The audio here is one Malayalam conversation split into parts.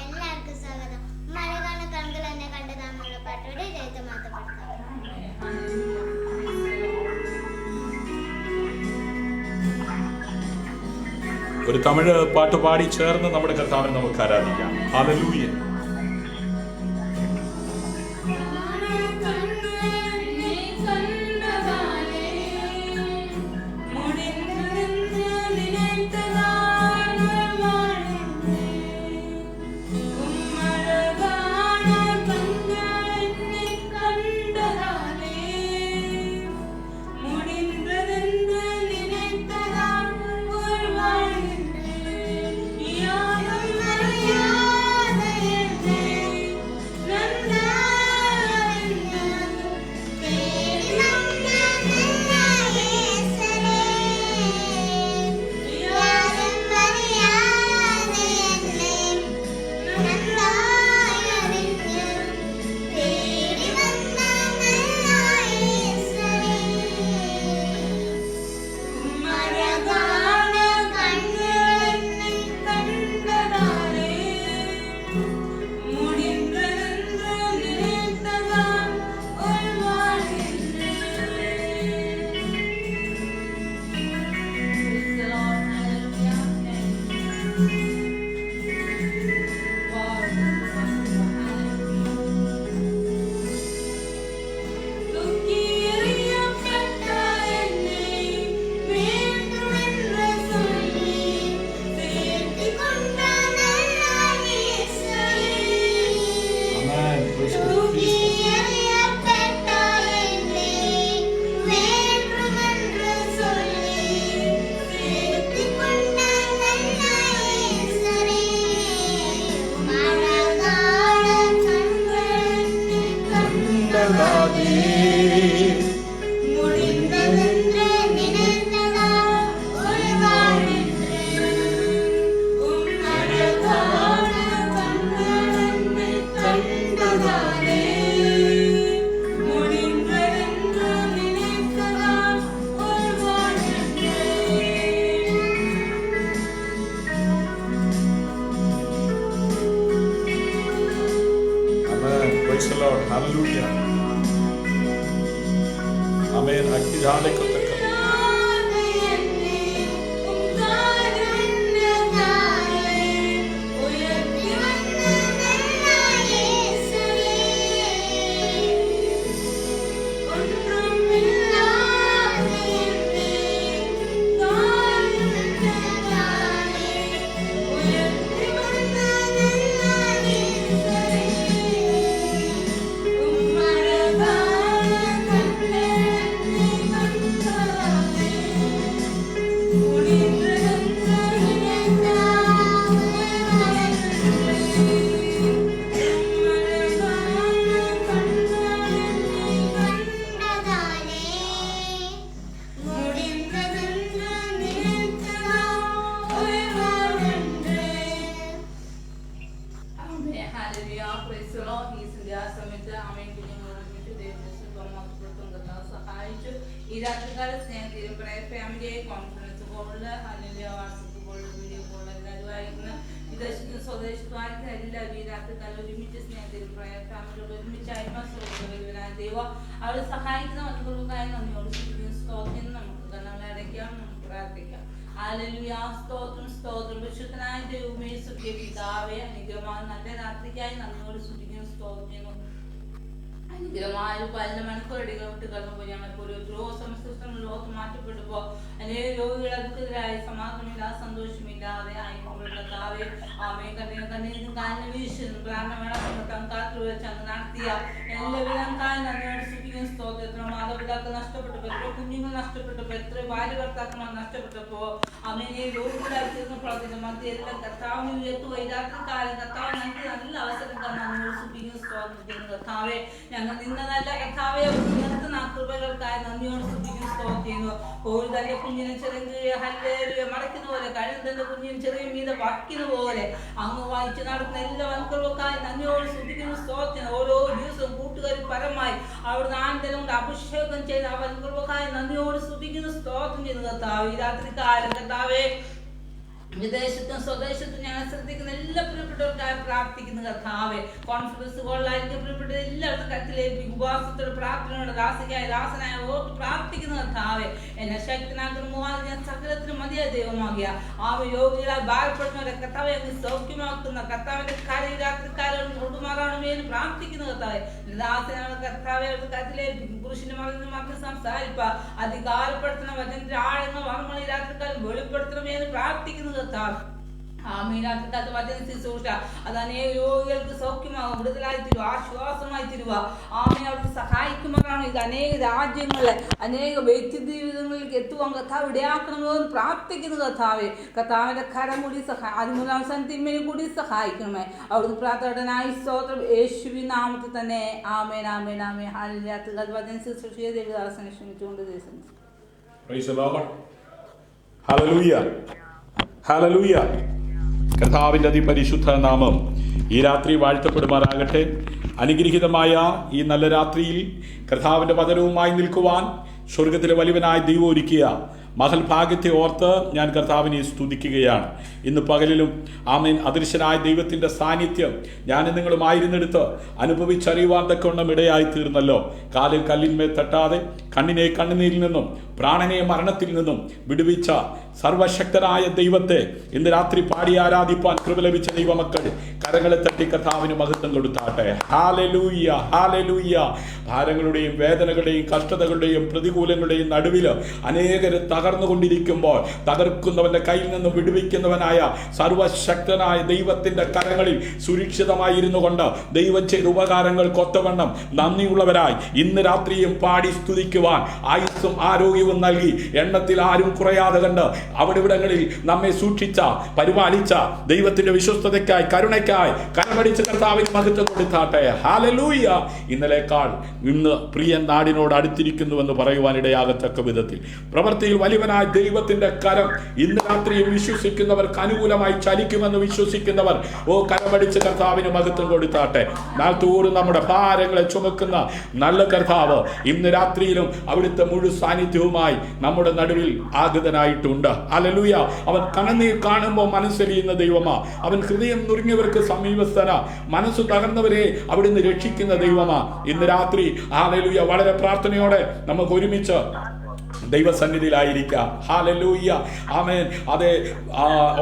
എല്ലാവർക്കും സ്വാഗതം. മഴകാല കണ്ണുകൾ എന്നെ കണ്ടതാന്നുള്ള പാട്ടോടെ രഹിതമാക്കപ്പെടുന്നു. ഒരു തമിഴ് പാട്ട് പാടി ചേർന്ന് നമ്മുടെ കർത്താവിനെ നമുക്ക് ആരാധിക്കാം. ഹല്ലേലൂയ. Hallelujah. Amen. Akidale ഈ രാത്രികാല സ്നേഹത്തിലും പ്രയർ ഫാമിലി കോൺഫറൻസ് കോളില് അല്ലെങ്കിൽ വാട്സപ്പ് കോളിൽ വീഡിയോ കോളിൽ എല്ലാവരും അയക്കുന്ന വിദേശത്തും സ്വദേശത്തുമായിട്ട് എല്ലാവരും ഈ രാത്രികാലം ഒരുമിച്ച് സ്നേഹത്തിലും പ്രയർ ഫാമിലിയോട് ഒരുമിച്ച് അയൽവാസികളായ ദൈവം അവർ സഹായിക്കുന്ന മറ്റുള്ളവർക്കായി നമ്മോട് സ്തോത്രം നമുക്ക് തന്നെ അടയ്ക്കാം, നമുക്ക് പ്രാർത്ഥിക്കാം. ഹല്ലേലൂയ. സ്തോത്രം സ്തോത്രം. വിശുദ്ധനായ ദൈവമേ, സ്വർഗ്ഗീയ പിതാവേ, അനുഗ്രഹമായ നല്ല രാത്രിക്കായി നമ്മോട് സ്തുതിക്കുന്നു, സ്തോത്രം ചെയ്യുന്നു. അനുഗ്രഹമായ ഒരു 15 മണിക്കൂറടികൾ വിട്ട് കടന്നുപോയി ഞങ്ങൾക്ക് ഒരു സമസ്തം ലോകത്ത് മാറ്റപ്പെടുമ്പോ അനേക രോഗികൾ അതുക്കെതിരായി സമാധാനമില്ലാതെ സന്തോഷമില്ലാതെ ആയിക്കൊണ്ടിരുന്നതാവേ ആമേ കണ്ണീരും കാലിന് വീശുന്നു പ്രാർത്ഥന കാത്തു വെച്ച് അങ്ങ് നടത്തിയ എല്ലാവരും നന്ദിയോട് സുഖിക്കും സ്തോത്രം. മാതാപിതാക്കൾ നഷ്ടപ്പെട്ടപ്പോ എത്ര കുഞ്ഞുങ്ങൾ നഷ്ടപ്പെട്ടപ്പോ എത്ര ഭാര്യ ഭർത്താക്കന്മാർ നഷ്ടപ്പെട്ടപ്പോ അമ്മേനെ രോഗികളായി തീർന്ന് പ്രവർത്തിക്കുന്ന മധ്യ എല്ലാം കർത്താവിന് ഉയർത്തുക. രാത്രി കാലം കർത്താവ് ഞങ്ങൾക്ക് നല്ല അവസരം തന്നെ നന്ദിയോട് സുഖിക്കും സ്തോത്രം ചെയ്യുന്നു. കർത്താവെ ഞങ്ങൾ നിന്നതല്ല കർത്താവെ, ഉയർത്തുന്ന കൃപകൾക്കായി നന്ദിയോട് സ്തുതിക്കുന്നു, സ്തോത്രം ചെയ്യുന്നു. ഒരു തന്നെ കുഞ്ഞിനെ ചെറിയ ഹല്ലേലൂയ മടക്കുന്ന പോലെ, കഴുതന്റെ കുഞ്ഞിന് ചെറിയ മീത വയ്ക്കുന്ന പോലെ അങ്ങ് വായിച്ചു നടക്കുന്ന എല്ലാ വൻകൃപക്കായി നന്ദിയോട് സ്തുതിക്കുന്നു, സ്തോത്രം. ഓരോ ദിവസവും കൂട്ടുകാരി പരമായി അവിടുന്ന് ആനന്ദം കൊണ്ട് അഭിഷേകം ചെയ്ത് ആ വൻകൃപക്കായി നന്ദിയോട് സ്തുതിക്കുന്നു, സ്തോത്രം ചെയ്യുന്നു കർത്താവ്. ഈ രാത്രി കാലം കർത്താവെ, വിദേശത്തും സ്വദേശത്തും ഞങ്ങൾ ശ്രദ്ധിക്കുന്ന എല്ലാ പ്രിയപ്പെട്ടവർക്കായി പ്രാർത്ഥിക്കുന്ന കർത്താവെ, കോൺഫറൻസുകളിലായിരിക്കും പ്രിയപ്പെട്ട എല്ലാവർക്കും കത്തിലേക്ക് ഉപവാസത്തോടെ പ്രാർത്ഥനയോടെ ദാസനായ ഓർത്ത് പ്രാർത്ഥിക്കുന്ന കർത്താവെ, എന്നെ ശക്തനാക്കുന്ന മുഖാന്തരം ഞാൻ സകലത്തിനും മതിയായ ദൈവമാകിയ ആ രോഗികളെ ഭാരപ്പെടുന്നവരെ കർത്താവെ അങ്ങ് സൗഖ്യമാക്കുന്ന കർത്താവിന്റെ കാര്യം രാത്രിക്കാലം കൊണ്ടുമാറാണമേ എന്ന് പ്രാർത്ഥിക്കുന്ന കർത്താവെ, ദാസനാണ് കർത്താവെ കത്തിലേക്ക് പുരുഷന്റെ മറന്ന് സംസാരിപ്പ അധികാരപ്പെടുത്തുന്ന വചനത്തിന്റെ ആഴങ്ങൾ വർമ്മ രാത്രിക്കാലം വെളിപ്പെടുത്തണമേ എന്ന് പ്രാർത്ഥിക്കുന്നത്. ആമീനാഥിക്കാത്ത വചന ശുശ്രൂഷ അത് അനേക രോഗികൾക്ക് സൗഖ്യമാകും, വിടുതലായി തരുക, ആശ്വാസമായി തരുക. ആമീൻ അവിടുത്തെ സഹായിക്കുമ്പോഴാണ് ഇത് അനേക രാജ്യങ്ങളിലെ അനേക വ്യക്തി ജീവിതങ്ങളിലേക്ക് എത്തുവാൻ കർത്താവ് ഇടയാക്കണമോ എന്ന് പ്രാർത്ഥിക്കുന്നു കർത്താവെ. കർത്താവിന്റെ കരം കൂടി അതിമൂലം തിന്മയും കൂടി സഹായിക്കണമേ. അവിടുന്ന് പ്രാർത്ഥനായി സ്തോത്രം യേശുവിൻ നാമത്തിൽ തന്നെ. ആമേൻ ആമേൻ ആമേൻ. ഹാലലുയ. വചന ശുശ്രൂഷയെ ദേവദാസനെ ക്ഷണിച്ചുകൊണ്ട് ഹല്ലേലൂയ. കർത്താവിന്റെ അതിപരിശുദ്ധ നാമം ഈ രാത്രി വാഴ്ത്തപ്പെടുമാറാകട്ടെ. അനുഗ്രഹീതമായ ഈ നല്ല രാത്രിയിൽ കർത്താവിന്റെ വചനവുമായി നിൽക്കുവാൻ സ്വർഗത്തിലെ വലിയവനായ ദൈവം ഒരുക്കിയ മഹൽ ഭാഗ്യത്തെ ഓർത്ത് ഞാൻ കർത്താവിനെ സ്തുതിക്കുകയാണ്. ഇന്ന് പകലിലും ആമേൻ അദൃശ്യനായ ദൈവത്തിൻ്റെ സാന്നിധ്യം ഞാൻ നിങ്ങളുമായിരുന്നെടുത്ത് അനുഭവിച്ചറിയുവാൻ തക്കവണ്ണം ഇടയായി തീർന്നല്ലോ. കാലിൽ കല്ലിന്മേൽ തട്ടാതെ കണ്ണിനെ കണ്ണുനീരിൽ നിന്നും പ്രാണനെ മരണത്തിൽ നിന്നും വിടുവിച്ച സർവശക്തനായ ദൈവത്തെ ഇന്ന് രാത്രി പാടി ആരാധിപ്പാൻ കൃപ ലഭിച്ച ദൈവമക്കൾ കരങ്ങളെ തട്ടി കർത്താവിന് മഹത്വം കൊടുത്താട്ടെ. Hallelujah hallelujah. ഭാരങ്ങളുടെയും വേദനകളുടെയും കഷ്ടതകളുടെയും പ്രതികൂലങ്ങളുടെയും നടുവിൽ അനേകര് തകർന്നുകൊണ്ടിരിക്കുമ്പോൾ തകർക്കുന്നവന്റെ കയ്യിൽ നിന്ന് വിടുവിക്കുന്നവനായ സർവശക്തനായ ദൈവത്തിന്റെ കരങ്ങളിൽ സുരക്ഷിതമായിരുന്നു കൊണ്ട് ദൈവം ചെയ്ത ഉപകാരങ്ങൾ കൊത്തവണ്ണം നന്ദിയുള്ളവരായി ഇന്ന് രാത്രിയും പാടി സ്തുതിക്കുവാൻ ആയുസ്സും ആരോഗ്യവും നൽകി എണ്ണത്തിൽ ആരും കുറയാതെ കണ്ട് അവിടെവിടങ്ങളിൽ നമ്മെ സൂക്ഷിച്ച പരിപാലിച്ച ദൈവത്തിന്റെ വിശ്വസ്തതയ്ക്കായി കരുണയ്ക്കായി കരമടിച്ച് കർത്താവിന് മഹത്വം കൊടുത്താട്ടെ. ഹല്ലേലൂയ. ഇന്നലേക്കാൾ ഇന്ന് പ്രിയൻ നാടിനോട് അടുത്തിരിക്കുന്നുവെന്ന് പറയുവാനിടയാകത്തക്ക വിധത്തിൽ പ്രവൃത്തിയിൽ വലിയവനായ ദൈവത്തിന്റെ കരം ഇന്ന് രാത്രിയും വിശ്വസിക്കുന്നവർക്ക് അനുകൂലമായി ചലിക്കുമെന്ന് വിശ്വസിക്കുന്നവർ കരമടിച്ച് കർത്താവിന് മഹത്വം കൊടുത്താട്ടെ. നാൾത്തോറും നമ്മുടെ ഭാരങ്ങളെ ചുമക്കുന്ന നല്ല കർത്താവ് ഇന്ന് രാത്രിയിലും അവിടുത്തെ മുഴു സാന്നിധ്യവുമായി നമ്മുടെ നടുവിൽ ആഗതനായിട്ടുണ്ട്. ഹല്ലേലൂയ. അവൻ കണ്ണുനീർ കാണുമ്പോൾ മനസ്സലിയുന്ന ദൈവമാ. അവൻ ഹൃദയം നുറുങ്ങിയവർക്ക് സമീപസ്ഥന, മനസ്സ് തകർന്നവരെ അവിടുന്ന് രക്ഷിക്കുന്ന ദൈവമാ. ഇന്ന് രാത്രി ഹല്ലേലൂയ വളരെ പ്രാർത്ഥനയോടെ നമുക്ക് ഒരുമിച്ച് ദൈവസന്നിധിയിലായിരിക്കാം. ഹല്ലേലൂയ. ആമേൻ. അതെ,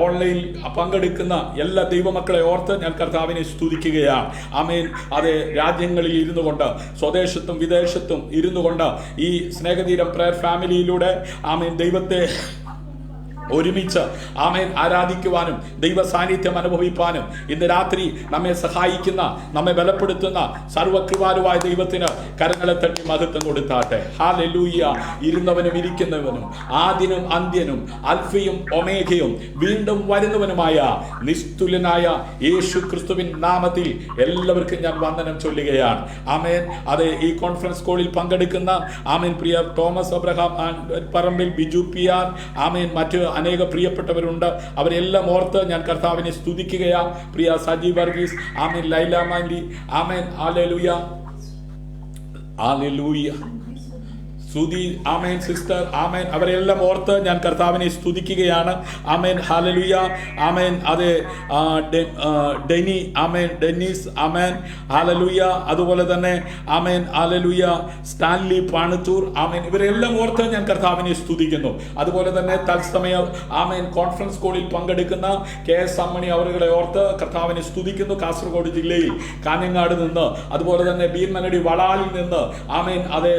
ഓൺലൈൻ പങ്കെടുക്കുന്ന എല്ലാ ദൈവമക്കളെ ഓർത്ത് ഞാൻ കർത്താവിനെ സ്തുതിക്കുകയാണ്. ആമേൻ. അതെ, രാജ്യങ്ങളിൽ ഇരുന്നു കൊണ്ട് സ്വദേശത്തും വിദേശത്തും ഇരുന്നു കൊണ്ട് ഈ സ്നേഹതീരം പ്രയർ ഫാമിലിയിലൂടെ ആമേൻ ദൈവത്തെ ഒരുമിച്ച് ആമേൻ ആരാധിക്കുവാനും ദൈവ സാന്നിധ്യം അനുഭവിപ്പാനും ഇന്ന് രാത്രി നമ്മെ സഹായിക്കുന്ന നമ്മെ ബലപ്പെടുത്തുന്ന സർവകൃപാലുവായ ദൈവത്തിന് കരങ്ങളെ തട്ടി മഹത്വം കൊടുത്താട്ടെ. ഹല്ലേലൂയ. ഇരുന്നവനും ഇരിക്കുന്നവനും ആദ്യനും അന്ത്യനും അൽഫയും ഒമേഗയും വീണ്ടും വരുന്നവനുമായ നിസ്തുല്യനായ യേശു ക്രിസ്തുവിൻ നാമത്തിൽ എല്ലാവർക്കും ഞാൻ വന്ദനം ചൊല്ലുകയാണ്. ആമേൻ. അതെ, ഈ കോൺഫറൻസ് കോളിൽ പങ്കെടുക്കുന്ന ആമേൻ പ്രിയ തോമസ് അബ്രഹാം പറമ്പിൽ, ബിജു പി ആർ, ആമേൻ മറ്റ് അനേക പ്രിയപ്പെട്ടവരുണ്ട്. അവരെല്ലാം ഓർത്ത് ഞാൻ കർത്താവിനെ സ്തുതിക്കുകയാണ്. പ്രിയ സജി വർഗീസ്, ആമേൻ ലൈല മാൻഡി, ആമേൻ ഹല്ലേലൂയ ഹല്ലേലൂയ സുധി, ആമേൻ സിസ്റ്റർ, ആമേൻ അവരെല്ലാം ഓർത്ത് ഞാൻ കർത്താവിനെ സ്തുതിക്കുകയാണ്. ആമേൻ ഹല്ലേലൂയ. ആമേൻ. അതെ, ഡെനി, ആമേൻ ഡെന്നീസ്, ആമേൻ ഹല്ലേലൂയ. അതുപോലെ തന്നെ ആമേൻ ഹല്ലേലൂയ സ്റ്റാൻലി പാണത്തൂർ, ആമേൻ ഇവരെല്ലാം ഓർത്ത് ഞാൻ കർത്താവിനെ സ്തുതിക്കുന്നു. അതുപോലെ തന്നെ തത്സമയം ആമേൻ കോൺഫറൻസ് കോളിൽ പങ്കെടുക്കുന്ന KS അമ്മണി അവരുടെ ഓർത്ത് കർത്താവിനെ സ്തുതിക്കുന്നു. കാസർഗോഡ് ജില്ലയിൽ കാഞ്ഞങ്ങാട് നിന്ന്, അതുപോലെ തന്നെ ബീർമനടി വളാലിൽ നിന്ന്, ആമേൻ അതെ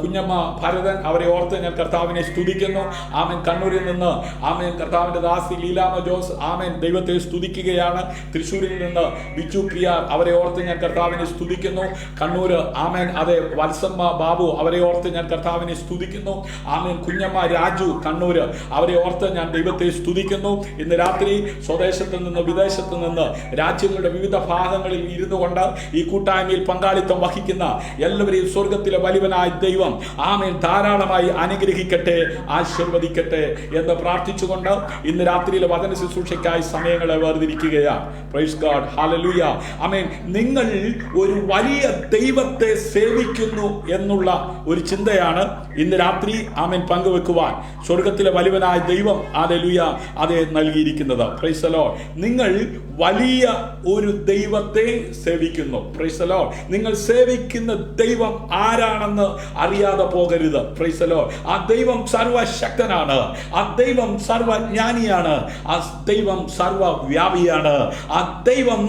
കുഞ്ഞമ്മ ഭരതൻ, അവരെ ഓർത്ത് ഞാൻ കർത്താവിനെ സ്തുതിക്കുന്നു. ആമേൻ. കണ്ണൂരിൽ നിന്ന് ആമേൻ കർത്താവിന്റെ ദാസി ലീലാമ ജോസ് ആമേൻ ദൈവത്തെ സ്തുതിക്കുകയാണ്. തൃശ്ശൂരിൽ നിന്ന് ബിജു PR, അവരെ ഓർത്ത് ഞാൻ കർത്താവിനെ സ്തുതിക്കുന്നു. കണ്ണൂര് ആമേൻ അതെ വത്സമ്മ ബാബു, അവരെ ഓർത്ത് ഞാൻ കർത്താവിനെ സ്തുതിക്കുന്നു. ആമേൻ. കുഞ്ഞമ്മ രാജു കണ്ണൂര്, അവരെ ഓർത്ത് ഞാൻ ദൈവത്തെ സ്തുതിക്കുന്നു. ഇന്ന് രാത്രി സ്വദേശത്ത് നിന്ന് വിദേശത്ത് നിന്ന് രാജ്യങ്ങളുടെ വിവിധ ഭാഗങ്ങളിൽ ഇരുന്നു കൊണ്ട് ഈ കൂട്ടായ്മയിൽ പങ്കാളിത്തം വഹിക്കുന്ന എല്ലാവരെയും സ്വർഗത്തിലെ വലിയവനായ ദൈവം ആമേൻ ധാരാളമായി അനുഗ്രഹിക്കട്ടെ, ആശീർവദിക്കട്ടെ എന്ന് പ്രാർത്ഥിച്ചുകൊണ്ട് ഇന്ന് രാത്രിയിലെ വചന ശുശ്രൂഷയ്ക്കായി സമയങ്ങളെ വേർതിരിക്കുകയാണ്. Praise God. ഹല്ലേലൂയ. ആമേൻ. നിങ്ങൾ ഒരു വലിയ ദൈവത്തെ സേവിക്കുന്നു എന്നുള്ള ഒരു ചിന്തയാണ് ഇന്ന് രാത്രി ആമേൻ പങ്കുവെക്കുവാൻ സ്വർഗത്തിലെ വലിയവനായ ദൈവം ഹല്ലേലൂയ അതേ നൽകിയിരിക്കുന്നത്. Price the Lord. നിങ്ങൾ വലിയ ഒരു ദൈവത്തെ സേവിക്കുന്നു. Price the Lord. നിങ്ങൾ സേവിക്കുന്ന ദൈവം ആരാണെന്ന് അറിയാതെ പോകരുത്. Price the Lord. ആ ദൈവം സർവശക്തനാണ്, ആ ദൈവം സർവജ്ഞാനിയാണ്, ആ ദൈവം സർവവ്യാപിയാണ്, ആ ദൈവം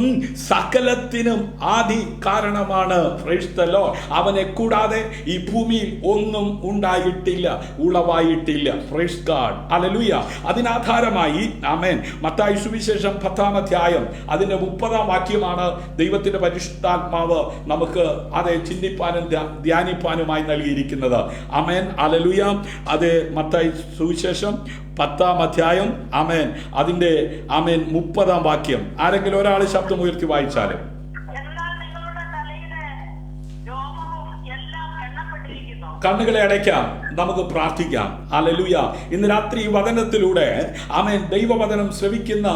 സകലത്തിനും ആദി കാരണമാണ്. Praise the Lord. അവനെ കൂടാതെ ഈ ഭൂമിയിൽ ഒന്നും ഉണ്ടായിട്ടില്ല, ഉളവായിട്ടില്ല. Praise God. ഹല്ലേലൂയ. അതിനാധാരമായി ആമേൻ മത്തായി സുവിശേഷം 10-ാം അധ്യായം അതിന്റെ 30-ാം വാക്യമാണ് ദൈവത്തിന്റെ പരിശുദ്ധാത്മാവ് നമുക്ക് അതേ ചിന്തിപ്പാനും ധ്യാനിപ്പാനുമായി നൽകിയിരിക്കുന്നത്. ആമേൻ. ഹല്ലേലൂയ. അത് മത്തായി സുവിശേഷം 10-ാം അധ്യായം ആമേൻ അതിന്റെ ആമേൻ 30-ാം വാക്യം. ആരെങ്കിലും ഒരാൾ ശബ്ദം ഉയർത്തി വായിച്ചാലും. കണ്ണുകളെ അടയ്ക്കാം, നമുക്ക് പ്രാർത്ഥിക്കാം. ഹല്ലേലൂയ. ഇന്ന് രാത്രി ഈ വചനത്തിലൂടെ ആമേൻ ദൈവവചനം ശ്രവിക്കുന്ന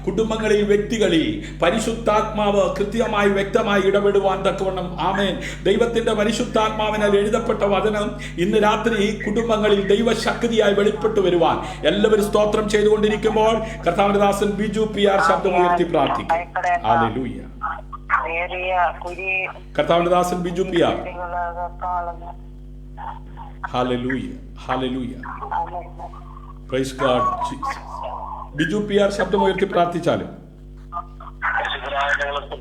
കുടുംബങ്ങളിൽ, വ്യക്തികളിൽ പരിശുദ്ധാത്മാവ് കൃത്യമായി വ്യക്തമായി ഇടപെടുവാൻ തക്കവണ്ണം ആമേൻ ദൈവത്തിന്റെ പരിശുദ്ധാത്മാവിനാൽ എഴുതപ്പെട്ട വചനം ഇന്ന് രാത്രി കുടുംബങ്ങളിൽ ദൈവശക്തിയായി വെളിപ്പെട്ടു വരുവാൻ എല്ലാവരും സ്തോത്രം ചെയ്തുകൊണ്ടിരിക്കുമ്പോൾ കർത്താവിന്റെ ദാസൻ ബിജു PR ശബ്ദം ഉയർത്തി പ്രാർത്ഥിക്കും. ഹല്ലേലൂയ. കർത്താവിന്റെ ദാസൻ Biju PR. Hallelujah. Hallelujah. Praise God. Biju PR ശബ്ദം ഉയർത്തി പ്രാർത്ഥിച്ചാലും. ഞങ്ങളെടുത്തു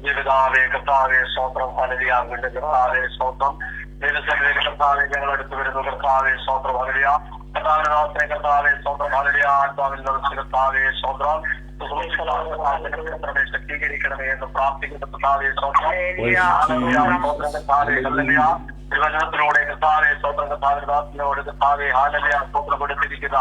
വരുന്നു കർത്താവേ സ്തോത്രം. ഹല്ലേലൂയ. കർത്താവിനെ കർത്താവേ സ്തോത്രം. ഹല്ലേലൂയ. ആത്മാവിൽ നിറച്ച് കർത്താവേ സ്തോത്രം. ശക്തീകരിക്കണമേ എന്ന് പ്രാർത്ഥിക്കുന്ന കർത്താവേ സ്തോത്രം. ഹല്ലേലൂയ. തിരുവചനത്തിലൂടെ കർത്താവേ സ്തോത്രം. കർത്താവിനോട് കർത്താവേ ഹല്ലേലൂയ സ്തോത്രം കൊടുത്തിരിക്കുന്ന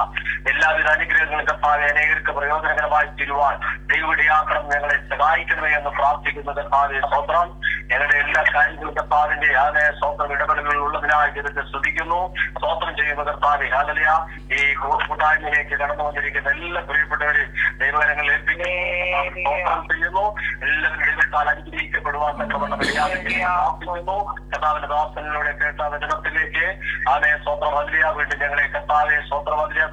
എല്ലാവിധ അനുഗ്രഹങ്ങളും കർത്താവേ അനേകർക്ക് പ്രയോജനകരമായി തീരുവാൻ ദൈവവിടെയാക്കണം, ഞങ്ങളെ സഹായിക്കണമേ എന്ന് പ്രാർത്ഥിക്കുന്ന കർത്താവേ സ്തോത്രം. ഞങ്ങളുടെ എല്ലാ കാര്യങ്ങളും കർത്താവിന്റെ ആലയ സ്തോത്രം ഇടപെടലുകൾ ഉള്ളതിനായി ദൈവത്തെ സ്തുതിക്കുന്നു, സ്തോത്രം ചെയ്യുന്ന കർത്താവേ ഹല്ലേലൂയ. ഈ കൂട്ടായ്മയിലേക്ക് കടന്നു വന്നിരിക്കുന്ന എല്ലാ പ്രിയപ്പെട്ടവരെ ദൈവകരങ്ങൾ ഏൽപ്പിക്കുന്നു, ചെയ്യുന്നു. എല്ലാവരും ദൈവത്താൽ അനുഗ്രഹിക്കപ്പെടുവാൻ തക്കവണ്ണം പ്രാർത്ഥിക്കുന്നു. കർത്താവിന്റെ ദാസനിലൂടെ കേട്ട വചനത്തിലേക്ക് ആലയ സ്തോത്രം ഹല്ലേലൂയ വീണ്ടും ഞങ്ങളെ കർത്താവേ സ്തോത്രം ഹല്ലേലൂയ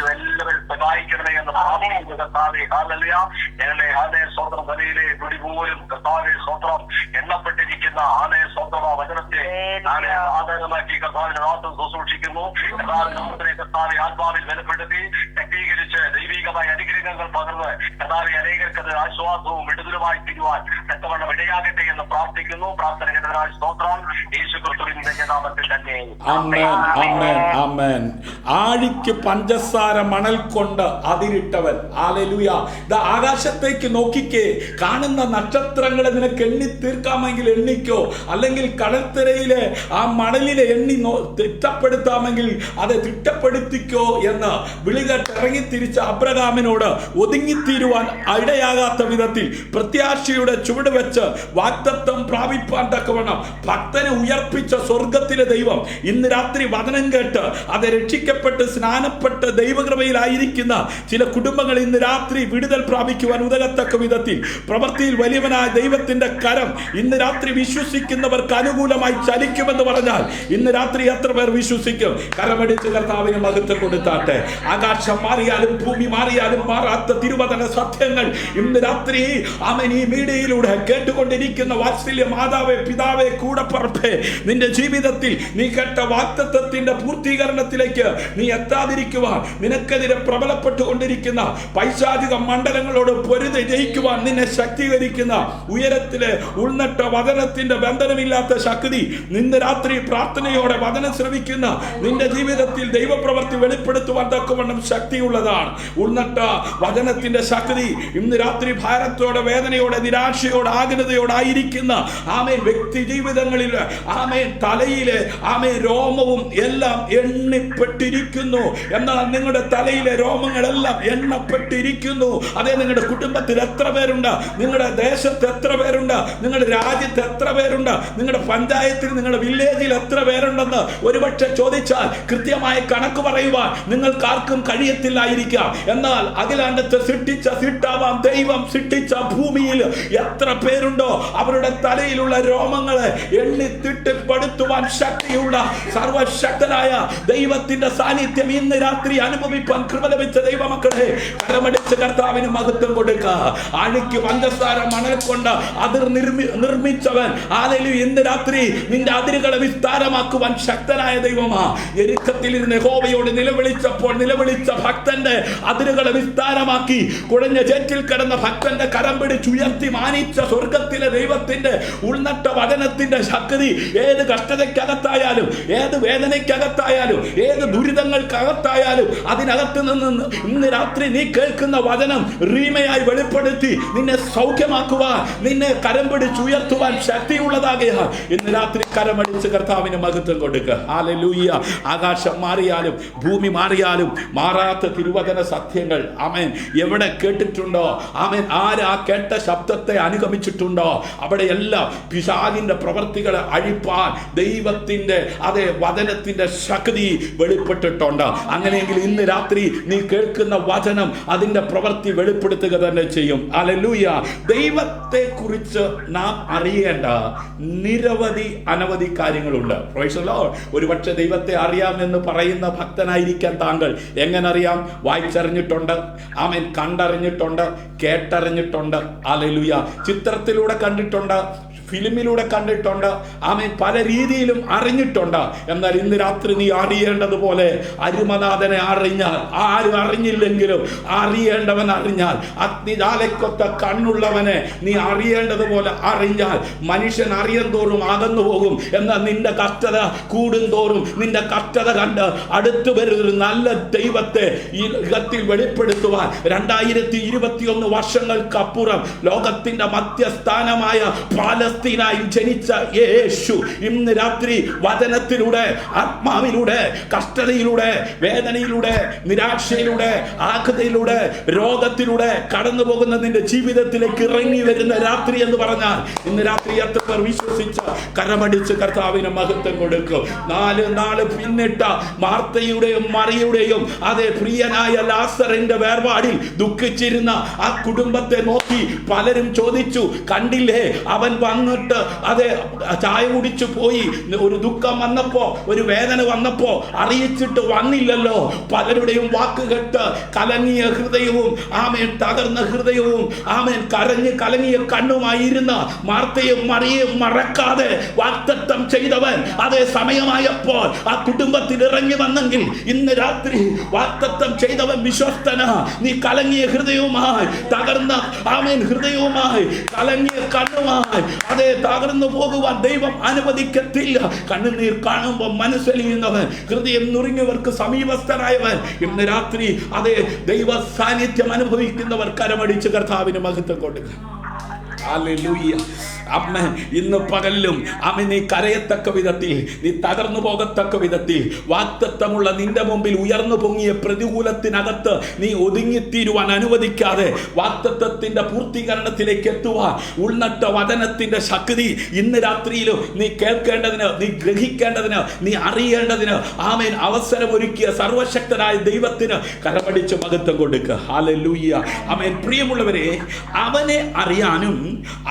എല്ലാവരും സഹായിക്കണമേ എന്ന് പ്രാർത്ഥിക്കുന്നു കർത്താവേ ഹല്ലേലൂയ. ഞങ്ങളുടെ ആലയ സ്തോത്രം തലയിലെ പിടിപോലും കർത്താവേ സ്തോത്രം എണ്ണപ്പെട്ടിരിക്കുന്ന ആലയ സ്തോത്ര വചനത്തെ ആധാരമാക്കി കർത്താവിന്റെ ദാസൻ ശുശ്രൂഷിക്കുന്നു. കർത്താവെ ആത്മാവിൽ ബലപ്പെടുത്തി ശക്തീകരിച്ച് ദൈവികമായ അനുഗ്രഹങ്ങൾ പകർന്ന് കർത്താവെ അനേകർക്ക് അത് ആശ്വാസവും വിടുതലുമായി തീരുവാൻ തക്കവണ്ണം ഇടയാകട്ടെ എന്ന് പ്രാർത്ഥിക്കുന്നു. പ്രാർത്ഥനകനായ സ്തോത്രം യേശുക്രിസ്തുവിന്റെ നാമത്തിൽ തന്നെ. ആമേൻ. ആമേൻ. ആമേൻ. ആഴിക്ക് പഞ്ചസാര മണൽ കൊണ്ട് അതിരിട്ടവൻ. ഹല്ലേലൂയ. ആകാശത്തേക്ക് നോക്കിക്കേ, കാണുന്ന നക്ഷത്രങ്ങളെ നിനക്ക് എണ്ണി തീർക്കാമെങ്കിൽ എണ്ണിക്കോ, അല്ലെങ്കിൽ കടൽത്തരയിലെ ആ മണലിനെ എണ്ണി തിട്ടപ്പെടുത്താമെങ്കിൽ അത് തിട്ടപ്പെടുത്തിക്കോ എന്ന് വിളികെട്ട് ഇറങ്ങി തിരിച്ച അബ്രഹാമിനോട് ഒതുങ്ങിത്തീരുവാൻ ഇടയാകാത്ത വിധത്തിൽ പ്രത്യാശയുടെ ചുവട് വെച്ച് വാഗ്ദത്തം പ്രാപിപ്പാൻ തക്കവണ്ണം ഭക്തനെ ഉയർപ്പിച്ച സ്വർഗത്തിലെ ദൈവം ഇന്ന് രാത്രി വചനം കേട്ട് അത് രക്ഷിക്കപ്പെട്ട് സ്നാനപ്പെട്ട് ദൈവകൃപയിലായിരിക്കുന്ന ചില കുടുംബങ്ങൾ ഇന്ന് രാത്രി വിടുതൽ പ്രാപിക്കുവാൻ ഉതകത്തക്ക വിധത്തിൽ പ്രവൃത്തിയിൽ വലിയവനായ ദൈവത്തിന്റെ കരം ഇന്ന് രാത്രി വിശ്വസിക്കുന്നവർക്ക് അനുകൂലമായി ചലിക്കുമെന്ന് പറഞ്ഞാൽ ഇന്ന് രാത്രി എത്ര പേർ വിശ്വസിക്കും? കരമടിച്ച് കർത്താവിന് മഹത്വം കൊടുത്താട്ടെ. ആകാശം മാറിയാലും ഭൂമി മാറിയാലും മാറാത്ത തിരുവചന സത്യങ്ങൾ ഇന്ന് രാത്രി ആമേൻ ഈ മീഡിയയിലൂടെ കേട്ടുകൊണ്ടിരിക്കുന്ന വാത്സല്യ മാതാവേ, പിതാവേ, കൂടപ്പറപ്പേ, നിന്റെ ജീവിതത്തിൽ നീ കേട്ട വാഗ്ദത്തത്തിന്റെ പൂർത്തീകരണത്തിലേക്ക് നീ എത്താതിരിക്കുവാൻ, നിനക്കെതിരെ പ്രബലപ്പെട്ടുകൊണ്ടിരിക്കുന്ന പൈശാചിക മണ്ഡലങ്ങളോട് പൊരുതി ജയിക്കുവാൻ നിന്നെ ശക്തീകരിക്കുന്ന ഉയരത്തിലെ ഉൾനട്ട വചനത്തിന്റെ ബന്ധനമില്ലാത്ത ശക്തി ഇന്ന് രാത്രി പ്രാർത്ഥനയോടെ വചനം ശ്രവിക്കുന്ന നിന്റെ ജീവിതത്തിൽ ദൈവപ്രവൃത്തി വെളിപ്പെടുത്തുവാൻ തക്കവണ്ണം ശക്തിയുള്ളതാണ്. ഉൾനട്ട വചനത്തിന്റെ ശക്തി ഇന്ന് രാത്രി ഭാരത്തോടെ, വേദനയോടെ, നിരാശയോടെ, ആകുലതയോടായിരിക്കുന്ന ആമേൻ വ്യക്തി ജീവിതങ്ങളിൽ ആമേൻ തലയിലെ ആമേൻ രോമവും എല്ലാം എണ്ണപ്പെട്ടിരിക്കുന്നു. എന്നാൽ നിങ്ങളുടെ തലയിലെ രോമങ്ങളെല്ലാം എണ്ണപ്പെട്ടിരിക്കുന്നു. അതേ, നിങ്ങളുടെ കുടുംബത്തിൽ എത്ര പേരുണ്ട്? നിങ്ങളുടെ ദേശത്ത് എത്ര പേരുണ്ട്? നിങ്ങളുടെ രാജ്യത്ത് എത്ര പേരുണ്ട്? നിങ്ങളുടെ പഞ്ചായത്തിൽ, നിങ്ങളുടെ വില്ലേജിൽ എത്ര പേരുണ്ടെന്ന് ഒരുപക്ഷെ ചോദിച്ചാൽ കൃത്യമായ കണക്ക് പറയുവാൻ നിങ്ങൾക്കാർക്കും കഴിയത്തില്ലായിരിക്കാം. എന്നാൽ അഖിലാണ്ടത്തെ സൃഷ്ടിച്ച സൃഷ്ടാവാം ദൈവം സൃഷ്ടിച്ച ഭൂമിയിൽ എത്ര പേരുണ്ടോ അവരുടെ തലയിലുള്ള രോമങ്ങളെ എണ്ണി തിട്ടപ്പെടുത്തുവാൻ ശക്തിയുള്ള സർവശക്തനായ ദൈവത്തിന്റെ സാന്നിധ്യം ഇന്ന് രാത്രി അനുഭവിപ്പാൻ കൃപ ലഭിച്ച ദൈവമക്കളെ, കരമടിച്ച് കർത്താവിന് മഹത്വം കൊടുക്കുക. അഴുക്ക് പഞ്ചസാര മണൽ കൊണ്ട് അതിർ നിർമ്മിച്ചവൻ ഇന്ന് രാത്രി നിന്റെ അതിരുകളെ വിസ്താരമാക്കുവാൻ ശക്തനായ ദൈവമാ. എരുക്കത്തിൽ ഇരുന്ന് യഹോവയോട് നിലവിളിച്ചപ്പോൾ നിലവിളിച്ച ഭക്തന്റെ അതിരുകളെ വിസ്താരമാക്കി കുഴഞ്ഞ ചേറ്റിൽ കിടന്ന ഭക്തന്റെ കരം പിടിച്ചുയർത്തി മാനിച്ച സ്വർഗത്തിലെ ദൈവത്തിന്റെ ഉൾനട്ട വചനത്തിന്റെ ശക്തി ഏത് കഷ്ടതയ്ക്കകത്തായാലും, ഏത് വേദനയ്ക്കകത്തായാലും, ഏത് ദുരിതങ്ങൾക്കകത്തായാലും അതിനകത്ത് നിന്ന് ഇന്ന് രാത്രി നീ കേൾക്കുന്ന വചനം റീമയായി വെളിപ്പെടുത്തി നിന്നെ സൗഖ്യമാക്കുവാൻ, നിന്നെ കരം പിടിച്ചുയർത്തുവാൻ ശക്തിയുള്ളതാകയാൽ ഇന്ന് രാത്രി കരമടിച്ച് കർത്താവിന് മഹത്വം കൊടുക്കുക. ഹല്ലേലൂയ. ആകാശം മാറിയാലും ഭൂമി മാറിയാലും മാറാത്ത തിരുവചന സത്യങ്ങൾ ആമേൻ എവിടെ കേട്ടിട്ടുണ്ടോ, ആമേൻ ആര് ആ കേട്ട ശബ്ദത്തെ അനുഗമിച്ചിട്ടുണ്ടോ അവിടെയെല്ലാം പിശാചിന്റെ പ്രവർത്തികളെ അഴിപ്പാൻ ദൈവത്തിന്റെ അതേ വചനത്തിന്റെ ശക്തി വെളിപ്പെട്ടിട്ടുണ്ട്. അങ്ങനെയെങ്കിൽ ഇന്ന് രാത്രി നീ കേൾക്കുന്ന വചനം അതിന്റെ പ്രവൃത്തി വെളിപ്പെടുത്തുക തന്നെ ചെയ്യും. ഹല്ലേലൂയ. ദൈവത്തെ കുറിച്ച് നാം അറിയേണ്ട നിരവധി അനവധി കാര്യങ്ങളുണ്ട്. Price the Lord. ഒരുപക്ഷെ ദൈവത്തെ അറിയാമെന്ന് പറയുന്ന ഭക്തനായിരിക്കാൻ താങ്കൾ എങ്ങനെ അറിയാം? വായിച്ചറിഞ്ഞിട്ടുണ്ട്, ആമേൻ കണ്ടറിഞ്ഞിട്ടുണ്ട്, കേട്ടറിഞ്ഞിട്ടുണ്ട്. ഹല്ലേലൂയ. ചിത്രത്തിലൂടെ കണ്ടിട്ടുണ്ട്, ഫിലിമിലൂടെ കണ്ടിട്ടുണ്ട്, ആമേൻ പല രീതിയിലും അറിഞ്ഞിട്ടുണ്ട്. എന്നാൽ ഇന്ന് രാത്രി നീ അറിയേണ്ടതുപോലെ അരുമനാഥനെ അറിഞ്ഞാൽ, ആരും അറിഞ്ഞില്ലെങ്കിലും അറിയേണ്ടവൻ അറിഞ്ഞാൽ, അഗ്നിജാലക്കൊത്ത കണ്ണുള്ളവനെ നീ അറിയേണ്ടതുപോലെ അറിഞ്ഞാൽ, മനുഷ്യൻ അറിയാൻ തോറും അകന്നു പോകും. എന്നാൽ നിന്റെ കഷ്ടത കൂടും തോറും നിന്റെ കഷ്ടത കണ്ട് അടുത്തു വരുന്നൊരു നല്ല ദൈവത്തെ ഈ യുഗത്തിൽ വെളിപ്പെടുത്തുവാൻ 2021 വർഷങ്ങൾക്കപ്പുറം ലോകത്തിന്റെ മധ്യസ്ഥാനമായ പാലസ്തീനായി ജനിച്ച യേശു ഇന്ന് രാത്രി വചനത്തിലൂടെ, ആത്മാവിലൂടെ, കഷ്ടതയിലൂടെ, വേദനയിലൂടെ, നിരാശയിലൂടെ, ആകുലതയിലൂടെ, രോഗത്തിലൂടെ കടന്നു പോകുന്ന നിന്റെ ജീവിതത്തിലേക്ക് ഇറങ്ങി വരുന്ന രാത്രി എന്ന് പറഞ്ഞാൽ ഇന്ന് രാത്രി എത്ര പേർ വിശ്വസിച്ച കരമടിച്ച് കർത്താവിന് മഹത്വം കൊടുക്കും. 4 നാള് പിന്നിട്ട മാർത്തയുടെയും മറിയുടെയും അതേ പ്രിയനായ ലാസറിന്റെ വേർപാടിൽ ദുഃഖിച്ചിരുന്ന ആ കുടുംബത്തെ നോക്കി പലരും ചോദിച്ചു, കണ്ടില്ലേ അവൻ വന്നിട്ട് അതേ ചായ കുടിച്ചു പോയി, ഒരു ദുഃഖം വന്നപ്പോ, ഒരു വേദന വന്നപ്പോ അറിയിച്ചിട്ട് വന്നില്ലല്ലോ. പലരുടെയും വാക്ക് കേട്ട് കലങ്ങിയ ഹൃദയവും ആമേൻ തകർന്ന ഹൃദയവും ആമേൻ കരഞ്ഞ് കലങ്ങിയ കണ്ണുമായിരുന്ന മാർത്തയും മറിയയും മറക്കാതെ വാഗ്ദത്തം ചെയ്തവൻ അതേ സമയമായപ്പോൾ ആ കുടുംബത്തിൽ ഇറങ്ങി വന്നെങ്കിൽ ഇന്ന് രാത്രി വാഗ്ദത്തം ചെയ്തവൻ വിശ്വസ്തനാ. നീ കലങ്ങിയ ഹൃദയവുമായി, തകർന്ന ആമേൻ ഹൃദയവുമായി, കലങ്ങിയ കണ്ണുമായി അതേ തകർന്നു പോകുവാൻ ദൈവം അനുവദിക്കത്തില്ല. കണ്ണുനീർ കാണുമ്പോൾ മനസ്സലിയുന്നവൻ, ഹൃദയം നുറുങ്ങിയവർക്ക് സമീപസ്ഥനായവൻ ഇന്ന് രാത്രി അതേ ദൈവ സാന്നിധ്യം അനുഭവിക്കുന്നവർ കരമടിച്ച് കർത്താവിന് മഹത്വം കൊടുക്കുക. ഹല്ലേലൂയ. ആമേൻ. ഇന്ന് പകലിലും ആമേൻ നീ കരയത്തക്ക വിധത്തിൽ, നീ തകർന്നു പോകത്തക്ക വിധത്തിൽ വാഗ്ദത്തമുള്ള നിന്റെ മുമ്പിൽ ഉയർന്നു പൊങ്ങിയ പ്രതികൂലത്തിനകത്ത് നീ ഒതുങ്ങിത്തീരുവാൻ അനുവദിക്കാതെ വാഗ്ദത്തത്തിന്റെ പൂർത്തീകരണത്തിലേക്ക് എത്തുവാൻ ഉൾനട്ട വചനത്തിന്റെ ശക്തി ഇന്ന് രാത്രിയിലും നീ കേൾക്കേണ്ടതിന്, നീ ഗ്രഹിക്കേണ്ടതിന്, നീ അറിയേണ്ടതിന് ആമേൻ അവസരമൊരുക്കിയ സർവശക്തനായ ദൈവത്തിന് കരമടിച്ച് മഹത്വം കൊടുക്കുക. ഹല്ലേലൂയ. ആമേൻ. പ്രിയമുള്ളവരെ, അവനെ അറിയാനും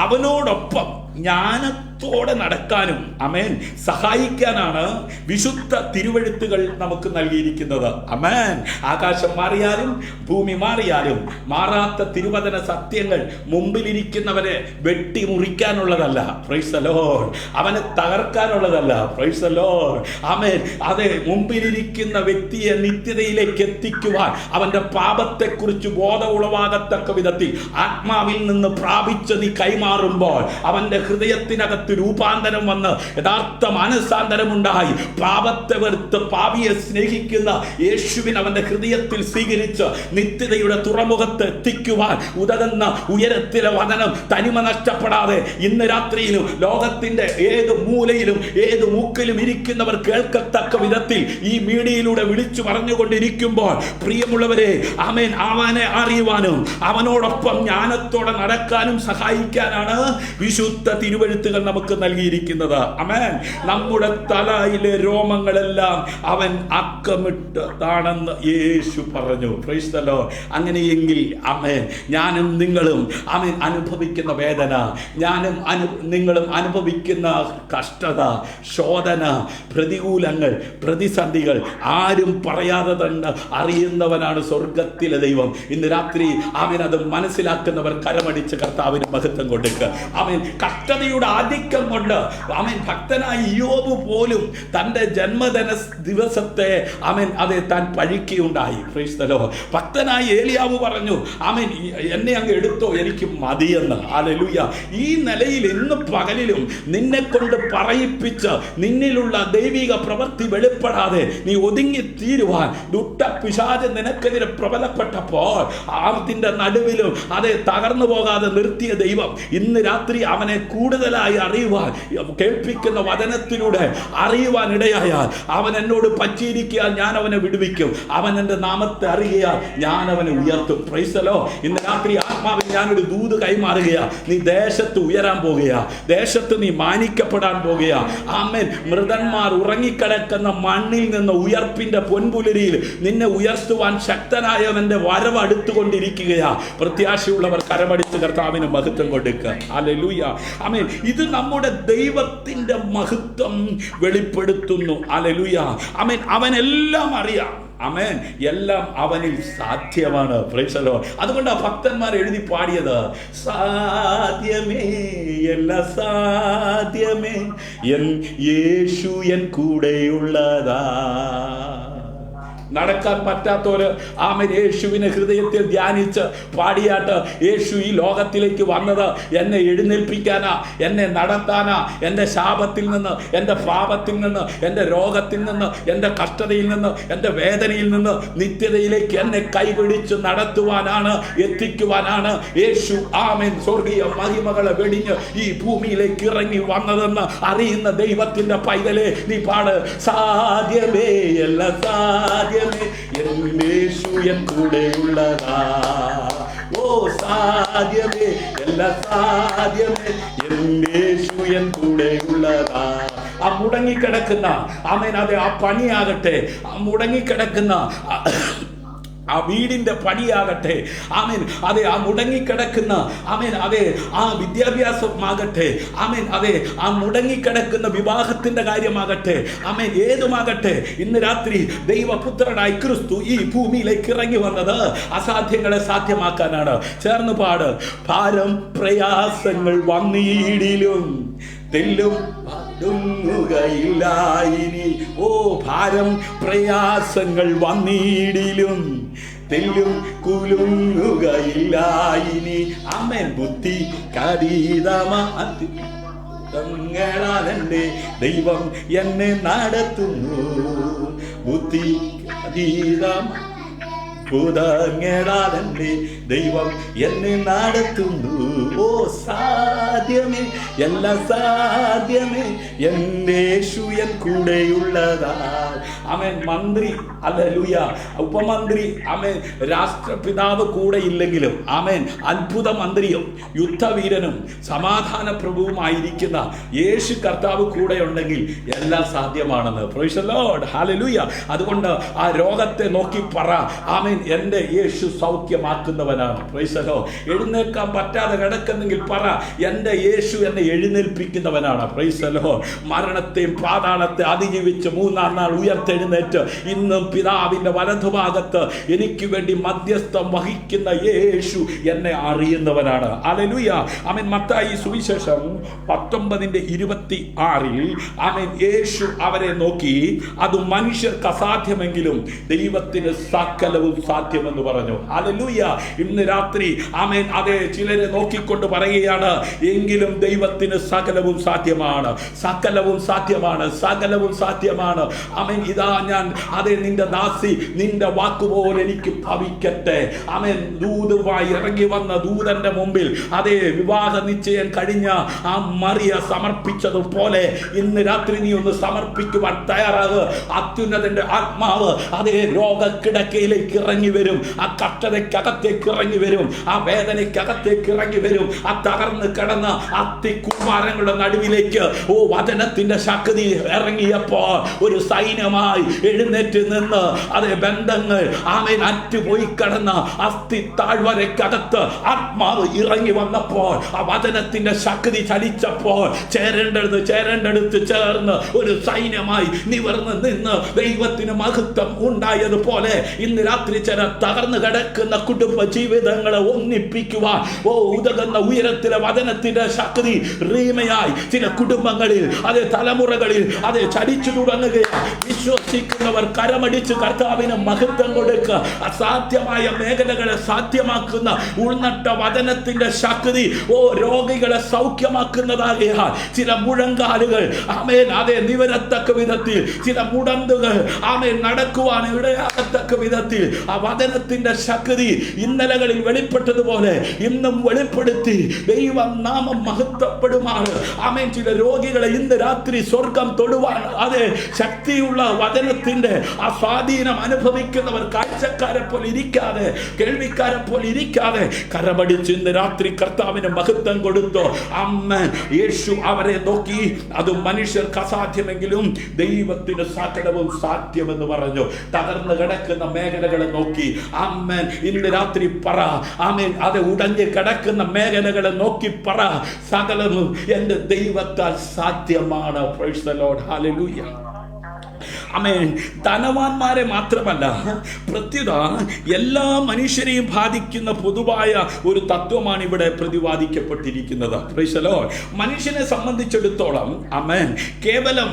അവനോടൊപ്പം ജ്ഞാനത്തോടെ ജ്ഞാനത്തോടെ നടക്കാനും ആമേൻ സഹായിക്കാനാണ് വിശുദ്ധ തിരുവെഴുത്തുകൾ നമുക്ക് നൽകിയിരിക്കുന്നത്. ആമേൻ. ആകാശം മാറിയാലും ഭൂമി മാറിയാലും മാറാത്ത തിരുവചന സത്യങ്ങൾ മുമ്പിലിരിക്കുന്നവരെ വെട്ടിമുറിക്കാനുള്ളതല്ല. Praise the Lord. അവനെ തകർക്കാനുള്ളതല്ല. Praise the Lord. ആമേൻ. അതെ, മുമ്പിലിരിക്കുന്ന വ്യക്തിയെ നിത്യതയിലേക്ക് എത്തിക്കുവാൻ, അവന്റെ പാപത്തെക്കുറിച്ച് ബോധം ഉളവാകത്തക്ക വിധത്തിൽ ആത്മാവിൽ നിന്ന് പ്രാപിച്ച് നീ കൈമാറുമ്പോൾ അവന്റെ ഹൃദയത്തിനകത്ത് രൂപാന്തരം വന്ന് യഥാർത്ഥ മാനസാന്തരമുണ്ടായി പാപത്തെ വെറുത്ത് പാപിയെ സ്നേഹിക്കുന്ന യേശുവിൻ അവന്റെ ഹൃദയത്തിൽ സ്വീകരിച്ച് നിത്യതയുടെ തുറമുഖത്ത് എത്തിക്കുവാൻ ഉതകുന്ന ഉയരത്തിലെ വചനം തനിമ നഷ്ടപ്പെടാതെ ഇന്ന് രാത്രിയിലും ലോകത്തിന്റെ ഏത് മൂലയിലും ഏത് മൂക്കിലും ഇരിക്കുന്നവർ കേൾക്കത്തക്ക വിധത്തിൽ ഈ മീഡിയയിലൂടെ വിളിച്ചു പറഞ്ഞുകൊണ്ടിരിക്കുമ്പോൾ പ്രിയമുള്ളവരെ, ആമേൻ, അവനെ അറിയുവാനും അവനോടൊപ്പം ജ്ഞാനത്തോടെ നടക്കാനും സഹായിക്കാനാണ് വിശുദ്ധ തിരുവെഴുത്തുകൾ നമുക്ക് നൽകിയിരിക്കുന്നത്. ആമേൻ. നമ്മുടെ തലയിലെ രോമങ്ങളെല്ലാം അവൻ അക്കമിട്ടതാണെന്ന് യേശു പറഞ്ഞു. Price the Lord. അങ്ങനെയെങ്കിൽ ആമേൻ, ഞാനും നിങ്ങളും ആമേൻ അനുഭവിക്കുന്ന വേദന, നിങ്ങളും അനുഭവിക്കുന്ന കഷ്ടത, ശോധന, പ്രതികൂലങ്ങൾ, പ്രതിസന്ധികൾ ആരും പറയാതെ തന്നെ അറിയുന്നവനാണ് സ്വർഗത്തിലെ ദൈവം. ഇന്ന് രാത്രി ആമേൻ അത് മനസ്സിലാക്കുന്നവർ കരമടിച്ച് കർത്താവിന് മഹത്വം കൊടുക്കുക. ആമേൻ. കഷ്ടതയുടെ ആധിക്യം കൊണ്ട് ആമേൻ ഭക്തനായ ഇയ്യോബ് പോലും തൻ്റെ ജന്മദിന ദിവസത്തെ ആമേൻ അതെ താൻ പഴിക്കുകയുണ്ടായി. Price the Lord. ഭക്തനായ ഏലിയാവ് പറഞ്ഞു, ആമേൻ, എന്നെ അങ്ങ് എടുത്തോ, എനിക്ക് മതിയെന്ന്. ഹല്ലേലൂയ. ഈ നിലയിൽ ഇന്ന് പകലിലും നിന്നെ കൊണ്ട് പറയിപ്പിച്ച് നിന്നിലുള്ള ദൈവിക പ്രവൃത്തി വെളിപ്പെടാതെ നീ ഒതുങ്ങി തീരുവാൻ ദുഷ്ട പിശാച് നിനക്കെതിരെ പ്രബലപ്പെട്ടപ്പോൾ അതിന്റെ നടുവിലും അതെ തകർന്നു പോകാതെ നിർത്തിയ ദൈവം ഇന്ന് രാത്രി അവനെ കൂടുതലായി അറിയുവാൻ, കേൾപ്പിക്കുന്ന വചനത്തിലൂടെ അറിയുവാൻ ഇടയായാൽ അവൻ എന്നോട് പറ്റിയിരിക്കാൻ ഞാൻ അവനെ വിടുവിക്കും. അവൻ എൻ്റെ നാമത്തെ അറിയുകയാൽ ഞാൻ അവനെ ഉയർത്തും. Price the Lord. ഇന്ന് രാത്രി ആത്മാവിൽ ഞാനൊരു ദൂത് കൈമാറുകയാ. നീ ദേശത്ത് ഉയരാൻ പോകുകയാ. ദേശത്ത് നീ മാനിക്കപ്പെടാൻ പോകുകയാ. ആമേൻ. മൃതന്മാർ ഉറങ്ങിക്കിടക്കുന്ന മണ്ണിൽ നിന്ന് ഉയർപ്പിന്റെ പൊൻപുലരിയിൽ നിന്നെ ഉയർത്തുവാൻ ശക്തനായവന്റെ വരവ് അടുത്തുകൊണ്ടിരിക്കുകയാ. പ്രത്യാശയുള്ളവർ കരമടിച്ച് കർത്താവിന് മഹത്വം കൊടുക്കുക. ഹല്ലേലൂയ. ആമേൻ. ഇത് നമ്മുടെ ദൈവത്തിന്റെ മഹത്വം വെളിപ്പെടുത്തുന്നു. ഹല്ലേലൂയ. ആമേൻ. അവനെല്ലാം അറിയാം. ആമേൻ. എല്ലാം അവനിൽ സാധ്യമാണ്. Price the Lord. അതുകൊണ്ടാണ് ഭക്തന്മാർ എഴുതി പാടിയത്, സാധ്യമേ എല്ലാം സാധ്യമേ എൻ യേശു എൻ കൂടെയുള്ളതാ. നടക്കാൻ പറ്റാത്തവര് ആമേൻ യേശുവിനെ ഹൃദയത്തിൽ ധ്യാനിച്ച് പാടിയാട്ട്, യേശു ഈ ലോകത്തിലേക്ക് വന്നത് എന്നെ എഴുന്നേൽപ്പിക്കാനാ, എന്നെ നടത്താനാ, എൻ്റെ ശാപത്തിൽ നിന്ന്, എൻ്റെ പാപത്തിൽ നിന്ന്, എൻ്റെ രോഗത്തിൽ നിന്ന്, എൻ്റെ കഷ്ടതയിൽ നിന്ന്, എൻ്റെ വേദനയിൽ നിന്ന് നിത്യതയിലേക്ക് എന്നെ കൈപിടിച്ച് നടത്തുവാനാണ്, എത്തിക്കുവാനാണ് യേശു ആമേൻ സ്വർഗീയ മഹിമകളെ വെടിഞ്ഞ് ഈ ഭൂമിയിലേക്ക് ഇറങ്ങി വന്നതെന്ന് അറിയുന്ന ദൈവത്തിന്റെ പൈതലേ, നീ പാട്, സാധ്യമേ എല്ലാം സാധ്യമേ യേശു എൻ കൂടെയുള്ളതാ. ഓ സാധ്യമേ എല്ലാം സാധ്യമേ യേശു എൻ കൂടെയുള്ളതാ. ആ മുടങ്ങിക്കിടക്കുന്ന ആമേൻ അതെ ആ പണിയാകട്ടെ, ആ മുടങ്ങിക്കിടക്കുന്ന ആ വീടിന്റെ പണിയാകട്ടെ, ആമേൻ അതെ ആ മുടങ്ങിക്കിടക്കുന്ന ആമേൻ അതെ ആ വിദ്യാഭ്യാസമാകട്ടെ, ആമേൻ അതെ ആ മുടങ്ങിക്കിടക്കുന്ന വിവാഹത്തിന്റെ കാര്യമാകട്ടെ, ആമേൻ ഏതുമാകട്ടെ, ഇന്ന് രാത്രി ദൈവപുത്രനായി ക്രിസ്തു ഈ ഭൂമിയിലേക്ക് ഇറങ്ങി വന്നത് അസാധ്യങ്ങളെ സാധ്യമാക്കാനാണ്. ചേർന്ന് പാട്, ഭാരം പ്രയാസങ്ങൾ വന്നീടിലും തെല്ലും ഒടുങ്ങുകയില്ല ഇനി. ഓ ഭാരം പ്രയാസങ്ങൾ വന്നീടിലും തെല്ലും കുലുങ്ങുകയില്ല ഇനി. ആമേൻ. ബുദ്ധി കരീതമാങ്ങളാലെന്റെ ദൈവം എന്നെ നടത്തുന്നു. ബുദ്ധി കരീതം ഭൂതങ്ങളാലെന്റെ ദൈവം എന്നെ നടത്തുന്നു. ഓ സാധ്യമേ എല്ലാം സാധ്യമേ എൻ്റെ യേശു എൻ കൂടെയുള്ളതാ. ആമേൻ. മന്ത്രി ഹല്ലേലൂയ, ഉപമന്ത്രി ആമേൻ, രാഷ്ട്രപിതാവ് കൂടെ ഇല്ലെങ്കിലും ആമേൻ അത്ഭുത മന്ത്രിയും യുദ്ധവീരനും സമാധാന പ്രഭുവുമായിരിക്കുന്ന യേശു കർത്താവ് കൂടെ ഉണ്ടെങ്കിൽ എല്ലാം സാധ്യമാണെന്ന്. Praise the lord. ഹല്ലേലൂയ. അതുകൊണ്ട് ആ രോഗത്തെ നോക്കി പറ, ആമേൻ എൻ്റെ യേശു സൗഖ്യമാക്കുന്നവനാണ്. Praise the lord. എഴുന്നേൽക്കാൻ പറ്റാതെ കിടക്കുന്നെങ്കിൽ പറ, എൻ്റെ യേശു എന്നെ എഴുന്നേൽപ്പിക്കുന്നവനാണ്. Price the Lord. മരണത്തെയും പാതാളത്തെ അതിജീവിച്ച് മൂന്നാം നാൾ ഉയർത്തെഴുന്നേറ്റ് ഇന്നും പിതാവിൻ്റെ വലതുഭാഗത്ത് എനിക്ക് വേണ്ടി മധ്യസ്ഥം വഹിക്കുന്ന യേശു എന്നെ അറിയുന്നവനാണ്. ഹല്ലേലൂയ. ആമേൻ. മത്തായി സുവിശേഷം 19:26 ആമേൻ, യേശു അവരെ നോക്കി, അത് മനുഷ്യർക്ക് അസാധ്യമെങ്കിലും ദൈവത്തിന് സകലവും സാധ്യമെന്ന് പറഞ്ഞു. ഹല്ലേലൂയ. ഇന്ന് രാത്രി ആമേൻ, അതേ ചിലരെ നോക്കിക്കൊണ്ട് പറയുകയാണ്, എങ്കിലും ദൈവത്തിന് സകലവും സാധ്യമാണ്, സകലവും സാധ്യമാണ്, സകലവും സാധ്യമാണ്. ആമേൻ. ഇതാ ഞാൻ അതേ നിന്റെ ദാസി, നിന്റെ വാക്കുപോലെ എനിക്ക് ഭവിക്കട്ടെ. ആമേൻ. ദൂതുമായി ഇറങ്ങി വന്ന ദൂതന്റെ മുമ്പിൽ അതേ വിവാഹ നിശ്ചയം കഴിഞ്ഞ ആ മറിയ സമർപ്പിച്ചതുപോലെ ഇന്ന് രാത്രി നീ ഒന്ന് സമർപ്പിക്കുവാൻ തയ്യാറാകുക. അത്യുന്നതന്റെ ആത്മാവ് അതേ രോഗക്കിടക്കയിലേക്ക് ഇറങ്ങി വരും, ആ കഷ്ടതയ്ക്കകത്തേക്ക് ഇറങ്ങി വരും, ആ വേദനയ്ക്കകത്തേക്ക് ഇറങ്ങി വരും, ആ തകർന്ന് കിടന്ന അത്തിക്കുമാരങ്ങളുടെ നടുവിലേക്ക് വചനത്തിന്റെ ശക്തി ഇറങ്ങിയപ്പോൾ ഒരു സൈന്യമായി എഴുന്നേറ്റ് നിന്ന് അതേ ബന്ധങ്ങൾ ആമേൻ അറ്റുപോയി കിടന്ന അസ്ഥി താഴ്വരയ്ക്കകത്ത് ആത്മാവ് ഇറങ്ങി വന്നപ്പോൾ, ആ വചനത്തിന്റെ ശക്തി ചലിച്ചപ്പോൾ ചേരേണ്ടടുത്ത് ചേർന്ന് ഒരു സൈന്യമായി നിവർന്ന് നിന്ന് ദൈവത്തിന് മഹത്വം ഉണ്ടായതുപോലെ ഇന്ന് രാത്രി ചില തകർന്നു കിടക്കുന്ന കുടുംബ ജീവിതങ്ങളെ ഒന്നിപ്പിക്കുവാൻ ഉതകുന്ന ഉയരത്തിലെ വചനത്തിന്റെ ശക്തി റീമയായി ചില കുടുംബങ്ങളിൽ അതേ തലമുറകളിൽ അതേ ചലിച്ചു തുടങ്ങുകയാണ്. വിശ്വസിക്കുന്നവർ കരമടിച്ച് കർത്താവിന് മഹത്വം കൊടുക്കുക. അസാധ്യമായ മേഖലകളെ സാധ്യമാക്കുന്ന ഉൾനട്ട വചനത്തിന്റെ ശക്തി രോഗികളെ സൗഖ്യമാക്കുന്നതാകയാൽ ചില മുഴങ്കാലുകൾ ആമേൻ അതേ നിവരത്തക്ക വിധത്തിൽ, ചില മുടന്തുകൾ ആമേൻ നടക്കുവാൻ ഇടയാകത്തക്ക വിധത്തിൽ ആ വചനത്തിന്റെ ശക്തി ഇന്നലകളിൽ വെളിപ്പെട്ടതുപോലെ ഇന്നും വെളിപ്പെടുത്തി ദൈവനാമം മഹത്വപ്പെടുമാണ്. ആമേൻ. ചില രോഗികളെ ഇന്ന് രാത്രി സ്വർഗം തൊടുവാൻ അതേ ശക്തിയുള്ള വചനത്തിന്റെ ആ സ്വാധീനം അനുഭവിക്കുന്നവർ കാഴ്ചക്കാരെ പോലെ ഇരിക്കാതെ, കേൾവിക്കാരെ പോലെ ഇരിക്കാതെ കരമടിച്ച് ഇന്ന് രാത്രി കർത്താവിന് മഹത്വം കൊടുത്തു. അമ്മൻ. യേശു അവരെ നോക്കി, അത് മനുഷ്യർക്ക് അസാധ്യമെങ്കിലും ദൈവത്തിന് സകലവും സാധ്യമെന്ന് പറഞ്ഞു. തകർന്ന് കിടക്കുന്ന മേഖലകളെ നോക്കി അമ്മൻ ഇന്ന് രാത്രി പറ, ആമേൻ, അത് ഉടഞ്ഞ് കിടക്കുന്ന മേഖലകളെ നോക്കി പറ, സകലവും എൻ്റെ ദൈവത്താൽ സാധ്യമാണ്. Price the lord. ഹല്ലേലൂയ. ആമേൻ. ധനവാന്മാരെ മാത്രമല്ല, പ്രത്യുത എല്ലാ മനുഷ്യരെയും ബാധിക്കുന്ന പൊതുവായ ഒരു തത്വമാണ് ഇവിടെ പ്രതിപാദിക്കപ്പെട്ടിരിക്കുന്നത്. Price the Lord. മനുഷ്യനെ സംബന്ധിച്ചിടത്തോളം ആമേൻ, കേവലം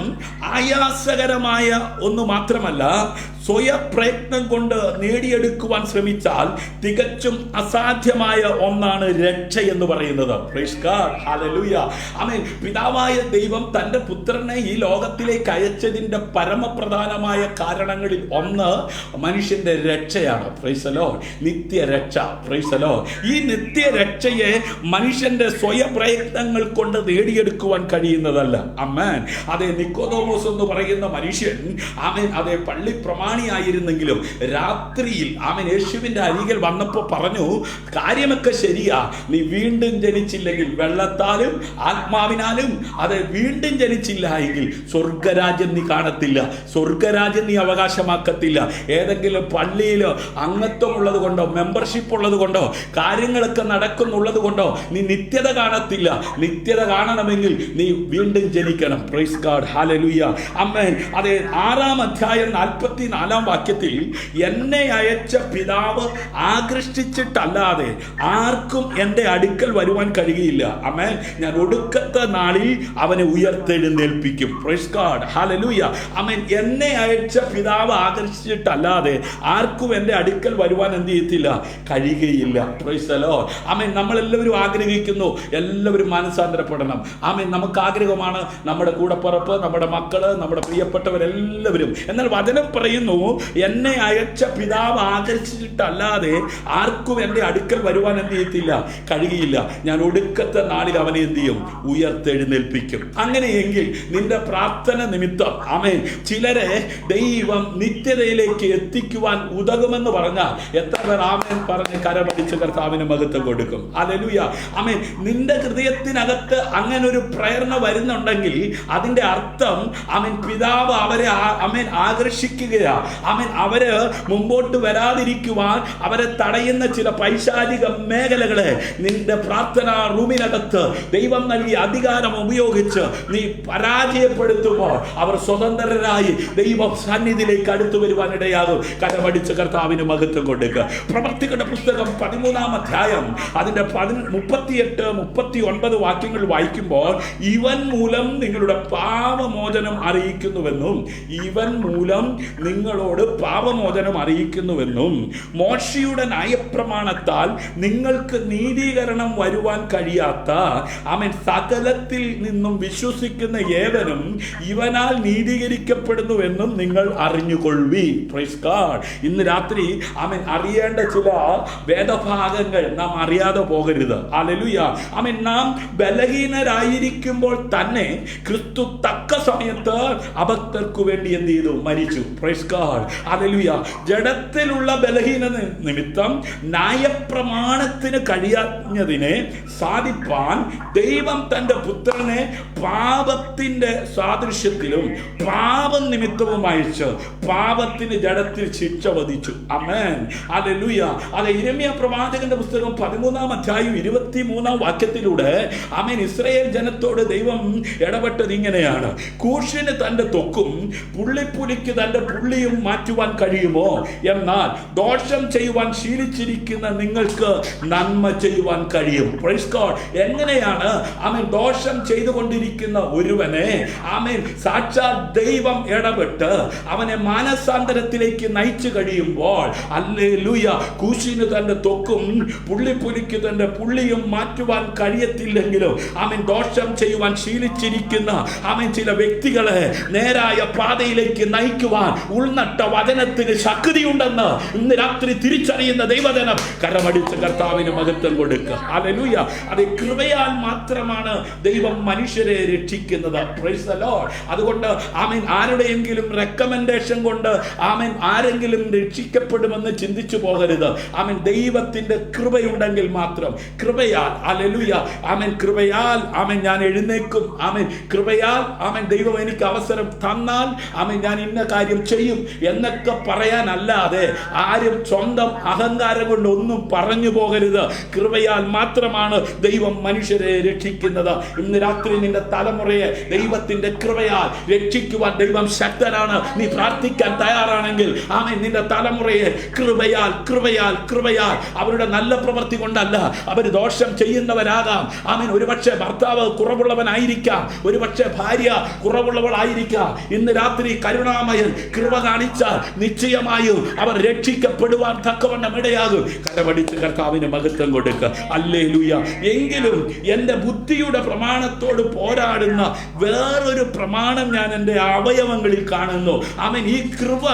ആയാസകരമായ ഒന്ന് മാത്രമല്ല, സ്വയപ്രയത്നം കൊണ്ട് നേടിയെടുക്കുവാൻ ശ്രമിച്ചാൽ തികച്ചും അസാധ്യമായ ഒന്നാണ് രക്ഷ എന്ന് പറയുന്നത്. Price God. ഹല്ലേലൂയ. ആമേൻ. പിതാവായ ദൈവം തന്റെ പുത്രനെ ഈ ലോകത്തിലേക്ക് അയച്ചതിന്റെ പരമപ്രധാനമായ കാരണങ്ങളിൽ ഒന്ന് മനുഷ്യന്റെ രക്ഷയാണ്. Praise the lord. നിത്യരക്ഷ. Praise the lord. ഈ നിത്യരക്ഷയെ മനുഷ്യന്റെ സ്വയപ്രയത്നങ്ങൾ കൊണ്ട് നേടിയെടുക്കുവാൻ കഴിയുന്നതല്ല. ആമേൻ. അതേ നിക്കോദോമോസ് എന്ന് പറയുന്ന മനുഷ്യൻ ആമേൻ അതേ പള്ളി പ്രമാണിയായിരുന്നെങ്കിലും രാത്രിയിൽ ആമേൻ യേശുവിന്റെ അരികിൽ വന്നപ്പോൾ പറഞ്ഞു, കാര്യമൊക്കെ ശരിയാ, നീ വീണ്ടും ജനിച്ചില്ലെങ്കിൽ, വെള്ളത്താലും ആത്മാവിനാലും അത് വീണ്ടും ജനിച്ചില്ല എങ്കിൽ സ്വർഗരാജ്യം നീ കാണത്തില്ല, സ്വർഗരാജ്യം നീ അവകാശമാക്കത്തില്ല. ഏതെങ്കിലും പള്ളിയിൽ അംഗത്വം ഉള്ളത് കൊണ്ടോ മെമ്പർഷിപ്പ് ഉള്ളത് കൊണ്ടോ കാര്യങ്ങളൊക്കെ നടക്കുന്നുള്ളത് കൊണ്ടോ നീ നിത്യത കാണത്തില്ല. നിത്യത കാണണമെങ്കിൽ നീ വീണ്ടും ജനിക്കണം. Praise God. ഹല്ലേലൂയ. ആമേൻ. അതേ 6-ാം അധ്യായം 44-ാം വാക്യത്തിൽ എന്നെ അയച്ച പിതാവ് ആകർഷിച്ചിട്ടല്ലാതെ ആർക്കും എൻ്റെ അടുക്കൽ വരുവാൻ കഴിയില്ല. ആമേൻ. ഞാൻ ഒടുക്കത്തെ നാളിൽ അവനെ ഉയർത്തെഴുന്നേൽപ്പിക്കും. Praise God. ഹല്ലേലൂയ. ആമേൻ. എന്നെ അയച്ച പിതാവ് ആകർഷിച്ചിട്ടല്ലാതെ ആർക്കും എൻ്റെ അടുക്കൽ വരുവാൻ എന്ത് ചെയ്യത്തില്ല, കഴിയുകയില്ല. Praise the Lord. ആമേൻ. നമ്മളെല്ലാവരും ആഗ്രഹിക്കുന്നു, എല്ലാവരും മാനസാന്തരപ്പെടണം. ആമേൻ. നമുക്ക് ആഗ്രഹമാണ് നമ്മുടെ കൂടപ്പിറപ്പ്, നമ്മുടെ മക്കള്, നമ്മുടെ പ്രിയപ്പെട്ടവരെല്ലാവരും. എന്നാൽ വചനം പറയുന്നു, എന്നെ അയച്ച പിതാവ് ആകർഷിച്ചിട്ടല്ലാതെ ആർക്കും എൻ്റെ അടുക്കൽ വരുവാൻ എന്ത് ചെയ്യത്തില്ല, കഴിയുകയില്ല. ഞാൻ ഒടുക്കത്തെ നാളിൽ അവനെ എന്ത് ചെയ്യും, ഉയർത്തെഴുന്നേൽപ്പിക്കും. അങ്ങനെയെങ്കിൽ നിന്റെ പ്രാർത്ഥന നിമിത്തം ആമേൻ ചിലരെ അവരെ ദൈവം നിത്യതയിലേക്ക് എത്തിക്കുവാൻ ഉതകുമെന്ന് പറഞ്ഞാൽ എത്ര പേർ ആമേൻ പറഞ്ഞ് കരമടിച്ച് കർത്താവിന് മഹത്വം കൊടുക്കും? ഹല്ലേലൂയ. ആമേൻ. നിന്റെ ഹൃദയത്തിനകത്ത് അങ്ങനെ ഒരു പ്രേരണ വരുന്നുണ്ടെങ്കിൽ അതിന്റെ അർത്ഥം ആമേൻ പിതാവ് അവരെ ആമേൻ ആകർഷിക്കുകയാ. ആമേൻ. അവര് മുമ്പോട്ട് വരാതിരിക്കുവാൻ അവരെ തടയുന്ന ചില പൈശാചിക മേഖലകളെ നിന്റെ പ്രാർത്ഥനാ റൂമിനകത്ത് ദൈവം നൽകിയ അധികാരം ഉപയോഗിച്ച് നീ പരാജയപ്പെടുത്തുമ്പോൾ അവർ സ്വതന്ത്രരായി ദൈവ സന്നിധിയിലേക്ക് അടുത്തു വരുവാൻ ഇടയാകും. കരമടിച്ച് കർത്താവിന് മഹത്വം കൊടുക്കുക. പ്രവർത്തികളുടെ പുസ്തകം 13-ാം അധ്യായം അതിന്റെ 38-39 വാക്യങ്ങൾ വായിക്കുമ്പോൾ ഇവൻ മൂലം നിങ്ങളുടെ പാപമോചനം അറിയിക്കുന്നുവെന്നും ഇവൻ മൂലം നിങ്ങളോട് പാപമോചനം അറിയിക്കുന്നുവെന്നും മോശയുടെ ന്യായപ്രമാണത്താൽ നിങ്ങൾക്ക് നീതീകരണം വരുവാൻ കഴിയാത്ത ആമേൻ സകലത്തിൽ നിന്നും വിശ്വസിക്കുന്ന ഏവനും ഇവനാൽ നീതീകരിക്കപ്പെടുന്നുവെന്നും നിങ്ങൾ അറിഞ്ഞുകൊള്ളി. Praise God. ഇന്ന് രാത്രി ആമേൻ അറിയേണ്ട ചില വേദഭാഗങ്ങൾ നാം അറിയാതെ പോകരുത്. ഹല്ലേലൂയ. ആമേൻ. നാം ബലഹീനരായിരിക്കുമ്പോൾ തന്നെ ക്രിസ്തു തക്ക സമയത്ത് അഭക്തർക്കു വേണ്ടി എന്ത് ചെയ്തു? മരിച്ചു. Price God. ഹല്ലേലൂയ. ജഡത്തിലുള്ള ബലഹീന നിമിത്തം ന്യായപ്രമാണത്തിന് കഴിയാഞ്ഞതിനെ സാധിപ്പാൻ ദൈവം തന്റെ പുത്രനെ പാപത്തിന്റെ സാദൃശ്യത്തിലും പാപം നിമിത്തവും അയച്ച് പാപത്തിന് ജഡത്തിൽ ശിക്ഷ വധിച്ചു. ആമേൻ. ഹല്ലേലൂയ. അത് യിരെമ്യാ പ്രവാചകന്റെ പുസ്തകം 13-ാം അധ്യായം 23-ാം വാക്യത്തിലൂടെ ആമേൻ ഇസ്രായേൽ ജനത്തോട് ദൈവം ഇടപെട്ടത് ഇങ്ങനെയാണ്: കൂഷിന് തന്റെ തൊക്കും പുള്ളിപ്പുലിക്ക് തന്റെ പുള്ളിയും മാറ്റുവാൻ കഴിയുമോ? എന്നാൽ ദോഷം ചെയ്യുവാൻ ശീലിച്ചിരിക്കുന്ന നിങ്ങൾക്ക് നന്മ ചെയ്യുവാൻ കഴിയും. Praise God. എങ്ങനെയാണ് ആമേൻ ദോഷം ചെയ്തുകൊണ്ടിരിക്കുന്ന ഒരുവനെ ആമേൻ സാക്ഷാൽ ദൈവം ഇടപെട്ട് അവനെ മാനസാന്തരത്തിലേക്ക് നയിച്ചു കഴിയുമ്പോൾ, ഹല്ലേലൂയ, കൂശിന് തന്റെ തൊക്കും പുള്ളിപ്പുലിക്ക് തന്റെ പുള്ളിയും മാറ്റുവാൻ കഴിയത്തില്ലെങ്കിലും ആമേൻ ദോഷം ചെയ്യുവാൻ ശീലിച്ചിരിക്കുന്ന ആമേൻ ചില വ്യക്തികളെ നേരായ പാതയിലേക്ക് നയിക്കുവാൻ ഉൾനട്ട വചനത്തിന് ശക്തിയുണ്ടെന്ന് ഇന്ന് രാത്രി തിരിച്ചറിയുന്ന ദൈവജനം കരമടിച്ച് കർത്താവിന് മഹത്വം കൊടുക്കുക. ഹല്ലേലൂയ. അത് കൃപയാൽ മാത്രമാണ് ദൈവം മനുഷ്യരെ രക്ഷിക്കുന്നത്. Price the Lord. അതുകൊണ്ട് ആമേൻ ആരുടെയെങ്കിലും റെക്കമെൻഡേഷൻ കൊണ്ട് ആമേൻ ആരെങ്കിലും രക്ഷിക്കപ്പെടുമെന്ന് ചിന്തിച്ചു പോകരുത്. ആമേൻ ദൈവത്തിന്റെ കൃപയുണ്ടെങ്കിൽ മാത്രം. കൃപയാൽ, ഹല്ലേലൂയ, ആമേൻ കൃപയാൽ ആമേൻ ഞാൻ എഴുന്നേൽക്കും. ആമേൻ കൃപയാൽ ആമേൻ ദൈവം എനിക്ക് അവസരം തന്നാൽ ആമേൻ ഞാൻ ഇന്ന കാര്യം ചെയ്യും എന്നൊക്കെ പറയാനല്ലാതെ ആരും സ്വന്തം അഹങ്കാരം കൊണ്ട് ഒന്നും പറഞ്ഞു പോകരുത്. കൃപയാൽ മാത്രമാണ് ദൈവം മനുഷ്യരെ രക്ഷിക്കുന്നത്. ഇന്ന് രാത്രി നിന്റെ തലമുറയെ ദൈവത്തിന്റെ കൃപയാൽ രക്ഷിക്കുവാൻ ദൈവം ശക്തനാണ്. നീ പ്രാർത്ഥിക്കാൻ തയ്യാറാണെങ്കിൽ ആമേൻ നിന്റെ തലമുറയെ കൃപയാൽ കൃപയാൽ കൃപയാൽ, അവരുടെ നല്ല പ്രവൃത്തി കൊണ്ടല്ല. അവർ ദോഷം ചെയ്യുന്നവരാകാം. ആമേൻ ഒരുപക്ഷെ ഭർത്താവ് കുറവുള്ളവനായിരിക്കാം, ഒരുപക്ഷെ ഭാര്യ കുറവുള്ളവളായിരിക്കാം. ഇന്ന് രാത്രി കരുണാമയൻ കൃപ കാണിച്ചാൽ നിശ്ചയമായും അവർ രക്ഷിക്കപ്പെടുവാൻ തക്കവണ്ണം ഇടയാകും. കരമടിച്ച് കർത്താവിന് മഹത്വം കൊടുക്കുക. ഹല്ലേലൂയ. എങ്കിലും എൻ്റെ ബുദ്ധിയുടെ പ്രമാണത്തോട് പോരാടുന്ന വേറൊരു പ്രമാണം ഞാൻ എൻ്റെ അവയവങ്ങളിൽ കാണുന്നു. ആമേൻ ഈ കൃപ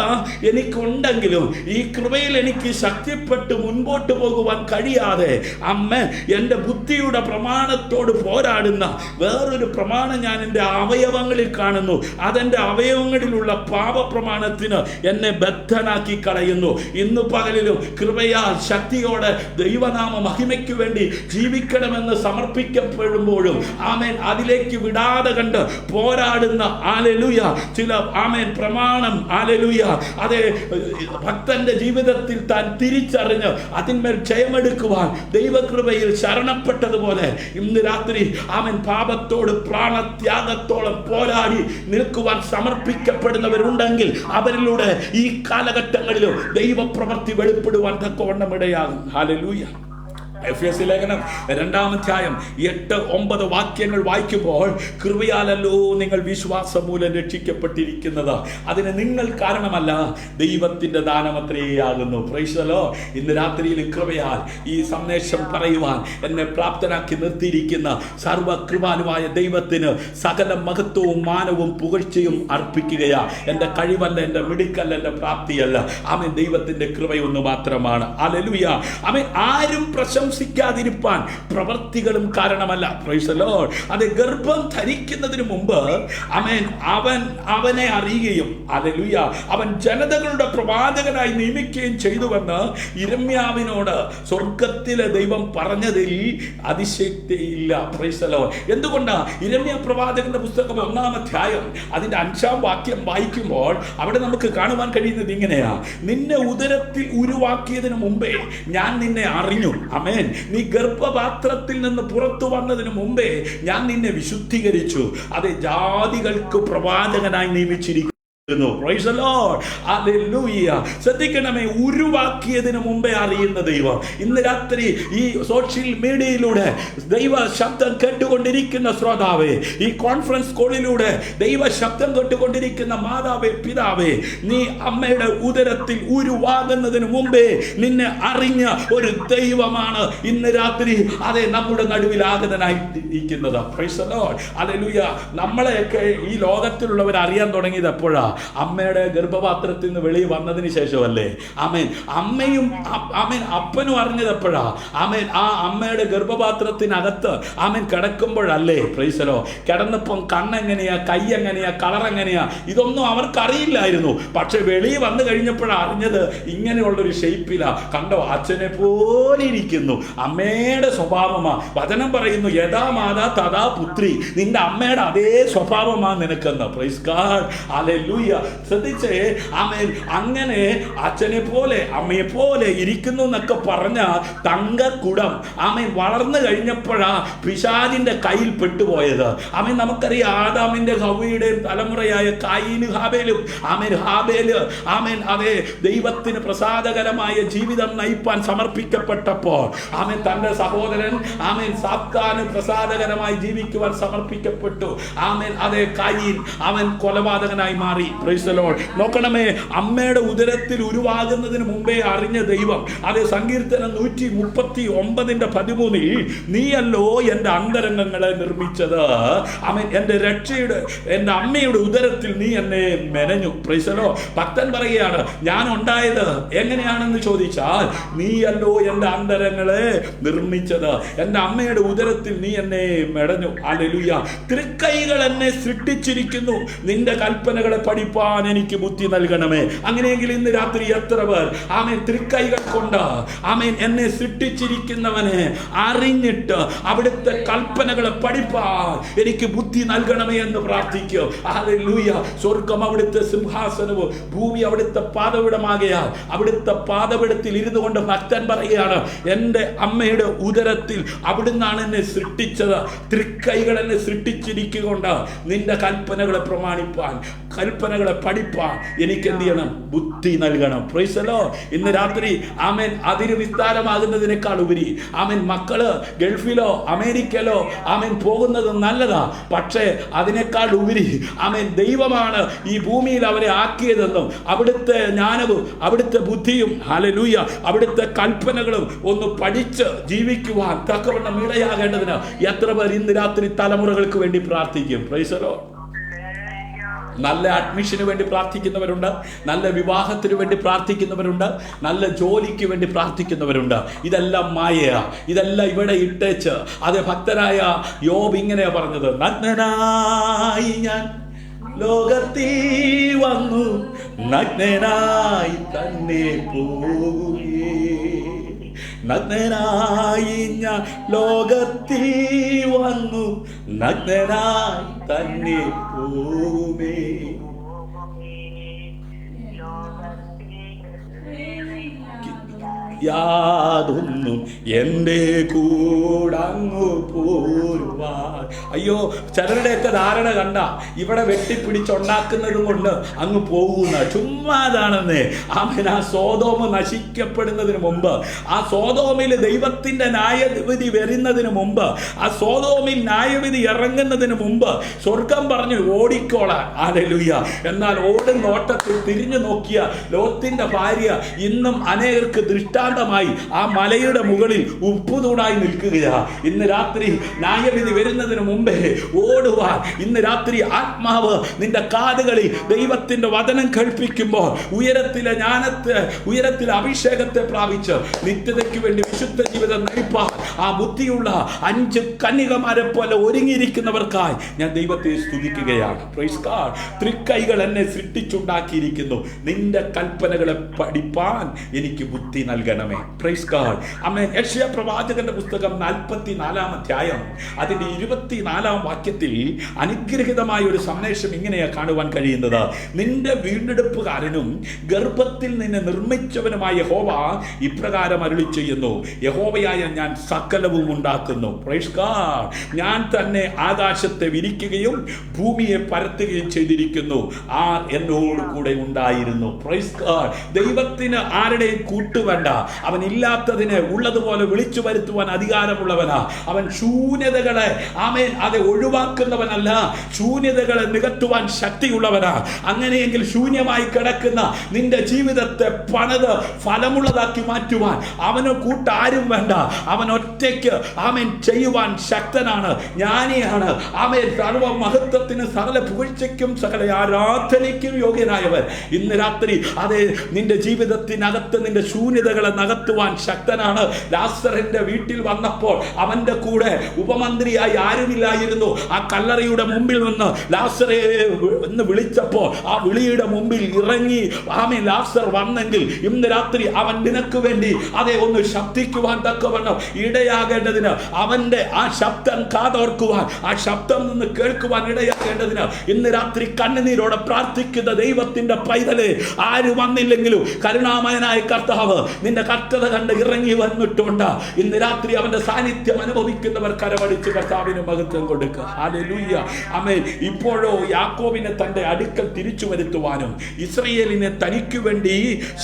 എനിക്കുണ്ടെങ്കിലും ഈ കൃപയിൽ എനിക്ക് ശക്തിപ്പെട്ട് മുൻപോട്ട് പോകുവാൻ കഴിയാതെ എൻ്റെ ബുദ്ധിയുടെ പ്രമാണത്തോട് പോരാടുന്ന വേറൊരു പ്രമാണം ഞാൻ എൻ്റെ അവയവങ്ങളിൽ കാണുന്നു. അതെൻ്റെ അവയവങ്ങളിലുള്ള പാപപ്രമാണത്തിന് എന്നെ ബദ്ധനാക്കി കളയുന്നു. ഇന്ന് പകലിലും കൃപയാൽ ശക്തിയോടെ ദൈവനാമ മഹിമയ്ക്ക് വേണ്ടി ജീവിക്കണമെന്ന് സമർപ്പിക്കപ്പെടുമ്പോഴും ആമേൻ അതിലേക്ക് വിടാതെ കണ്ട് പോരാടുന്ന ഹല്ലേലൂയ ചില ആമേൻ പ്രമാണം ഹല്ലേലൂയ അതേ ഭക്തന്റെ ജീവിതത്തിൽ താൻ തിരിച്ചറിഞ്ഞ് അതിന്മേൽ ജയമെടുക്കുവാൻ ദൈവകൃപയിൽ ശരണപ്പെട്ടതുപോലെ ഇന്ന് രാത്രി ആമേൻ പാപത്തോട് പ്രാണത്യാഗത്തോളം പോരാടി നിൽക്കുവാൻ സമർപ്പിക്കപ്പെടുന്നവരുണ്ടെങ്കിൽ അവരിലൂടെ ഈ കാലഘട്ടങ്ങളിലും ദൈവപ്രവൃത്തി വെളിപ്പെടുവാൻ തക്കവണ്ണം ഇടയാകും. ഹല്ലേലൂയ. എഫെസ്യ ലേഖനം 2-ാം അധ്യായം 8-9 വാക്യങ്ങൾ വായിക്കുമ്പോൾ കൃപയാലല്ലോ നിങ്ങൾ വിശ്വാസം മൂലം രക്ഷിക്കപ്പെട്ടിരിക്കുന്നത്, അതിന് നിങ്ങൾ കാരണമല്ല, ദൈവത്തിന്റെ ദാനമത്രേയാകുന്നു. Price the Lord. ഇന്ന് രാത്രിയിൽ കൃപയാൽ ഈ സന്ദേശം പറയുവാൻ എന്നെ പ്രാപ്തനാക്കി നിർത്തിയിരിക്കുന്ന സർവകൃപാലുവായ ദൈവത്തിന് സകല മഹത്വവും മാനവും പുകഴ്ചയും അർപ്പിക്കുകയാ. എൻ്റെ കഴിവല്ല, എൻ്റെ മിടുക്കല്ല, എൻ്റെ പ്രാപ്തിയല്ല. ആമേൻ ദൈവത്തിന്റെ കൃപയൊന്നു മാത്രമാണ്. ഹല്ലേലൂയ. ആമേൻ ആരും പ്രശംസ വിശ്വസിക്കാതിരിപ്പാൻ പ്രവൃത്തികളും കാരണമല്ല. Praise the lord. അത് ഗർഭം ധരിക്കുന്നതിന് മുമ്പ് അവനെ അറിയുകയും ഹല്ലേലൂയ അവൻ ജനതകളുടെ പ്രവാചകനായി നിയമിക്കുകയും ചെയ്തുവെന്ന് യിരെമ്യാവിനോട് സ്വർഗത്തിലെ ദൈവം പറഞ്ഞതിൽ അതിശക്തിയില്ല. Price the Lord. എന്തുകൊണ്ടാ? യിരെമ്യാ പ്രവാചകന്റെ പുസ്തകം 1-ാം അധ്യായം അതിന്റെ 5-ാം വാക്യം വായിക്കുമ്പോൾ അവിടെ നമുക്ക് കാണുവാൻ കഴിയുന്നത് ഇങ്ങനെയാ: നിന്നെ ഉദരത്തിൽ ഉരുവാക്കിയതിന് മുമ്പേ ഞാൻ നിന്നെ അറിഞ്ഞു. ആമേൻ. നീ ഗർഭപാത്രത്തിൽ നിന്ന് പുറത്തു വന്നതിന് മുമ്പേ ഞാൻ നിന്നെ വിശുദ്ധീകരിച്ചു. അത് ജാതികൾക്ക് പ്രവാചകനായി നിയമിച്ചിരിക്കുന്നു. Praise the Lord. Hallelujah. ശ്രദ്ധിക്കണമേ, ഉരുവാക്കിയതിന് മുമ്പേ അറിയുന്ന ദൈവം. ഇന്ന് രാത്രി ഈ സോഷ്യൽ മീഡിയയിലൂടെ ദൈവ ശബ്ദം കേട്ടുകൊണ്ടിരിക്കുന്ന ശ്രോതാവേ, ഈ കോൺഫറൻസ് കോളിലൂടെ ദൈവ ശബ്ദം കേട്ടുകൊണ്ടിരിക്കുന്ന മാതാവേ, പിതാവേ, നീ അമ്മയുടെ ഉദരത്തിൽ ഉരുവാകുന്നതിന് മുമ്പേ നിന്നെ അറിഞ്ഞ ഒരു ദൈവമാണ് ഇന്ന് രാത്രി അതെ നമ്മുടെ നടുവിൽ ആഗതനായിരിക്കുന്നത്. Praise the Lord. Hallelujah. നമ്മളെയൊക്കെ ഈ ലോകത്തിലുള്ളവർ അറിയാൻ തുടങ്ങിയത് എപ്പോഴാ? അമ്മയുടെ ഗർഭപാത്രത്തിൽ നിന്ന് വെളിയിൽ വന്നതിന് ശേഷമല്ലേ? ആമേൻ. അമ്മയും അപ്പനും അറിഞ്ഞത് എപ്പോഴാ? ആമേൻ. ആ അമ്മയുടെ ഗർഭപാത്രത്തിനകത്ത് ആമേൻ കിടക്കുമ്പോഴല്ലേ? Praise the lord. കിടന്നപ്പം കണ്ണെങ്ങനെയാ, കൈ എങ്ങനെയാ, കളർ എങ്ങനെയാ, ഇതൊന്നും അവർക്ക് അറിയില്ലായിരുന്നു. പക്ഷെ വെളിയിൽ വന്നു കഴിഞ്ഞപ്പോഴാണ് അറിഞ്ഞത് ഇങ്ങനെയുള്ളൊരു ഷേപ്പിലാ. കണ്ടോ, അച്ഛനെ പോലെ ഇരിക്കുന്നു. അമ്മയുടെ സ്വഭാവമാ. വചനം പറയുന്നു, യഥാ മാതാ തഥാ പുത്രി. നിന്റെ അമ്മയുടെ അതേ സ്വഭാവമാണ് നിനക്കെന്ന്. Price God. ഹല്ലേലൂയ. ശ്രദ്ധിച്ചേ. ആമേൻ. അങ്ങനെ അച്ഛനെ പോലെ അമ്മയെ പോലെ ഇരിക്കുന്നു എന്നൊക്കെ പറഞ്ഞ തങ്കക്കുടം ആമേൻ വളർന്നു കഴിഞ്ഞപ്പോഴാ പിശാചിന്റെ കയ്യിൽ പെട്ടുപോയത്. ആമേൻ. നമുക്കറിയാം, ആദാമിന്റെ ഹവ്വയുടെയും തലമുറയായ കായീനും ഹാബേലും. ആമേൻ. ഹാബേല് ആമേൻ അതെ ദൈവത്തിന് പ്രസാദകരമായ ജീവിതം നയിപ്പാൻ സമർപ്പിക്കപ്പെട്ടപ്പോൾ ആമേൻ തന്റെ സഹോദരൻ ആമേൻ സാത്താന് പ്രസാദകരമായി ജീവിക്കുവാൻ സമർപ്പിക്കപ്പെട്ടു. ആമേൻ അതെ കായീൻ അവൻ കൊലപാതകനായി മാറി. Price the Lord. നോക്കണമേ, അമ്മയുടെ ഉദരത്തിൽ ഉരുവാകുന്നതിന് മുമ്പേ അറിഞ്ഞ ദൈവം. അതേ സങ്കീർത്തനം 139:13 നീയല്ലോ എൻ്റെ അന്തരംഗങ്ങളെ നിർമ്മിച്ചത്. ആമേൻ. എൻ്റെ അമ്മയുടെ ഉദരത്തിൽ നീ എന്നെ മെനഞ്ഞു. Price the Lord. ഭക്തൻ പറയുകയാണ്, ഞാൻ ഉണ്ടായത് എങ്ങനെയാണെന്ന് ചോദിച്ചാൽ, നീയല്ലോ എൻ്റെ അന്തരങ്ങളെ നിർമ്മിച്ചത്, എൻ്റെ അമ്മയുടെ ഉദരത്തിൽ നീ എന്നെ മെടഞ്ഞു. ഹല്ലേലൂയ. തൃക്കൈകൾ എന്നെ സൃഷ്ടിച്ചിരിക്കുന്നു, നിന്റെ കൽപ്പനകളെ പഠിപ്പാൻ എനിക്ക് ബുദ്ധി നൽകണമേ. അങ്ങനെയെങ്കിൽ ഇന്ന് രാത്രി എത്ര പേർ ആമേൻ തൃക്കൈകൾ കൊണ്ട് ആമേൻ എന്നെ സൃഷ്ടിച്ചിരിക്കുന്നവനെ അറിഞ്ഞിട്ട് അവിടുത്തെ കൽപ്പനകളെ പഠിപ്പാൻ എനിക്ക് ബുദ്ധി നൽകണമേ എന്ന് പ്രാർത്ഥിക്കും. ഹല്ലേലൂയ. സ്വർഗം അവിടുത്തെ സിംഹാസനവും ഭൂമി അവിടുത്തെ പാദവിടമാകയാൽ അവിടുത്തെ പാദവിടത്തിൽ ഇരുന്നു കൊണ്ട് ഭക്തൻ പറയുകയാണ്, എൻ്റെ അമ്മയുടെ ഉദരത്തിൽ അവിടുന്നാണ് എന്നെ സൃഷ്ടിച്ചത്. തൃക്കൈകൾ എന്നെ സൃഷ്ടിച്ചിരിക്കൊണ്ട് നിന്റെ കൽപ്പനകളെ പ്രമാണിപ്പാൻ, കൽപ്പനകളെ പഠിപ്പാൻ എനിക്ക് എന്ത് ചെയ്യണം? ബുദ്ധി നൽകണം. Price the Lord. ഇന്ന് രാത്രി ആമേൻ അതിന് വിസ്താരമാകുന്നതിനേക്കാൾ ഉപരി ആമേൻ മക്കള് ഗൾഫിലോ അമേരിക്കയിലോ ആമേൻ പോകുന്നത് നല്ലതാ. പക്ഷേ അതിനേക്കാൾ ഉപരി ആമേൻ ദൈവമാണ് ഈ ഭൂമിയിൽ അവരെ ആക്കിയതെന്നും അവിടുത്തെ ജ്ഞാനവും അവിടുത്തെ ബുദ്ധിയും ഹല്ലേലൂയ അവിടുത്തെ കൽപ്പനകളും ഒന്ന് പഠിച്ച് ജീവിക്കുവാൻ തക്കവണ്ണം ഇടയാകേണ്ടതിന് എത്ര പേർ ഇന്ന് രാത്രി തലമുറകൾക്ക് വേണ്ടി പ്രാർത്ഥിക്കും? Price the Lord. നല്ല അഡ്മിഷന് വേണ്ടി പ്രാർത്ഥിക്കുന്നവരുണ്ട്, നല്ല വിവാഹത്തിന് വേണ്ടി പ്രാർത്ഥിക്കുന്നവരുണ്ട്, നല്ല ജോലിക്ക് വേണ്ടി പ്രാർത്ഥിക്കുന്നവരുണ്ട്. ഇതെല്ലാം മായയാ. ഇതെല്ലാം ഇവിടെ ഇട്ടേച്ച് അത് ഭക്തനായ യോബ് ഇങ്ങനെയാ പറഞ്ഞത്, നഗ്നനായി ഞാൻ ലോകത്തിൽ വന്നു, നഗ്നനായി തന്നെ പോകുകേ. നഗ്നനായി ഞാൻ ലോകത്തിൽ വന്നു, നഗ്നനായി തന്നെ പോകുമേ. യാതൊന്നും എൻ്റെ കൂടങ്ങു പോരുവാൻ. അയ്യോ, ചിലരുടെയൊക്കെ ധാരണ കണ്ട ഇവിടെ വെട്ടിപ്പിടിച്ചുണ്ടാക്കുന്നതും കൊണ്ട് അങ്ങ് പോകുന്ന ചുമ്മാതാണെന്നേ. ആമേൻ. ആ സോദോമ് നശിക്കപ്പെടുന്നതിന് മുമ്പ്, ആ സോദോമിൽ ദൈവത്തിൻ്റെ ന്യായവിധി വരുന്നതിന് മുമ്പ്, ആ സോദോമിൽ ന്യായവിധി ഇറങ്ങുന്നതിന് മുമ്പ് സ്വർഗം പറഞ്ഞു ഓടിക്കോളാൻ. ഹല്ലേലൂയ. എന്നാൽ ഓടുന്ന ഓട്ടത്തിൽ തിരിഞ്ഞു നോക്കിയ ലോത്തിന്റെ ഭാര്യ ഇന്നും അനേകർക്ക് ദൃഷ്ടാ ദൃഷ്ടാന്തമായി ആ മലയുടെ മുകളിൽ ഉപ്പുതൂണായി നിൽക്കുകയാ. ഇന്ന് രാത്രി ന്യായവിധി വരുന്നതിന് മുമ്പേ ഓടുവാൻ ഇന്ന് രാത്രി ആത്മാവ് നിന്റെ കാതുകളിൽ ദൈവത്തിന്റെ വചനം കേൾപ്പിക്കുമ്പോൾ ഉയരത്തിലെ ഉയരത്തിലെ അഭിഷേകത്തെ പ്രാപിച്ച് നിത്യതയ്ക്ക് വേണ്ടി വിശുദ്ധ ജീവിതം നയിപ്പാൻ ആ ബുദ്ധിയുള്ള 5 കന്യകമാരെ പോലെ ഒരുങ്ങിയിരിക്കുന്നവർക്കായി ഞാൻ ദൈവത്തെ സ്തുതിക്കുകയാണ്. Praise God. തൃക്കൈകൾ എന്നെ സൃഷ്ടിച്ചുണ്ടാക്കിയിരിക്കുന്നു, നിന്റെ കൽപ്പനകളെ പഠിപ്പാൻ എനിക്ക് ബുദ്ധി നൽകണമേ. Price God. ആമേൻ. യെശയ്യാ പ്രവാചകന്റെ പുസ്തകം 44-ാം അധ്യായം അതിന്റെ 24-ാം വാക്യത്തിൽ അനുഗ്രഹീതമായ ഒരു സന്ദേശം ഇങ്ങനെയാ കാണുവാൻ കഴിയുന്നത്. നിന്റെ വീണ്ടെടുപ്പുകാരനും ഗർഭത്തിൽ നിന്നെ നിർമ്മിച്ചവനുമായ യഹോവ ഇപ്രകാരം അരുളി ചെയ്യുന്നു, യഹോവയായ ഞാൻ സകലവും ഉണ്ടാക്കുന്നു. Praise God. ഞാൻ തന്നെ ആകാശത്തെ വിരിക്കുകയും ഭൂമിയെ പരത്തുകയും ചെയ്തിരിക്കുന്നു, ആർ എന്നോട് കൂടെ ഉണ്ടായിരുന്നു. Praise God. ദൈവത്തിന് ആരുടെയും കൂട്ടുവേണ്ട. അവൻ ഇല്ലാത്തതിനെ ഉള്ളതുപോലെ വിളിച്ചു വരുത്തുവാൻ അധികാരമുള്ളവനാ. അവൻ ശൂന്യതകളെ ആമേൻ അത് ഒഴിവാക്കുന്നവനല്ല, ശൂന്യതകളെ നികത്തുവാൻ ശക്തിയുള്ളവനാ. അങ്ങനെയെങ്കിൽ ശൂന്യമായി കിടക്കുന്ന നിന്റെ ജീവിതത്തെ പണിത് ഫലമുള്ളതാക്കി മാറ്റുവാൻ അവന് കൂട്ടാരും വേണ്ട. അവൻ ഒറ്റയ്ക്ക് ആമേൻ ചെയ്യുവാൻ ശക്തനാണ്, ജ്ഞാനിയാണ്. ആമേൻ. സർവ മഹത്വത്തിന് സകല പുകഴ്ചയ്ക്കും സകല ആരാധനയ്ക്കും യോഗ്യനായവൻ ഇന്ന് രാത്രി അതെ നിന്റെ ജീവിതത്തിനകത്ത് നിന്റെ ശൂന്യതകളെ നകത്തുവാൻ ശക്തനാണ്. ലാസറിന്റെ വീട്ടിൽ വന്നപ്പോൾ അവന്റെ കൂടെ ഉപമന്ത്രിയായി ആരുമില്ലായിരുന്നു. ആ കല്ലറയുടെ മുമ്പിൽ നിന്ന് ലാസറെ എന്ന് വിളിച്ചപ്പോൾ ആ വിളിയുടെ മുമ്പിൽ ഇറങ്ങി ആമേൻ ലാസർ വന്നെങ്കിൽ ഇന്ന് രാത്രി അവൻ നിനക്ക് വേണ്ടി അതെ ഒന്ന് ശബ്ദിക്കുവാൻ തക്കവണ്ണം ഇടയാകേണ്ടതിന്, അവന്റെ ആ ശബ്ദം കാതോർക്കുവാൻ, ആ ശബ്ദം നിന്ന് കേൾക്കുവാൻ ഇടയാകേണ്ടതിന് ഇന്ന് രാത്രി കണ്ണുനീരോടെ പ്രാർത്ഥിക്കുന്ന ദൈവത്തിന്റെ പൈതലെ, ആര് വന്നില്ലെങ്കിലും കരുണാമയനായ കർത്താവ് നിന്റെ കഷ്ടത കണ്ട് ഇറങ്ങി വന്നിട്ടുണ്ട്. ഇന്ന് രാത്രി അവന്റെ സാന്നിധ്യം അനുഭവിക്കുന്നവർ കരമടിച്ച് കർത്താവിന് മഹത്വം കൊടുക്കുക. ഹല്ലേലൂയ. ആമേൻ. ഇപ്പോഴോ യാക്കോബിനെ തന്റെ അടുക്കൽ തിരിച്ചു വരുത്തുവാനും ഇസ്രായേലിനെ തനിക്ക് വേണ്ടി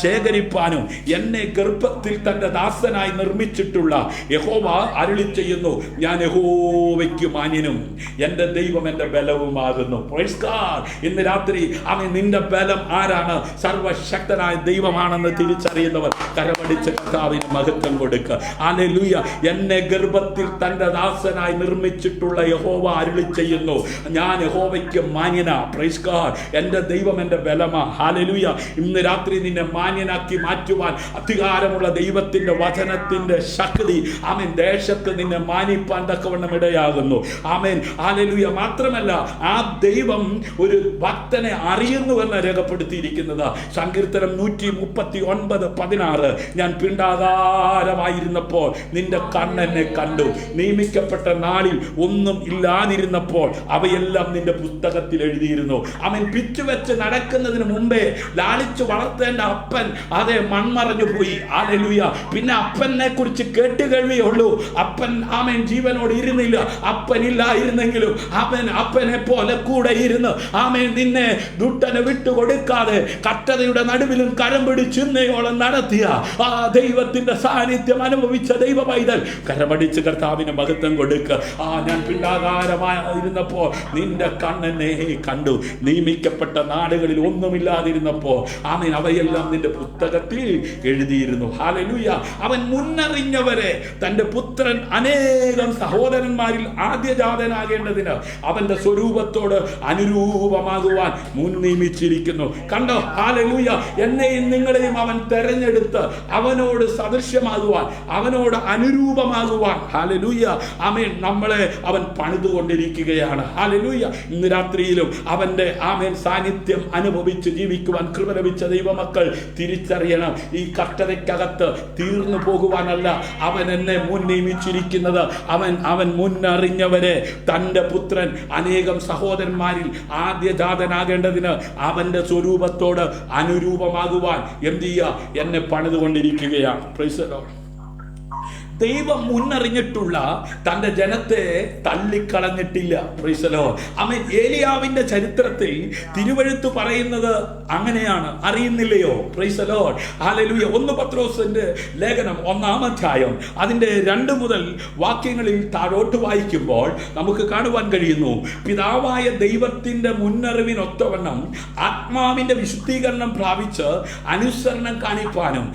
ശേഖരിപ്പാനും എന്നെ ഗർഭത്തിൽ തന്റെ ദാസനായി നിർമ്മിച്ചിട്ടുള്ള യഹോവ അരുളി ചെയ്യുന്നു, ഞാൻ യഹോവയ്ക്ക് മാന്യനും എന്റെ ദൈവം എന്റെ ബലവുമാകുന്നു. Praise God. ഇന്ന് രാത്രി ആമേൻ നിന്റെ ബലം ആരാണ്? സർവശക്തനായ ദൈവമാണെന്ന് തിരിച്ചറിയുന്നവർ കരമടിച്ച് കർത്താവിന് മഹത്വം കൊടുക്കുക. ഹല്ലേലൂയ. എന്നെ ഗർഭത്തിൽ തന്റെ ദാസനായി നിർമ്മിച്ചിട്ടുള്ള യഹോവ അരുളി ചെയ്യുന്നു, ഞാൻ യഹോവയ്ക്ക് മാന്യനാ. Praise God. എന്റെ ദൈവം എന്റെ ബലമാ. ഹല്ലേലൂയ. ഇന്ന് രാത്രി നിന്നെ മാന്യനാക്കി മാറ്റുവാൻ അധികാരമുള്ള ദൈവത്തിന്റെ വചനത്തിന്റെ ശക്തി ആമേൻ ദേശത്ത് നിന്നെ മാനിപ്പാൻ തക്കവണ്ണം ഇടയാകുന്നു. ആമേൻ. ഹല്ലേലൂയ. മാത്രമല്ല ആ ദൈവം ഒരു ഭക്തനെ അറിയുന്നുവെന്ന് രേഖപ്പെടുത്തിയിരിക്കുന്നത് സങ്കീർത്തനം 139:16. ഞാൻ പിണ്ടാകാരമായിരുന്നപ്പോൾ നിന്റെ കണ്ണെന്നെ കണ്ടു, നിയമിക്കപ്പെട്ട നാളിൽ ഒന്നും ഇല്ലാതിരുന്നപ്പോൾ അവയെല്ലാം നിന്റെ പുസ്തകത്തിൽ എഴുതിയിരുന്നു. അവൻ പിച്ചുവെച്ച് നടക്കുന്നതിന് മുമ്പേ ലാളിച്ചു വളർത്തേണ്ട അപ്പൻ അതെ മൺമറഞ്ഞു പോയി. ഹല്ലേലൂയ. പിന്നെ അപ്പനെ കുറിച്ച് കേട്ടുകേൾവിയുള്ളൂ. അപ്പൻ ആമേൻ ജീവനോട് ഇരുന്നില്ല. അപ്പനില്ലായിരുന്നെങ്കിലും അപ്പനെ പോലെ കൂടെ ഇരുന്ന് ആമേൻ നിന്നെ ദുഷ്ടനെ വിട്ടുകൊടുക്കാതെ കഷ്ടതയുടെ നടുവിലും കരം പിടിച്ചിന്നയോളം നടത്തിയ ആ ദൈവത്തിന്റെ സാന്നിധ്യം അനുഭവിച്ച ദൈവ പൈതൽ കരമടിച്ച് കർത്താവിന് മഹത്വം കൊടുക്കുക. ഞാൻ പിണ്ടാകാരമായിരുന്നപ്പോൾ നിന്റെ കണ്ണെന്നെ കണ്ടു, നിയമിക്കപ്പെട്ട നാടുകളിൽ ഒന്നുമില്ലാതിരുന്നപ്പോൾ ആമേൻ അവയെല്ലാം നിന്റെ പുസ്തകത്തിൽ എഴുതിയിരുന്നു. ഹല്ലേലൂയ. അവൻ മുന്നറിഞ്ഞവരെ തന്റെ പുത്രൻ അനേകം സഹോദരന്മാരിൽ ആദ്യജാതനാകേണ്ടതിന് അവന്റെ സ്വരൂപത്തോട് അനുരൂപമാകുവാൻ മുൻ നിയമിച്ചിരിക്കുന്നു. കണ്ടോ? ഹല്ലേലൂയ. എന്നെയും നിങ്ങളെയും അവൻ തെരഞ്ഞെടുത്ത് അവനോട് സദൃശ്യമാകുവാൻ, അവനോട് അനുരൂപമാകുവാൻ ഹല്ലേലൂയ ആമേൻ നമ്മളെ അവൻ പണിതുകൊണ്ടിരിക്കുകയാണ്. ഹല്ലേലൂയ. ഇന്ന് രാത്രിയിലും അവന്റെ ആമേൻ സാന്നിധ്യം അനുഭവിച്ച് ജീവിക്കുവാൻ കൃപ ലഭിച്ച ദൈവമക്കൾ തിരിച്ചറിയണം, ഈ കഷ്ടതയ്ക്കകത്ത് തീർന്നു പോകുവാനല്ല അവൻ എന്നെ മുൻ നിയമിച്ചിരിക്കുന്നത്. അവൻ മുന്നറിഞ്ഞവരെ തന്റെ പുത്രൻ അനേകം സഹോദരന്മാരിൽ ആദ്യജാതനാകേണ്ടതിന് അവന്റെ സ്വരൂപത്തോട് അനുരൂപമാകുവാൻ എന്ത് ചെയ്യുക? എന്നെ പണിതുകൊണ്ടിരിക്കുകയാണ്. Price the Lord. ദൈവം മുന്നറിഞ്ഞിട്ടുള്ള തന്റെ ജനത്തെ തള്ളിക്കളഞ്ഞിട്ടില്ല. Praise the Lord. ആമേൻ. ഏലിയാവിന്റെ ചരിത്രത്തിൽ തിരുവെഴുത്ത് പറയുന്നത് അങ്ങനെയാണ്, അറിയുന്നില്ലയോ? Praise the lord. ഹല്ലേലൂയ. 1 പത്രോസിന്റെ ലേഖനം 1-ാം അധ്യായം അതിന്റെ 2 മുതൽ വാക്യങ്ങളിൽ താഴോട്ട് വായിക്കുമ്പോൾ നമുക്ക് കാണുവാൻ കഴിയുന്നു, പിതാവായ ദൈവത്തിന്റെ മുന്നറിവിനൊത്തവണ്ണം ആത്മാവിന്റെ വിശുദ്ധീകരണം പ്രാപിച്ച് അനുസരണം കാണിപ്പാനും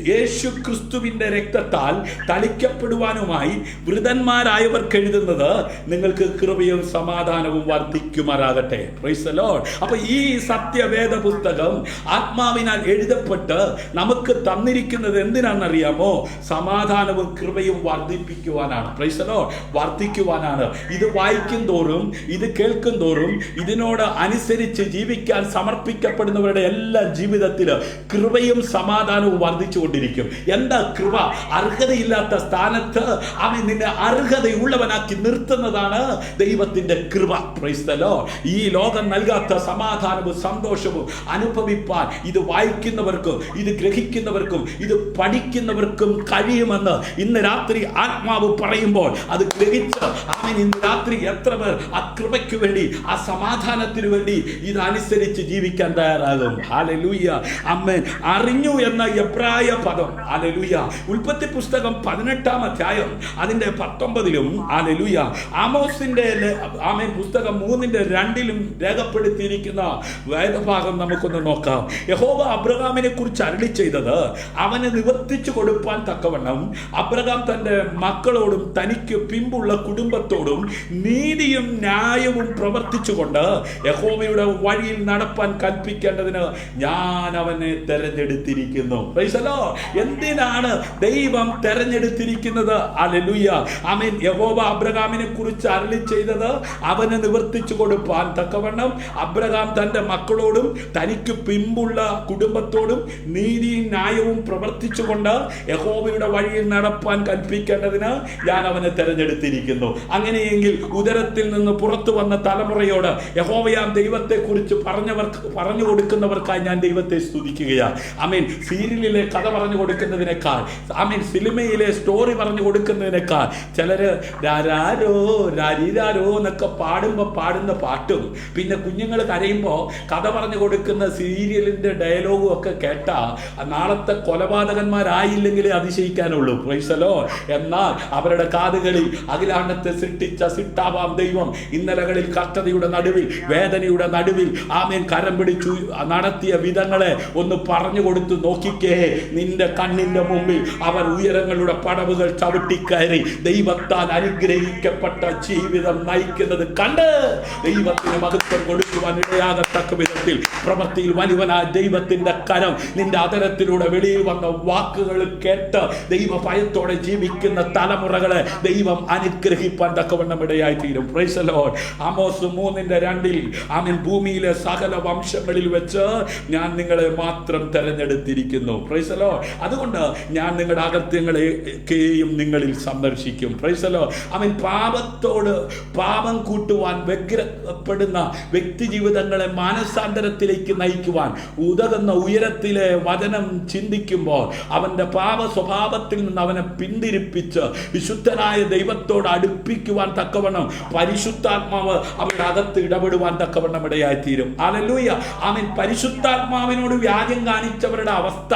യേശു ക്രിസ്തുവിന്റെ രക്തത്താൽ തളിക്കപ്പെടുവാനുമായി വൃതന്മാരായവർക്ക് എഴുതുന്നത് നിങ്ങൾക്ക് കൃപയും സമാധാനവും വർദ്ധിക്കുമാറാകട്ടെ. Price the Lord. അപ്പൊ ഈ സത്യവേദ പുസ്തകം ആത്മാവിനാൽ എഴുതപ്പെട്ട് നമുക്ക് തന്നിരിക്കുന്നത് എന്തിനാണെന്നറിയാമോ? സമാധാനവും കൃപയും വർദ്ധിപ്പിക്കുവാനാണ്. Praise the lord. വർദ്ധിക്കുവാനാണ്. ഇത് വായിക്കും തോറും, ഇത് കേൾക്കും തോറും, ഇതിനോട് അനുസരിച്ച് ജീവിക്കാൻ സമർപ്പിക്കപ്പെടുന്നവരുടെ എല്ലാ ജീവിതത്തില് കൃപയും സമാധാനവും വർദ്ധിച്ചുകൊണ്ടിരിക്കും. എന്താ കൃപ? അർഹതയില്ലാത്ത സ്ഥാനത്ത് അവൻ നിന്നെ അർഹതയുള്ളവനാക്കി നിർത്തുന്നതാണ് ദൈവത്തിന്റെ കൃപ. Price the lord. ഈ ലോകം നൽകാത്ത സമാധാനവും സന്തോഷവും അനുഭവിപ്പാൻ ഇത് വായിക്കുന്നവർക്കും ഇത് ഗ്രഹിക്കുന്നവർക്കും ഇത് പഠിക്കുന്നവർക്കും കഴിയുമെന്ന് ഇന്ന് രാത്രി ആത്മാവ് പറയുമ്പോൾ അത് ഗ്രഹിച്ച് അവൻ ഇന്ന് രാത്രി എത്ര പേർ ആ കൃപയ്ക്ക് വേണ്ടി, ആ സമാധാനത്തിന് വേണ്ടി ഇതനുസരിച്ച് ജീവിക്കാൻ തയ്യാറാകും? ഹല്ലേലൂയ. ആമേൻ. അറിഞ്ഞു എന്ന എബ്രായ പദം, ഹല്ലേലൂയ, ഉൽപ്പത്തി പുസ്തകം 18-ാം അധ്യായം അതിന്റെ 19-ലും, ഹല്ലേലൂയ, ആമോസിന്റെ ആമേൻ പുസ്തകം 3-2 രേഖപ്പെടുത്തിയിരിക്കുന്ന വേദഭാഗം നമുക്കൊന്ന് നോക്കാം. യഹോവ അബ്രഹാമിനെ കുറിച്ച് അരുളി ചെയ്തത് അവന് നിവർത്തിച്ചു കൊടുപ്പാൻ തക്കവണ്ണം അബ്രഹാം തന്റെ മക്കളോടും തനിക്ക് പിമ്പുള്ള കുടുംബത്തോടും നീതിയും ന്യായവും പ്രവർത്തിച്ചുകൊണ്ട് യഹോവയുടെ വഴിയിൽ നടപ്പാൻ കൽപ്പിക്കേണ്ടതിന് ഞാൻ അവനെ തെരഞ്ഞെടുത്തിരിക്കുന്നു. Price the Lord. എന്തിനാണ് ദൈവം തെരഞ്ഞെടുത്തിരിക്കുന്നത്? ഹല്ലേലൂയ. ആമേൻ. യഹോവ അബ്രഹാമിനെ കുറിച്ച് അരുളി ചെയ്തത് അവന് നിവർത്തിച്ചു കൊടുപ്പാൻ തക്കവണ്ണം അബ്രഹാം തന്റെ മക്കളോടും തനിക്ക് പിമ്പുള്ള കുടുംബത്തോടും നീതിയും ന്യായവും പ്രവർത്തിച്ചുകൊണ്ട് യഹോവയുടെ വഴിയിൽ നടപ്പാൻ കൽപ്പിക്കേണ്ടതിന് ഞാൻ അവനെ തെരഞ്ഞെടുത്തിരിക്കുന്നു. അങ്ങനെയെങ്കിൽ ഉദരത്തിൽ നിന്ന് പുറത്തു വന്ന തലമുറയോട് യഹോവയാം ദൈവത്തെ കുറിച്ച് പറഞ്ഞു കൊടുക്കുന്നവർക്കായി ഞാൻ ദൈവത്തെ സ്തുതിക്കുകയാണ്. ആമേൻ. സീരിയലിലെ കഥ പറഞ്ഞു കൊടുക്കുന്നതിനേക്കാൾ, ആമേൻ, സിനിമയിലെ സ്റ്റോറി പറഞ്ഞു കൊടുക്കുന്നതിനേക്കാൾ ചിലര് രാരോ രാരിരാരോ എന്നൊക്കെ പാടുന്ന പാട്ടും പിന്നെ കുഞ്ഞുങ്ങൾ കരയുമ്പോൾ കഥ പറഞ്ഞു കൊടുക്കുന്ന സീരിയലിന്റെ ഡയലോഗും ഒക്കെ കേട്ടാ നാളത്തെ കൊലപാതകന്മാരായില്ലെങ്കിലേ അതിശയിക്കാനുള്ളൂ. Praise the lord. എന്നാൽ അവരുടെ കാതുകളിൽ അഖിലാണ്ടത്തെ സൃഷ്ടിച്ച സിട്ടാവാം ദൈവം ഇന്നലകളിൽ കഷ്ടതയുടെ നടുവിൽ, വേദനയുടെ നടുവിൽ, ആമേൻ, കരം പിടിച്ചു നടത്തിയ വിധങ്ങളെ ഒന്ന് പറഞ്ഞു കൊടുത്തു നോക്കിക്കേ. നിന്റെ കണ്ണിന്റെ മുമ്പിൽ അവർ ഉയരങ്ങളുടെ പടവുകൾ ചവിട്ടിക്കയറി ദൈവത്താൽ അനുഗ്രഹിക്കപ്പെട്ട ജീവിതം നയിക്കുന്നത് കണ്ട് ദൈവത്തിന് മഹത്വം കൊടുക്കുവാൻ ഇടയാകത്തക്ക വിധത്തിൽ പ്രവൃത്തിയിൽ വലിയവനായ ദൈവത്തിന്റെ കരം നിന്റെ അതരത്തിലൂടെ വെളിയിൽ വന്ന വാക്കുകൾ കേട്ട് ദൈവ ഭയത്തോടെ ജീവിക്കുന്ന തലമുറകളെ ദൈവം അനുഗ്രഹിപ്പാൻ തക്കവണ്ണം ഇടയായി തീരും. Price the Lord. ആമോസ് 3:2 ആമേൻ. ഭൂമിയിലെ സകല വംശങ്ങളിൽ വെച്ച് ഞാൻ നിങ്ങളെ മാത്രം തെരഞ്ഞെടുത്തിരിക്കുന്നു. Price the Lord. അതുകൊണ്ട് ഞാൻ നിങ്ങളുടെ അകത്യങ്ങളെയും നിങ്ങളിൽ സന്ദർശിക്കും. Praise the Lord. ആമേൻ. പാപം കൂട്ടുവാൻ വ്യഗ്രപ്പെടുന്ന വ്യക്തി ജീവിതങ്ങളെ മാനസാന്തരത്തിലേക്ക് നയിക്കുവാൻ ഉതകുന്ന ഉയരത്തിലെ വചനം ചിന്തിക്കുമ്പോൾ അവന്റെ പാപ സ്വഭാവത്തിൽ നിന്ന് അവനെ പിന്തിരിപ്പിച്ച് വിശുദ്ധനായ ദൈവത്തോട് അടുപ്പിക്കുവാൻ തക്കവണ്ണം പരിശുദ്ധാത്മാവ് അവരുടെ അകത്ത് ഇടപെടുവാൻ തക്കവണ്ണം ഇടയായിത്തീരും. ഹല്ലേലൂയ. ആമേൻ. പരിശുദ്ധാത്മാവിനോട് വ്യാജം കാണിച്ചവരുടെ അവസ്ഥ,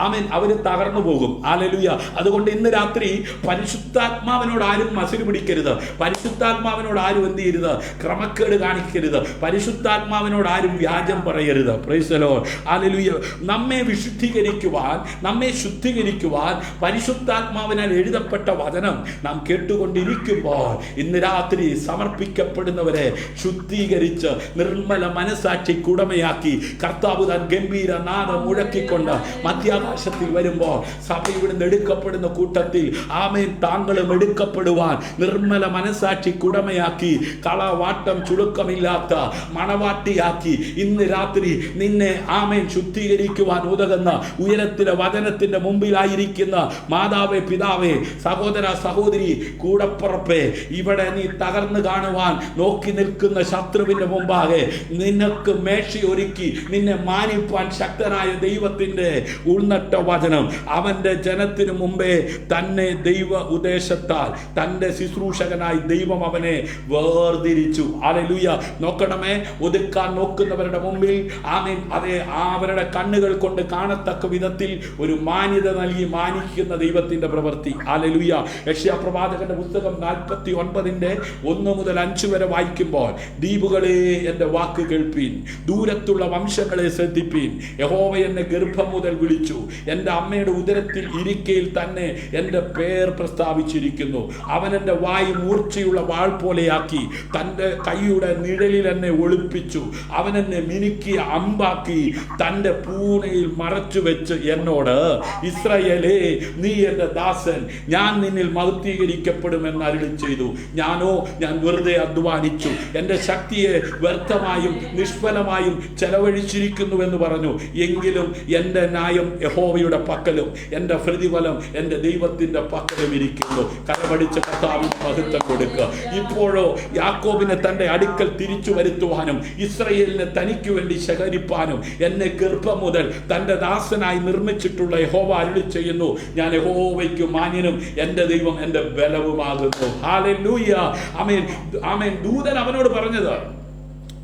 ആമേൻ, അവര് തകർന്നു പോകും. ഹല്ലേലൂയ. അതുകൊണ്ട് ഇന്ന് രാത്രി പരിശുദ്ധാത്മാവിനോട് ആരും മസിൽ പിടിക്കരുത്. പരിശുദ്ധാത്മാവിനോട് ആരും എന്ത് ചെയ്യരുത്? ക്രമക്കേട് കാണിക്കരുത്. പരിശുദ്ധാത്മാവിനോട് ആരും വ്യാജം പറയരുത്. Price the lord. ഹല്ലേലൂയ. നമ്മെ വിശുദ്ധീകരിക്കുവാൻ, നമ്മെ ശുദ്ധീകരിക്കുവാൻ പരിശുദ്ധാത്മാവിനാൽ എഴുതപ്പെട്ട വചനം നാം കേട്ടുകൊണ്ടിരിക്കുമ്പോൾ ഇന്ന് രാത്രി സമർപ്പിക്കപ്പെടുന്നവരെ ശുദ്ധീകരിച്ച് നിർമ്മല മനസാക്ഷിക്ക് ഉടമയാക്കി കർത്താവ് താൻ ഗംഭീര നാദം മുഴക്കിക്കൊണ്ട് മധ്യാകാശത്തിൽ വരുമ്പോൾ സഭ ഇവിടുന്ന് എടുക്കപ്പെടുന്ന കൂട്ടത്തിൽ, ആമേൻ, താങ്കളും എടുക്കപ്പെടുവാൻ നിർമ്മല മനസാക്ഷിക്ക് ഉടമയാക്കി കളവാട്ടം ചുളുക്കമില്ലാത്ത മണവാട്ടിയാക്കി ഇന്ന് രാത്രി നിന്നെ, ആമേൻ, ശുദ്ധീകരിക്കുവാൻ ഉതകുന്ന ഉയരത്തിലെ വചനത്തിന്റെ മുമ്പിലായിരിക്കുന്ന മാതാവേ, പിതാവേ, സഹോദര, സഹോദരി, കൂടപ്പുറപ്പേ, ഇവിടെ നീ തകർന്നു കാണുവാൻ നോക്കി നിൽക്കുന്ന ശത്രുവിന്റെ മുമ്പാകെ നിനക്ക് മേശയൊരുക്കി നിന്നെ മാനിപ്പാൻ ശക്തനായ ദൈവത്തിന്റെ ഉൾനട്ട വചനം അവന്റെ ജനത്തിനു മുമ്പേ തന്നെ ദൈവ ഉദ്ദേശത്താൽ തൻ്റെ ശുശ്രൂഷകനായി ദൈവം അവനെ വേർതിരിച്ചു. ഹല്ലേലൂയ. നോക്കണമേ, ഒതുക്കാൻ നോക്കുന്നവരുടെ മുമ്പിൽ ആമേൻ അതേ അവരുടെ കണ്ണുകൾ കൊണ്ട് കാണത്തക്ക വിധത്തിൽ ഒരു മാന്യത നൽകി മാനിക്കുന്ന ദൈവത്തിന്റെ പ്രവൃത്തി. ഹല്ലേലൂയ. യെശയ്യാ പ്രവാചകന്റെ പുസ്തകം 49:1-5 വരെ വായിക്കുമ്പോൾ, ദ്വീപുകളെ എൻ്റെ വാക്ക് കേൾപ്പീൻ, ദൂരത്തുള്ള വംശങ്ങളെ ശ്രദ്ധിപ്പീൻ. യഹോവ എന്നെ ഗർഭം മുതൽ വിളിച്ചു, എൻ്റെ അമ്മയുടെ ഉദരത്തിൽ ഇരിക്കയിൽ തന്നെ എൻ്റെ പേർ പ്രസ്താവിച്ചിരിക്കുന്നു. അവൻ എൻ്റെ വായ് മൂർച്ചയുള്ള വാൾ പോലെയാക്കി, തൻ്റെ കൈയുടെ നിഴലിൽ എന്നെ ഒളിപ്പിച്ചു. അവൻ എന്നെ മിനുക്കിയ അമ്പാക്കി തൻ്റെ പൂണയിൽ മറച്ചു വെച്ച് എന്നോട്, ഇസ്രായേലേ, നീ എൻ്റെ ദാസൻ, ഞാൻ നിന്നിൽ മഹത്വീകരിക്കപ്പെടുമെന്ന് അരുളി ചെയ്തു. ഞാൻ വെറുതെ അധ്വാനിച്ചു, എൻ്റെ ശക്തിയെ വ്യർത്ഥമായും നിഷ്ഫലമായും ചെലവഴിച്ചിരിക്കുന്നുവെന്ന് പറഞ്ഞു. എങ്കിലും എൻ്റെ ന്യായം യഹോവയുടെ പക്കലും എൻ്റെ പ്രതിഫലം എൻ്റെ ദൈവത്തിൻ്റെ പക്കലും ഇരിക്കുന്നു. കരമടിച്ച കർത്താവിന് മഹത്വം കൊടുക്കുക. ഇപ്പോഴോ യാക്കോബിനെ തൻ്റെ അടുക്കൽ തിരിച്ചു വരുത്തുവാനും ഇസ്രായേലിനെ തനിക്ക് വേണ്ടി ശേഖരിപ്പാനും എന്നെ ഗർഭം മുതൽ തൻ്റെ ദാസനായി നിർമ്മിച്ചിട്ടുള്ള യഹോവ അരുളി ചെയ്യുന്നു. ഞാൻ യഹോവയ്ക്ക് മാന്യനും എൻ്റെ ദൈവം എൻ്റെ ബലവുമാകുന്നു. ഹല്ലേലൂയ. ആമേൻ ആമേൻ. ദൂതൻ അവനോട് പറഞ്ഞത്,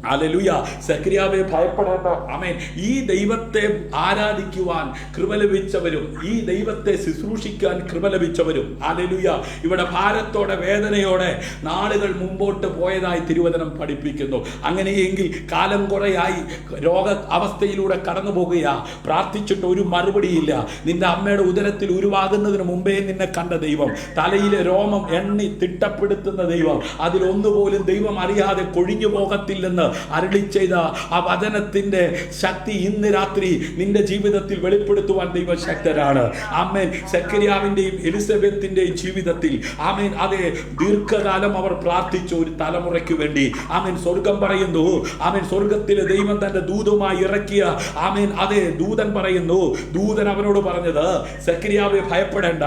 ഹല്ലേലൂയ, സക്രിയാവേ ഭയപ്പെടേണ്ട. ആമേൻ. ഈ ദൈവത്തെ ആരാധിക്കുവാൻ കൃപ ലഭിച്ചവരും ഈ ദൈവത്തെ ശുശ്രൂഷിക്കാൻ കൃപ ലഭിച്ചവരും, ഹല്ലേലൂയ, ഇവിടെ ഭാരത്തോടെ വേദനയോടെ നാളുകൾ മുമ്പോട്ട് പോയതായി തിരുവചനം പഠിപ്പിക്കുന്നു. അങ്ങനെയെങ്കിൽ കാലം കുറയായി രോഗ അവസ്ഥയിലൂടെ കടന്നു പോകുകയാ, പ്രാർത്ഥിച്ചിട്ട് ഒരു മറുപടിയില്ല. നിന്റെ അമ്മയുടെ ഉദരത്തിൽ ഉരുവാകുന്നതിന് മുമ്പേ നിന്നെ കണ്ട ദൈവം, തലയിലെ രോമം എണ്ണി തിട്ടപ്പെടുത്തുന്ന ദൈവം, അതിലൊന്നുപോലും ദൈവം അറിയാതെ കൊഴിഞ്ഞു പോകത്തില്ലെന്ന് അരുളി ചെയ്ത ആ വചനത്തിന്റെ ശക്തി ഇന്ന് രാത്രി നിന്റെ ജീവിതത്തിൽ വെളിപ്പെടുത്തുവാൻ ദൈവം ശക്തരാണ്. ആമേൻ. സക്രിയാവിന്റെയും എലിസബത്തിന്റെയും ജീവിതത്തിൽ ആമേൻ അതേ ദീർഘകാലം അവർ പ്രാർത്ഥിച്ചു ഒരു തലമുറയ്ക്ക് വേണ്ടി. ആമേൻ. സ്വർഗം പറയുന്നു, ആമേൻ, സ്വർഗത്തിലെ ദൈവം തന്റെ ദൂതുമായി ഇറക്കിയ ആമേൻ അതേ ദൂതൻ പറയുന്നു, ദൂതൻ അവനോട് പറഞ്ഞത്, സക്രിയാവെ ഭയപ്പെടേണ്ട,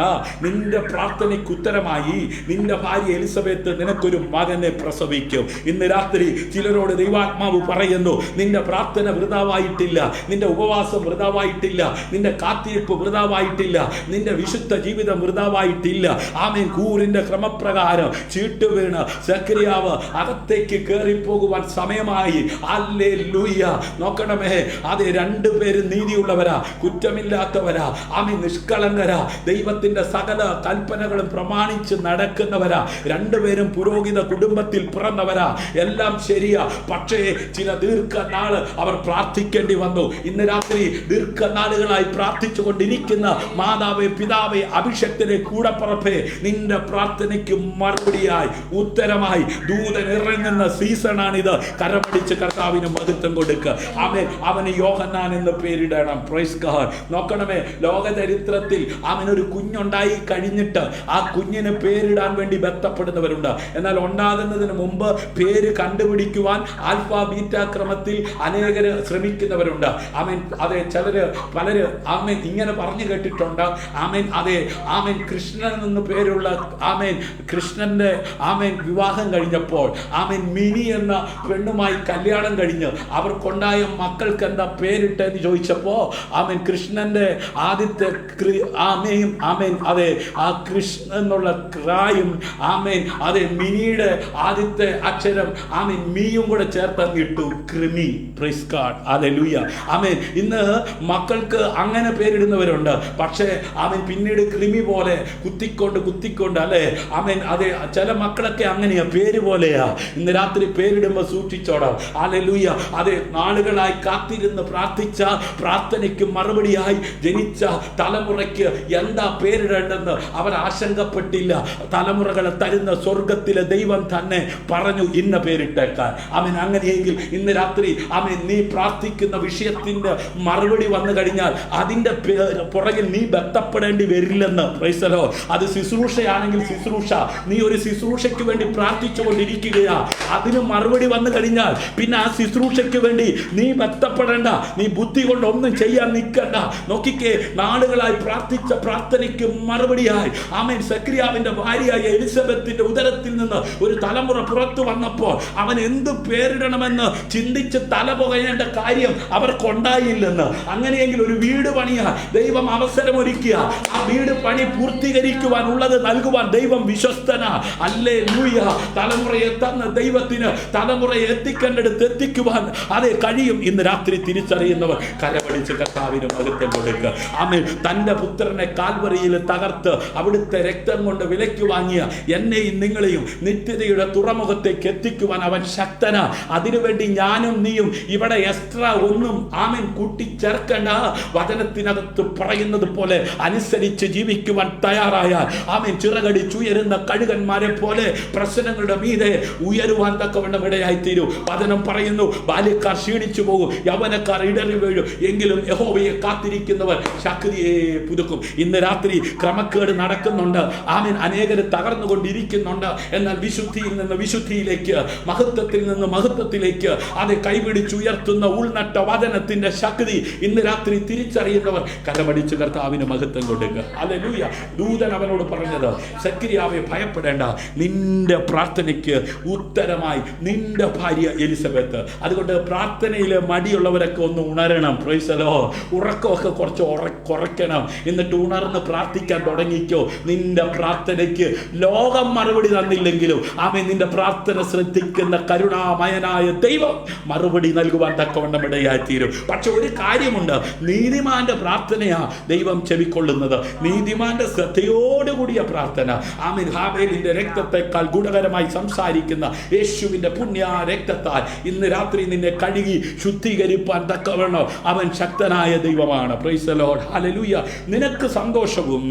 നിന്റെ പ്രാർത്ഥനയ്ക്ക് ഉത്തരമായി നിന്റെ ഭാര്യ എലിസബത്ത് നിനക്കൊരു മകനെ പ്രസവിക്കും. ഇന്ന് രാത്രി ചിലരോട് ദൈവാത്മാവ് പറയുന്നു, നിന്റെ പ്രാർത്ഥന വൃഥാവായിട്ടില്ല, നിന്റെ ഉപവാസം വൃഥാവായിട്ടില്ല, നിന്റെ കാത്തിരിപ്പ് വൃഥാവായിട്ടില്ല, നിന്റെ വിശുദ്ധ ജീവിതം വൃഥാവായിട്ടില്ല. ആമേൻ. കൂറിന്റെ ക്രമപ്രകാരം ചീട്ട് വീണ് സക്രിയാവ് അകത്തേക്ക് കയറിപ്പോകുവാൻ സമയമായി. ഹല്ലേലൂയ. നോക്കണമേ, അത് രണ്ടുപേരും നീതിയുള്ളവരാ, കുറ്റമില്ലാത്തവരാ, ആമേൻ, നിഷ്കളങ്കരാ, ദൈവത്തിന്റെ സകല കൽപ്പനകളും പ്രമാണിച്ച് നടക്കുന്നവരാ, രണ്ടുപേരും പുരോഹിത കുടുംബത്തിൽ പിറന്നവരാ, എല്ലാം ശരിയാ. പക്ഷേ ചില ദീർഘനാള് അവർ പ്രാർത്ഥിക്കേണ്ടി വന്നു. ഇന്ന് രാത്രി ദീർഘനാളുകളായി പ്രാർത്ഥിച്ചു കൊണ്ടിരിക്കുന്ന മാതാവേ, പിതാവേ, അഭിഷക്തനെ, കൂടപ്പറപ്പേ, നിന്റെ പ്രാർത്ഥനയ്ക്ക് മറുപടിയായി ഉത്തരമായി ദൂതൻ ഇറങ്ങുന്ന സീസണാണിത്. കരമടിച്ച് കർത്താവിന് മഹത്വം കൊടുക്കുക. ആമേൻ. അവന് യോഹന്നാൻ എന്ന് പേരിടണം. Praise God. നോക്കണമേ, ലോക ചരിത്രത്തിൽ അവനൊരു കുഞ്ഞുണ്ടായി കഴിഞ്ഞിട്ട് ആ കുഞ്ഞിന് പേരിടാൻ വേണ്ടി ബന്ധപ്പെടുന്നവരുണ്ട്. എന്നാൽ ഉണ്ടാകുന്നതിന് മുമ്പ് പേര് കണ്ടുപിടിക്കുവാൻ ആൽഫ ബീറ്റ ക്രമത്തിൽ അനേകര് ശ്രമിക്കുന്നവരുണ്ട്. ആമേൻ. അതെ, പലര് ആമേൻ ഇങ്ങനെ പറഞ്ഞു കേട്ടിട്ടുണ്ട്. ആമേൻ. അതെ, ആമേൻ, കൃഷ്ണൻ എന്ന് പേരുള്ള ആമേൻ കൃഷ്ണന്റെ ആമേൻ വിവാഹം കഴിഞ്ഞപ്പോൾ ആമേൻ മിനി എന്ന പെണ്ണുമായി കല്യാണം കഴിഞ്ഞ് അവർക്കുണ്ടായ മക്കൾക്ക് എന്താ പേരിട്ടെന്ന് ചോദിച്ചപ്പോ ആമേൻ കൃഷ്ണന്റെ ആദ്യത്തെ ആമേയും ആമേൻ അതെ ആ കൃഷ്ണ എന്നുള്ള ക്രായും ആമേൻ അതെ മിനിയുടെ ആദ്യത്തെ അക്ഷരം ആമേൻ മീയും കൂടെ ചേർത്തങ്ങ് ഇട്ടു, കൃമി. Praise God. ഹല്ലേലൂയ. ആമേൻ. ഇന്ന് മക്കൾക്ക് അങ്ങനെ പേരിടുന്നവരുണ്ട്. പക്ഷേ ആമേൻ പിന്നീട് കൃമി പോലെ കുത്തിക്കൊണ്ട് അല്ലെ ആമേൻ അതെ ചില മക്കളൊക്കെ അങ്ങനെയാ, പേര് പോലെയാ. ഇന്ന് രാത്രി പേരിടുമ്പോൾ സൂക്ഷിച്ചോടാം. ഹല്ലേലൂയ. അതെ, നാളുകളായി കാത്തിരുന്ന് പ്രാർത്ഥിച്ച പ്രാർത്ഥനയ്ക്ക് മറുപടിയായി ജനിച്ച തലമുറയ്ക്ക് എന്താ പേരിടേണ്ടെന്ന് അവർ ആശങ്കപ്പെട്ടില്ല. തലമുറകളെ തരുന്ന സ്വർഗത്തിലെ ദൈവം തന്നെ പറഞ്ഞു ഇന്ന പേരിട്ടേക്കാൻ. ആമേൻ. അങ്ങനെയെങ്കിൽ ഇന്ന് രാത്രി ആമേൻ നീ പ്രാർത്ഥിക്കുന്ന വിഷയത്തിന്റെ മറുപടി വന്നു കഴിഞ്ഞാൽ അതിന്റെ പുറകിൽ നീ ബന്ധപ്പെടേണ്ടി വരില്ലെന്ന്. പ്രൈസലോ. അത് ശുശ്രൂഷയാണെങ്കിൽ ശുശ്രൂഷ, നീ ഒരു ശുശ്രൂഷയ്ക്ക് വേണ്ടി പ്രാർത്ഥിച്ചുകൊണ്ടിരിക്കുകയാ, അതിന് മറുപടി വന്നു കഴിഞ്ഞാൽ പിന്നെ ആ ശുശ്രൂഷയ്ക്ക് വേണ്ടി നീ ബന്ധപ്പെടേണ്ട, നീ ബുദ്ധി കൊണ്ട് ഒന്നും ചെയ്യാൻ നിൽക്കണ്ട. നോക്കിക്കേ, നാളുകളായി പ്രാർത്ഥിച്ച പ്രാർത്ഥനയ്ക്ക് മറുപടിയായി ആമേൻ സക്രിയാവിന്റെ ഭാര്യയായ എലിസബത്തിന്റെ ഉദരത്തിൽ നിന്ന് ഒരു തലമുറ പുറത്തു വന്നപ്പോൾ അവൻ എന്ത് പേരിടണം നേരിടണമെന്ന് ചിന്തിച്ച് തല പുകയേണ്ട കാര്യം അവർക്കുണ്ടായില്ലെന്ന്. അങ്ങനെയെങ്കിൽ ഒരു വീട് പണിയാൻ ദൈവം അവസരമൊരുക്കുക, ആ വീട് പണി പൂർത്തീകരിക്കുവാൻ ഉള്ളത് നൽകുവാൻ ദൈവം വിശ്വസ്തനാ. ഹല്ലേലൂയ. തലമുറയെ തന്ന ദൈവത്തിന് തലമുറയെ എത്തിക്കേണ്ടടുത്ത് എത്തിക്കുവാൻ അതേ കഴിയും. ഇന്ന് രാത്രി തിരിച്ചറിയുന്നവർ കരപടിച്ച് കർത്താവിന് മഹത്വം കൊടുക്കുക. ആമേൻ. തന്റെ പുത്രനെ കാൽവറിയിൽ തകർത്ത് അവിടുത്തെ രക്തം കൊണ്ട് വിലയ്ക്ക് വാങ്ങിയ എന്നെയും നിങ്ങളെയും നിത്യതയുടെ തുറമുഖത്തേക്ക് എത്തിക്കുവാൻ അവൻ ശക്തനാ. അതിനുവേണ്ടി ഞാനും നീയും ഇവിടെ എക്സ്ട്രാ ഒന്നും ആമേൻ കൂട്ടിച്ചേർക്കേണ്ട. വചനത്തിനകത്ത് പറയുന്നത് പോലെ അനുസരിച്ച് ജീവിക്കുവാൻ തയ്യാറായാൽ ആമേൻ ചിറകടിച്ചുയരുന്ന കഴുകന്മാരെ പോലെ പ്രശ്നങ്ങളുടെ മീതെ ഉയരുവാൻ തക്കവണ്ണം ഇടയായിത്തീരും. വചനം പറയുന്നു, ബാല്യക്കാർ ക്ഷീണിച്ചു പോകും, യൗവനക്കാർ ഇടറി വീഴും, എങ്കിലും യഹോവയെ കാത്തിരിക്കുന്നവർ ശക്തിയെ പുതുക്കും. ഇന്ന് രാത്രി ക്രമക്കേട് നടക്കുന്നുണ്ട്. ആമേൻ. അനേകർ തകർന്നുകൊണ്ടിരിക്കുന്നുണ്ട്. എന്നാൽ വിശുദ്ധിയിൽ നിന്ന് വിശുദ്ധിയിലേക്ക്, മഹത്വത്തിൽ നിന്ന് മഹത്വത്തിലേക്ക് അത് കൈപിടിച്ചുയർത്തുന്ന ഉൾനട്ട വചനത്തിന്റെ ശക്തി ഇന്ന് രാത്രി തിരിച്ചറിയുന്നവർ കരമടിച്ച് കർത്താവിന് മഹത്വം കൊടുക്കുക. ഹല്ലേലൂയ. ദൂതൻ അവനോട് പറഞ്ഞത്, സെക്കരിയാവേ ഭയപ്പെടേണ്ട, നിന്റെ പ്രാർത്ഥനയ്ക്ക് ഉത്തരമായി നിന്റെ ഭാര്യ എലിസബത്ത്. അതുകൊണ്ട് പ്രാർത്ഥനയിലെ മടിയുള്ളവരൊക്കെ ഒന്ന് ഉണരണം. Price the Lord. ഉറക്കമൊക്കെ കുറച്ച് കുറയ്ക്കണം. എന്നിട്ട് ഉണർന്ന് പ്രാർത്ഥിക്കാൻ തുടങ്ങിക്കോ. നിന്റെ പ്രാർത്ഥനയ്ക്ക് ലോകം മറുപടി തന്നില്ലെങ്കിലും ആമേൻ നിന്റെ പ്രാർത്ഥന ശ്രദ്ധിക്കുന്ന കരുണാമയനായ ദൈവം മറുപടി നൽകുവാൻ തക്കവണ്ണം ഇടയായിത്തീരും. പക്ഷെ ഒരു കാര്യമുണ്ട്, നീതിമാന്റെ പ്രാർത്ഥനയാ ദൈവം ചെവിക്കൊള്ളുന്നത്. നീതിമാന്റെ ശ്രദ്ധയോടുകൂടിയ പ്രാർത്ഥന ആമേൻ ഹാബേലിന്റെ രക്തത്തെക്കാൾ ഗുണകരമായി സംസാരിക്കുന്ന യേശുവിന്റെ പുണ്യ രക്തത്താൽ ഇന്ന് രാത്രി നിന്നെ കഴുകി ശുദ്ധീകരിപ്പാൻ തക്കവണ്ണം അവൻ ശക്തനായ ദൈവമാണ്. Price the lord. ഹല്ലേലൂയ. നിനക്ക് സന്തോഷവും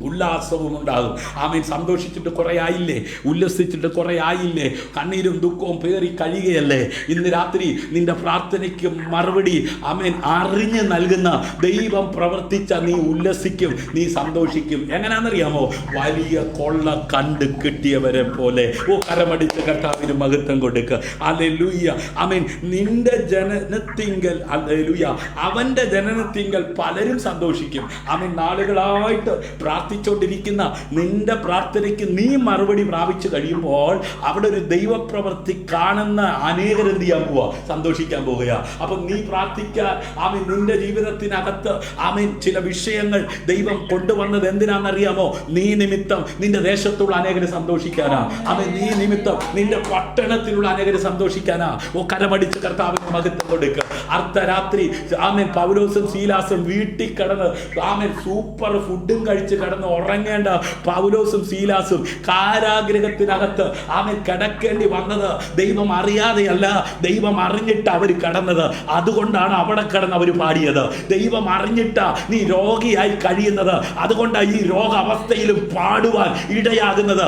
ഉല്ലാസവും ഉണ്ടാകും. ആമേൻ. സന്തോഷിച്ചിട്ട് കുറെ ആയില്ലേ, ഉല്ലസിച്ചിട്ട് കുറെ ആയില്ലേ, കണ്ണീരും ദുഃഖവും പേറി കഴിയുകയല്ലേ. ഇന്ന് രാത്രി നിന്റെ പ്രാർത്ഥനയ്ക്ക് മറുപടി ആമേൻ അറിഞ്ഞ് നൽകുന്ന ദൈവം പ്രവർത്തിച്ച നീ ഉല്ലസിക്കും, നീ സന്തോഷിക്കും. എങ്ങനെയാണെന്നറിയാമോ? വലിയ കൊള്ള കണ്ട് കിട്ടിയവരെ പോലെ. കരമടിച്ച് കർത്താവിന് മഹത്വം കൊടുക്കുക. ഹല്ലേലൂയ. ആമേൻ. നിന്റെ ജനനത്തിങ്കൽ, ഹല്ലേലൂയ, അവന്റെ ജനനത്തിങ്കൽ പലരും സന്തോഷിക്കും. ആമേൻ. നാളുകളായിട്ട് പ്രാർത്ഥിച്ചുകൊണ്ടിരിക്കുന്ന നിന്റെ പ്രാർത്ഥനയ്ക്ക് നീ മറുപടി പ്രാപിച്ചു കഴിയുമ്പോൾ അവിടെ ഒരു ദൈവപ്രവൃത്തി കാണുന്ന അനേകർ എന്ത് ചെയ്യാൻ പോവാ? സന്തോഷിക്കാൻ പോവുക. അപ്പൊ നീ പ്രാർത്ഥിക്കാൻ ആമേൻ നിന്റെ ജീവിതത്തിനകത്ത് ആമേൻ ചില വിഷയങ്ങൾ ദൈവം കൊണ്ടുവന്നത് എന്തിനാണെന്നറിയാമോ? നീ നിമിത്തം നിന്റെ ദേശത്തുള്ള അനേകര് സന്തോഷിക്കാനാ. ആമേൻ. നീ നിമിത്തം നിന്റെ പട്ടണത്തിലുള്ള അനേകര് സന്തോഷിക്കാനാ. കരമടിച്ച് കർത്താവിന് മഹത്വം കൊടുക്കുക. അർദ്ധരാത്രി ആമേൻ പൗലോസും സീലാസും വീട്ടിൽ കിടന്ന് ആമേൻ സൂപ്പർ ഫുഡും കഴിച്ച് കിടന്ന് ഉറങ്ങേണ്ട പൗലോസും സീലാസും കാരാഗ്രഹത്തിനകത്ത് ആമേൻ കിടക്കേണ്ടി വന്നത് ദൈവം അറിയാതെയല്ല, ദൈവം അറിഞ്ഞിട്ട് അവർ കിടന്നത്. അതുകൊണ്ടാണ് അവിടെ കിടന്ന് അവർ പാടിയത്. ദൈവം അറിഞ്ഞിട്ടാ നീ രോഗിയായി കഴിയുന്നത്. അതുകൊണ്ടാണ് ഈ രോഗാവസ്ഥയിലും പാടുവാൻ ഇടയാകുന്നത്.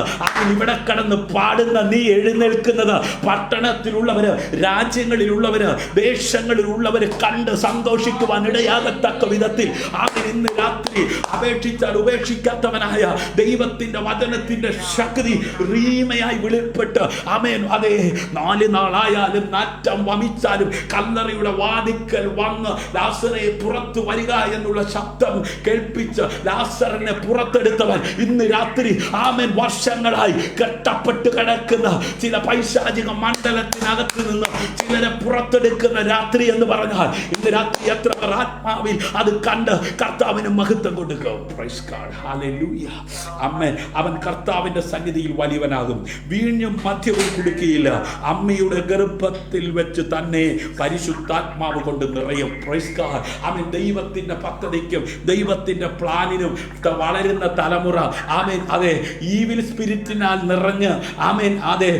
ഇവിടെ കിടന്ന് പാടുന്ന നീ എഴുന്നേൽക്കുന്നത് പട്ടണത്തിലുള്ളവര്, രാജ്യങ്ങളിലുള്ളവര്, ദേശങ്ങളിലുള്ളവര് കണ്ട് സന്തോഷിക്കുവാൻ ഇടയാകത്തക്ക വിധത്തിൽ ആമേൻ ഇന്ന് രാത്രി അപേക്ഷിച്ചാൽ ഉപേക്ഷിക്കാത്തവനായ ദൈവത്തിന്റെ വചനത്തിന്റെ ശക്തി റീമയായി വെളിപ്പെട്ട് ആമേൻ അതെ 4 നാളായാലും നാറ്റം വമിച്ചാലും കല്ലറയുടെ വാതിക്കൽ വന്ന് ലാസറെ പുറത്തു വരിക എന്നുള്ള ശബ്ദം കേൾപ്പിച്ച് ലാസറിനെ പുറത്തെടുത്തവൻ ഇന്ന് രാത്രി ആമേൻ വർഷങ്ങളായി കെട്ടപ്പെട്ട് കിടക്കുന്ന ചില പൈശാചിക മണ്ഡലത്തിനകത്ത് നിന്ന് ചിലരെ പുറത്തെടുക്കുന്ന രാത്രി എന്ന് പറഞ്ഞാൽ ഇന്ന് രാത്രി എത്ര ആത്മാവിൽ അത് കണ്ട് കർത്താവിന് മഹത്വം കൊടുക്കും. Price God. ഹല്ലേലൂയ. ആമേൻ. അവൻ കർത്താവിന്റെ സന്നിധിയിൽ വലിയവനാകും, വീഞ്ഞും മദ്യവും കുടിക്കുകയില്ല, അമ്മയുടെ ഗർഭത്തിൽ വെച്ച് തന്നെ പരിശുദ്ധാത്മാവ് കൊണ്ട് നിറയും. Praise God. ആമേൻ. ദൈവത്തിന്റെ പദ്ധതിക്കും ദൈവത്തിന്റെ പ്ലാനിനും വളരുന്ന തലമുറ ആമേൻ അതെ ഈവിൽ സ്പിരിറ്റിനാൽ നിറഞ്ഞ് ആമേൻ അതെ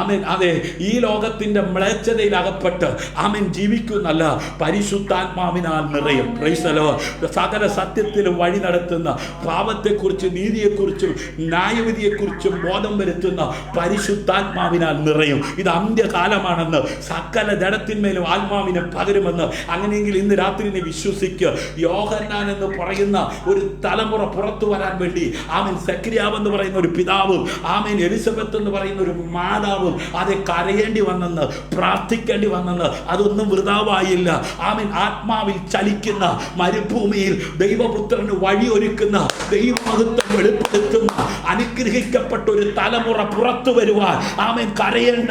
ആമേൻ അതെ ഈ ലോകത്തിന്റെ മ്ലേച്ഛതയിൽ അകപ്പെട്ട് ആമേൻ ജീവിക്കുന്നല്ല, പരിശുദ്ധാത്മാവിനാൽ നിറയും. Price the Lord. സകല സത്യത്തിലും വഴി നടത്തുന്ന, പാപത്തെക്കുറിച്ചും നീതിയെക്കുറിച്ചും ന്യായവിധിയെക്കുറിച്ചും ബോധം വരുത്തുന്ന പരിശുദ്ധാത്മാവിനാൽ നിറയും. ഇത് അന്ത്യകാലമാണെന്ന്, സകല ജഡത്തിന്മേലും ആത്മാവിനെ പകരുമെന്ന്. അങ്ങനെയെങ്കിൽ ഇന്ന് രാത്രി നീ വിശ്വസിക്കുക. യോഹന്നാൻ എന്ന് പറയുന്ന ഒരു തലമുറ പുറത്തു വരാൻ വേണ്ടി ആമേൻ സെക്കരിയാവ് എന്ന് പറയുന്ന ഒരു പിതാവും ആമേൻ എലിസബത്ത് എന്ന് പറയുന്ന ഒരു മാതാവും അത് കരയേണ്ടി വന്നെന്ന്, പ്രാർത്ഥിക്കേണ്ടി വന്നെന്ന്, അതൊന്നും വൃഥാ പിതാവായില്ല. ആമേൻ. ആത്മാവിൽ ചലിക്കുന്ന മരുഭൂമിയിൽ ദൈവപുത്രന് വഴിയൊരുക്കുന്ന, ദൈവമഹത്വം വെളിപ്പെടുത്തുന്ന അനുഗ്രഹിക്കപ്പെട്ട ഒരു തലമുറ പുറത്തു വരുവാൻ ആമേൻ കരയേണ്ട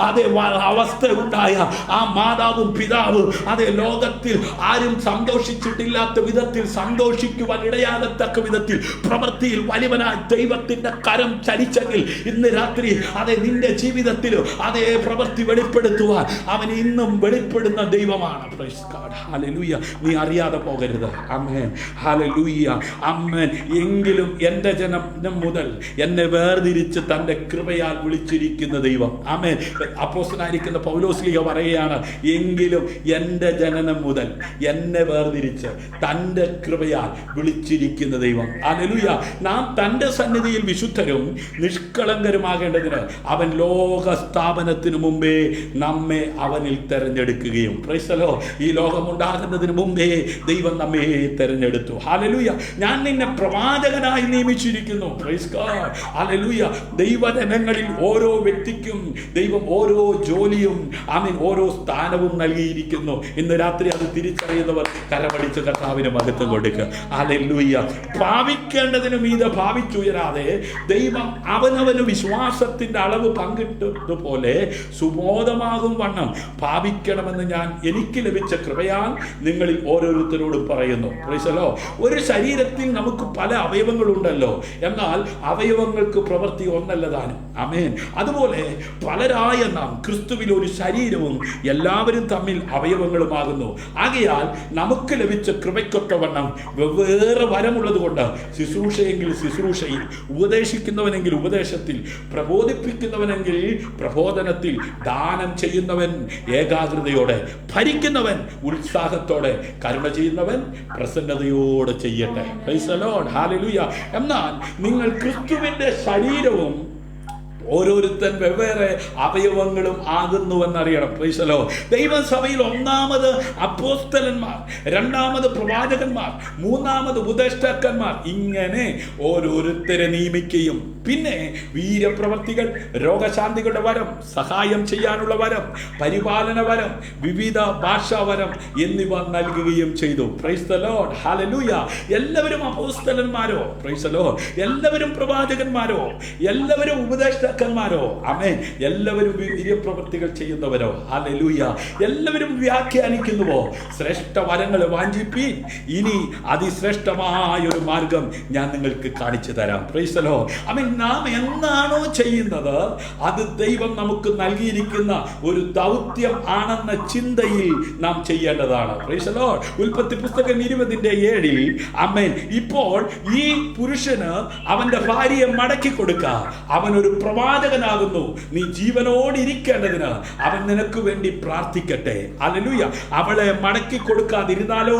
അതേ അവസ്ഥ ഉണ്ടായ ആ മാതാവും പിതാവും അതേ ലോകത്തിൽ ആരും സന്തോഷിച്ചിട്ടില്ലാത്ത വിധത്തിൽ സന്തോഷിക്കുവാൻ ഇടയാകത്തക്ക വിധത്തിൽ പ്രവൃത്തിയിൽ വലിയവനായ ദൈവത്തിന്റെ കരം ചലിച്ചെങ്കിൽ ഇന്ന് രാത്രി അതേ നിന്റെ ജീവിതത്തിൽ അതേ പ്രവൃത്തി വെളിപ്പെടുത്തുവാൻ അവൻ ഇന്നും വെളിപ്പെടുന്ന ദൈവമാണ്. Price God. ഹല്ലേലൂയ. നീ അറിയാതെ പോകരുത്. ആമേൻ. ഹല്ലേലൂയ. ആമേൻ. എങ്കിലും എൻ്റെ ജനം മുതൽ എന്നെ വേർതിരിച്ച് തൻ്റെ കൃപയാൽ വിളിച്ചിരിക്കുന്ന ദൈവം. ആമേൻ. അപ്പോസ്തലനായിരിക്കുന്ന പൗലോസ്ലീഹ പറയുകയാണ്, എങ്കിലും എൻ്റെ ജനനം മുതൽ എന്നെ വേർതിരിച്ച് തൻ്റെ കൃപയാൽ വിളിച്ചിരിക്കുന്ന ദൈവം. ഹല്ലേലൂയ. നാം തൻ്റെ സന്നിധിയിൽ വിശുദ്ധരും നിഷ്കളങ്കരുമാകേണ്ടതിന് അവൻ ലോക സ്ഥാപനത്തിനു മുമ്പേ നമ്മെ അവനിൽ തെരഞ്ഞെടുക്കുകയും. Price the lord. ഈ ലോകമുണ്ടാകുന്നതിന് മുമ്പേ ദൈവം നമ്മെ തെരഞ്ഞെടുത്തു. ഹല്ലേലൂയ. ഞാൻ നിന്നെ പ്രവാചകനായി നിയമിച്ചിരിക്കുന്നു. Praise God. ഹല്ലേലൂയ. ദൈവജനങ്ങളിൽ ഓരോ വ്യക്തിക്കും ദൈവം ഓരോ ജോലിയും ആമേൻ ഓരോ സ്ഥാനവും നൽകിയിരിക്കുന്നു. ഇന്ന് രാത്രി അത് തിരിച്ചറിയുന്നവർ കരമടിച്ച് കർത്താവിന് മഹത്വം കൊടുക്കുക. ഹല്ലേലൂയ. ഭാവിക്കേണ്ടതിന് മീതെ ഭാവിച്ചുയരാതെ ദൈവം അവനവന് വിശ്വാസത്തിന്റെ അളവ് പങ്കിട്ടതുപോലെ സുബോധമാകും വണ്ണം ഭാവിക്കണമെന്ന് ഞാൻ എനിക്ക് ലഭിച്ച കൃപയാൽ നിങ്ങളിൽ ഓരോരുത്തരോടും പറയുന്നു. Price the Lord. ഒരു ശരീരത്തിൽ നമുക്ക് പല അവയവങ്ങളുണ്ടല്ലോ, എന്നാൽ അവയവങ്ങൾക്ക് പ്രവൃത്തി ഒന്നല്ല താനും. ആമേൻ. അതുപോലെ പലരായ നാം ക്രിസ്തുവിൽ ഒരു ശരീരവും എല്ലാവരും തമ്മിൽ അവയവങ്ങളുമാകുന്നു. ആകയാൽ നമുക്ക് ലഭിച്ച കൃപയ്ക്കൊത്തവണ്ണം വെവ്വേറെ വരമുള്ളത് കൊണ്ട് ശുശ്രൂഷയെങ്കിൽ ശുശ്രൂഷയിൽ, ഉപദേശിക്കുന്നവനെങ്കിൽ ഉപദേശത്തിൽ, പ്രബോധിപ്പിക്കുന്നവനെങ്കിൽ പ്രബോധനത്തിൽ, ദാനം ചെയ്യുന്നവൻ ഏകാഗ്രതയോടെ, ഭരിക്കുന്നവൻ ഉത്സാഹത്തോടെ, കരുണ ചെയ്യുന്നവൻ പ്രസന്നതയോടെ ചെയ്യട്ടെ. Praise the lord. ഹല്ലേലൂയ. എന്നാൽ നിങ്ങൾ ക്രിസ്തുവിന്റെ ശരീരവും ഓരോരുത്തൻ വെവ്വേറെ അവയവങ്ങളും ആകുന്നുവെന്നറിയണം. Praise the lord. ദൈവസഭയിൽ ഒന്നാമത് അപ്പോസ്തലന്മാർ, രണ്ടാമത് പ്രവാചകന്മാർ, മൂന്നാമത് ഉപദേഷ്ടാക്കന്മാർ, ഇങ്ങനെ ഓരോരുത്തരെ നിയമിക്കുകയും പിന്നെ വീരപ്രവർത്തികൾ, രോഗശാന്തികളുടെ വരം, സഹായം ചെയ്യാനുള്ള വരം, പരിപാലന വരം, വിവിധ ഭാഷാവരം എന്നിവ നൽകുകയും ചെയ്തു. Price the lord. ഹല്ലേലൂയ. എല്ലാവരും അപ്പോസ്തലന്മാരോ? Price the Lord. എല്ലാവരും പ്രവാചകന്മാരോ? എല്ലാവരും ഉപദേഷ്ടാക്കന്മാരോ? ആമേൻ. എല്ലാവരും വീര്യപ്രവർത്തികൾ ചെയ്യുന്നവരോ? ഹല്ലേലൂയ. എല്ലാവരും വ്യാഖ്യാനിക്കുന്നുവോ? ശ്രേഷ്ഠ വരങ്ങളെ വാഞ്ചിപ്പീൻ, ഇനി അതിശ്രേഷ്ഠമായ ഒരു മാർഗം ഞാൻ നിങ്ങൾക്ക് കാണിച്ചു തരാം. Praise the Lord. ആമേൻ. നാം എന്താണോ ചെയ്യുന്നത് അത് ദൈവം നമുക്ക് നൽകിയിരിക്കുന്ന ഒരു ദൗത്യം ആണെന്ന ചിന്തയിൽ നാം ചെയ്യേണ്ടതാണ്. Praise the Lord. ഉൽപ്പത്തി പുസ്തകം 20:7 ആമേൻ. ഇപ്പോൾ ഈ പുരുഷന് അവന്റെ ഭാര്യയെ മടക്കി കൊടുക്ക, അവനൊരു പ്രവാചകനാകുന്നു, നീ ജീവനോടിരിക്കേണ്ടതിന് അവൻ നിനക്ക് വേണ്ടി പ്രാർത്ഥിക്കട്ടെ. ഹല്ലേലൂയ. അവളെ മടക്കി കൊടുക്കാതിരുന്നാലോ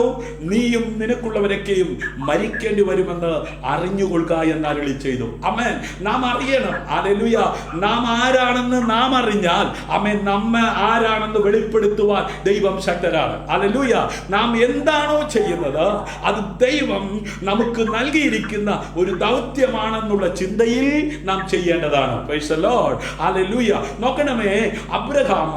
നീയും നിനക്കുള്ളവരൊക്കെയും മരിക്കേണ്ടി വരുമെന്ന് അറിഞ്ഞുകൊള്ളുക എന്ന് അരുളി ചെയ്തു. ആമേൻ. നാം അറിയണം. ഹല്ലേലൂയ. നാം ആരാണെന്ന് നാം അറിഞ്ഞാൽ ആമേൻ നമ്മെ ആരാണെന്ന് വെളിപ്പെടുത്തുവാൻ ദൈവം ശക്തരാണ്. ഹല്ലേലൂയ. നാം എന്താണോ ചെയ്യുന്നത് അത് ദൈവം നമുക്ക് നൽകിയിരിക്കുന്ന ഒരു ദൗത്യമാണെന്നുള്ള ചിന്തയിൽ നാം ചെയ്യേണ്ടതാണ്. Praise the lord. ഹല്ലേലൂയ. നോക്കണമേ, അബ്രഹാം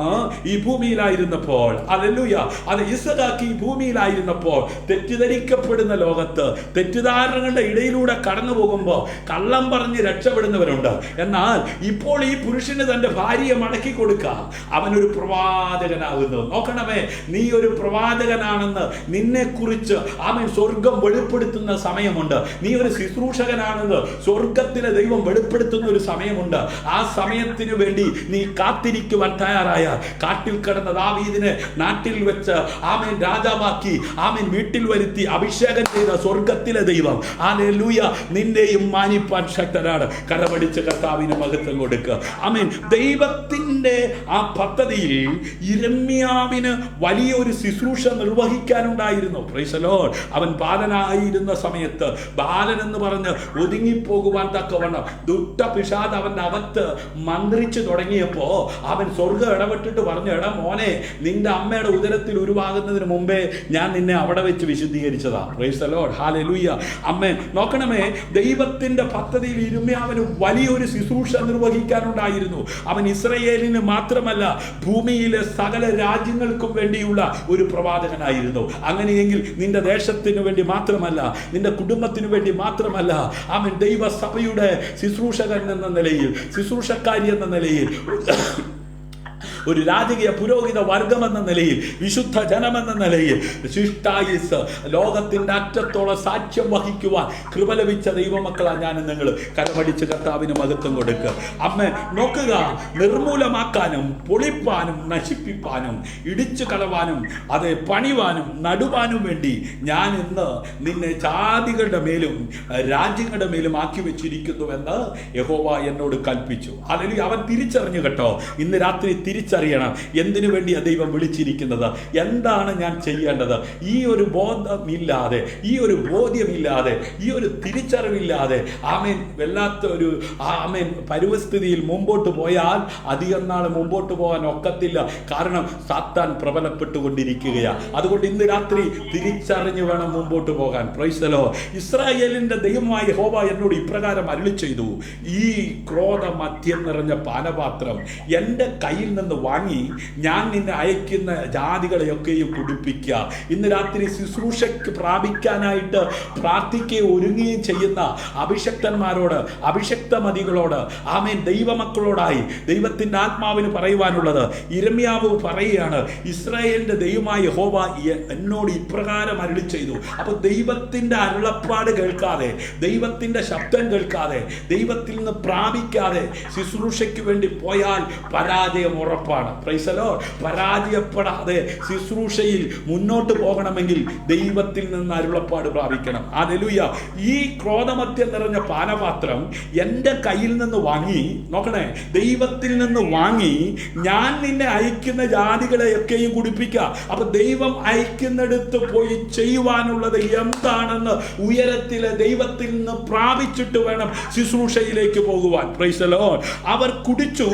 ഈ ഭൂമിയിലായിരുന്നപ്പോൾ, ഹല്ലേലൂയ, അത് ഇസഹാക്ക് ഈ ഭൂമിയിലായിരുന്നപ്പോൾ തെറ്റിദ്ധരിക്കപ്പെടുന്ന ലോകത്ത് തെറ്റിദ്ധാരണകളുടെ ഇടയിലൂടെ കടന്നു പോകുമ്പോൾ കള്ളം പറഞ്ഞ് രക്ഷപ്പെടുന്നവരുണ്ട്. എന്നാൽ ഇപ്പോൾ ഈ പുരുഷന് തന്റെ ഭാര്യയെ മടക്കി കൊടുക്കുക, അവനൊരു പ്രവാചകനാകുന്നു. നോക്കണമേ, നീ ഒരു പ്രവാചകനാണെന്ന് നിന്നെ കുറിച്ച് ആമേൻ സ്വർഗം വെളിപ്പെടുത്തുന്ന സമയമുണ്ട്. നീ ഒരു ശുശ്രൂഷകനാണെന്ന് സ്വർഗത്തിലെ ദൈവം വെളിപ്പെടുത്തുന്ന ഒരു സമയമുണ്ട്. ആ സമയത്തിന് വേണ്ടി നീ കാത്തിരിക്കുവാൻ തയ്യാറായ, കാട്ടിൽ കിടന്ന ദാവീദിനെ നാട്ടിൽ വെച്ച് ആമേൻ രാജാവാക്കി ആമേൻ വീട്ടിൽ വരുത്തി അഭിഷേകം ചെയ്ത സ്വർഗത്തിലെ ദൈവം ഹല്ലേലൂയ നിന്നെയും മാനിപ്പാൻ ശക്തനാണ്. കരമടിച്ച് കർത്താവിന് മഹത്വം കൊടുക്കുക. ആമേൻ. ദൈവത്തിന്റെ ആ പദ്ധതിയിൽ യിരെമ്യാവിന് വലിയൊരു ശുശ്രൂഷ നിർവഹിക്കാനുണ്ടായിരുന്നു. Price the Lord. അവൻ ബാലനായിരുന്ന സമയത്ത് ബാലൻ എന്ന് പറഞ്ഞ് ഒതുങ്ങിപ്പോകുവാൻ തക്കവണ്ണം ദുഷ്ടപിശാച് അവന്റെ അകത്ത് മന്ത്രിച്ചു തുടങ്ങിയപ്പോ അവൻ സ്വർഗ്ഗം ഇടപെട്ടിട്ട് പറഞ്ഞു, എടാ മോനെ, നിന്റെ അമ്മയുടെ ഉദരത്തിൽ ഉരുവാകുന്നതിന് മുമ്പേ ഞാൻ നിന്നെ അവിടെ വെച്ച് വിശുദ്ധീകരിച്ചതാ. പ്രൈസ് ദി ലോർഡ്, ഹല്ലേലൂയ, ആമേൻ. നോക്കണമേ, ദൈവത്തിന്റെ പദ്ധതിയിൽ ഇരിമ്യാവിന് വലിയൊരു ശുശ്രൂഷ നിർവഹിക്കാനുണ്ടായിരുന്നു. അവൻ ഇസ്രായേലിന് മാത്രമല്ല ഭൂമിയിലെ സകല രാജ്യങ്ങൾക്കും വേണ്ടിയുള്ള ഒരു പ്രവാചകനായിരുന്നു. അങ്ങനെയെങ്കിൽ നിന്റെ ദേശത്തിന് വേണ്ടി മാത്രമല്ല, നിന്റെ കുടുംബത്തിന് വേണ്ടി മാത്രമല്ല, അവൻ ദൈവസഭയുടെ ശുശ്രൂഷകൻ എന്ന നിലയിൽ, ശുശ്രൂഷക്കാരി എന്ന നിലയിൽ, ഒരു രാജകീയ പുരോഹിത വർഗം എന്ന നിലയിൽ, വിശുദ്ധ ജനമെന്ന നിലയിൽ, ശിഷ്ടായുസ് ലോകത്തിന്റെ അറ്റത്തോളം സാക്ഷ്യം വഹിക്കുവാൻ കൃപ ലഭിച്ച ദൈവമക്കളാണ് ഞാൻ നിങ്ങൾ. കരമടിച്ച് കർത്താവിന് മഹത്വം കൊടുക്കുക. അമ്മ നോക്കുക, നിർമൂലമാക്കാനും പൊളിപ്പാനും നശിപ്പിപ്പാനും ഇടിച്ചു കളവാനും അത് പണിവാനും നടുവാനും വേണ്ടി ഞാൻ ഇന്ന് നിന്നെ ജാതികളുടെ മേലും രാജ്യങ്ങളുടെ മേലും ആക്കി വെച്ചിരിക്കുന്നുവെന്ന് യഹോവ എന്നോട് കൽപ്പിച്ചു. അല്ലെങ്കിൽ അവൻ തിരിച്ചറിഞ്ഞു കേട്ടോ. ഇന്ന് രാത്രി തിരിച്ചറിയണം എന്തിനു വേണ്ടിയാ ദൈവം വിളിച്ചിരിക്കുന്നത്, എന്താണ് ഞാൻ ചെയ്യേണ്ടത്. ഈ ഒരു ബോധമില്ലാതെ, ഈ ഒരു ബോധ്യമില്ലാതെ, ഈ ഒരു തിരിച്ചറിവില്ലാതെ ആമേൻ വല്ലാത്ത ഒരു ആമേൻ പരിസ്ഥിതിയിൽ മുമ്പോട്ട് പോയാൽ അധികം നാൾ മുമ്പോട്ട് പോകാൻ ഒക്കത്തില്ല. കാരണം സാത്താൻ പ്രബലപ്പെട്ടുകൊണ്ടിരിക്കുകയാണ്. അതുകൊണ്ട് ഇന്ന് രാത്രി തിരിച്ചറിഞ്ഞു വേണം മുമ്പോട്ട് പോകാൻ. Price the Lord. ഇസ്രായേലിന്റെ ദൈവമായ യഹോവ എന്നോട് ഇപ്രകാരം അരുളി ചെയ്തു, ഈ ക്രോധ മദ്യം നിറഞ്ഞ പാനപാത്രം എൻ്റെ കയ്യിൽ നിന്ന് വാങ്ങി ഞാൻ നിന്നെ അയക്കുന്ന ജാതികളെയൊക്കെയും കുടിപ്പിക്കുക. ഇന്ന് രാത്രി ശുശ്രൂഷയ്ക്ക് പ്രാപിക്കാനായിട്ട് പ്രാർത്ഥിക്കുകയും ഒരുങ്ങുകയും ചെയ്യുന്ന അഭിഷക്തന്മാരോട്, അഭിഷക്തമതികളോട്, ആമേൻ, ദൈവമക്കളോടായി ദൈവത്തിന്റെ ആത്മാവിന് പറയുവാനുള്ളത്, ഇരമ്യാവ് പറയുകയാണ്, ഇസ്രായേലിന്റെ ദൈവമായ യഹോവ എന്നോട് ഇപ്രകാരം അരുളി ചെയ്തു. അപ്പൊ ദൈവത്തിന്റെ അരുളപ്പാട് കേൾക്കാതെ, ദൈവത്തിന്റെ ശബ്ദം കേൾക്കാതെ, ദൈവത്തിൽ നിന്ന് പ്രാപിക്കാതെ ശുശ്രൂഷയ്ക്ക് വേണ്ടി പോയാൽ പരാജയം ഉറപ്പാണ്. Price the Lord. പരാജയപ്പെടാതെ ശുശ്രൂഷയിൽ മുന്നോട്ട് പോകണമെങ്കിൽ ദൈവത്തിൽ നിന്ന് അരുളപ്പാട് പ്രാപിക്കണം. ഹല്ലേലൂയ. ഈ ക്രോധമദ്യം നിറഞ്ഞ പാനപാത്രം എൻ്റെ കയ്യിൽ നിന്ന് വാങ്ങി, നോക്കണേ, ദൈവത്തിൽ നിന്ന് വാങ്ങി ഞാൻ നിന്നെ അയക്കുന്ന ജാതികളെയൊക്കെയും കുടിപ്പിക്കുക. അപ്പൊ ദൈവം അയക്കുന്നിടത്ത് പോയി ചെയ്യുവാനുള്ളത് എന്താണെന്ന് ഉയരത്തിലെ ദൈവത്തിൽ നിന്ന് പ്രാപിച്ചിട്ട് വേണം ശുശ്രൂഷയിലേക്ക് പോകുവാൻ. Price the Lord. അവർ കുടിച്ചു,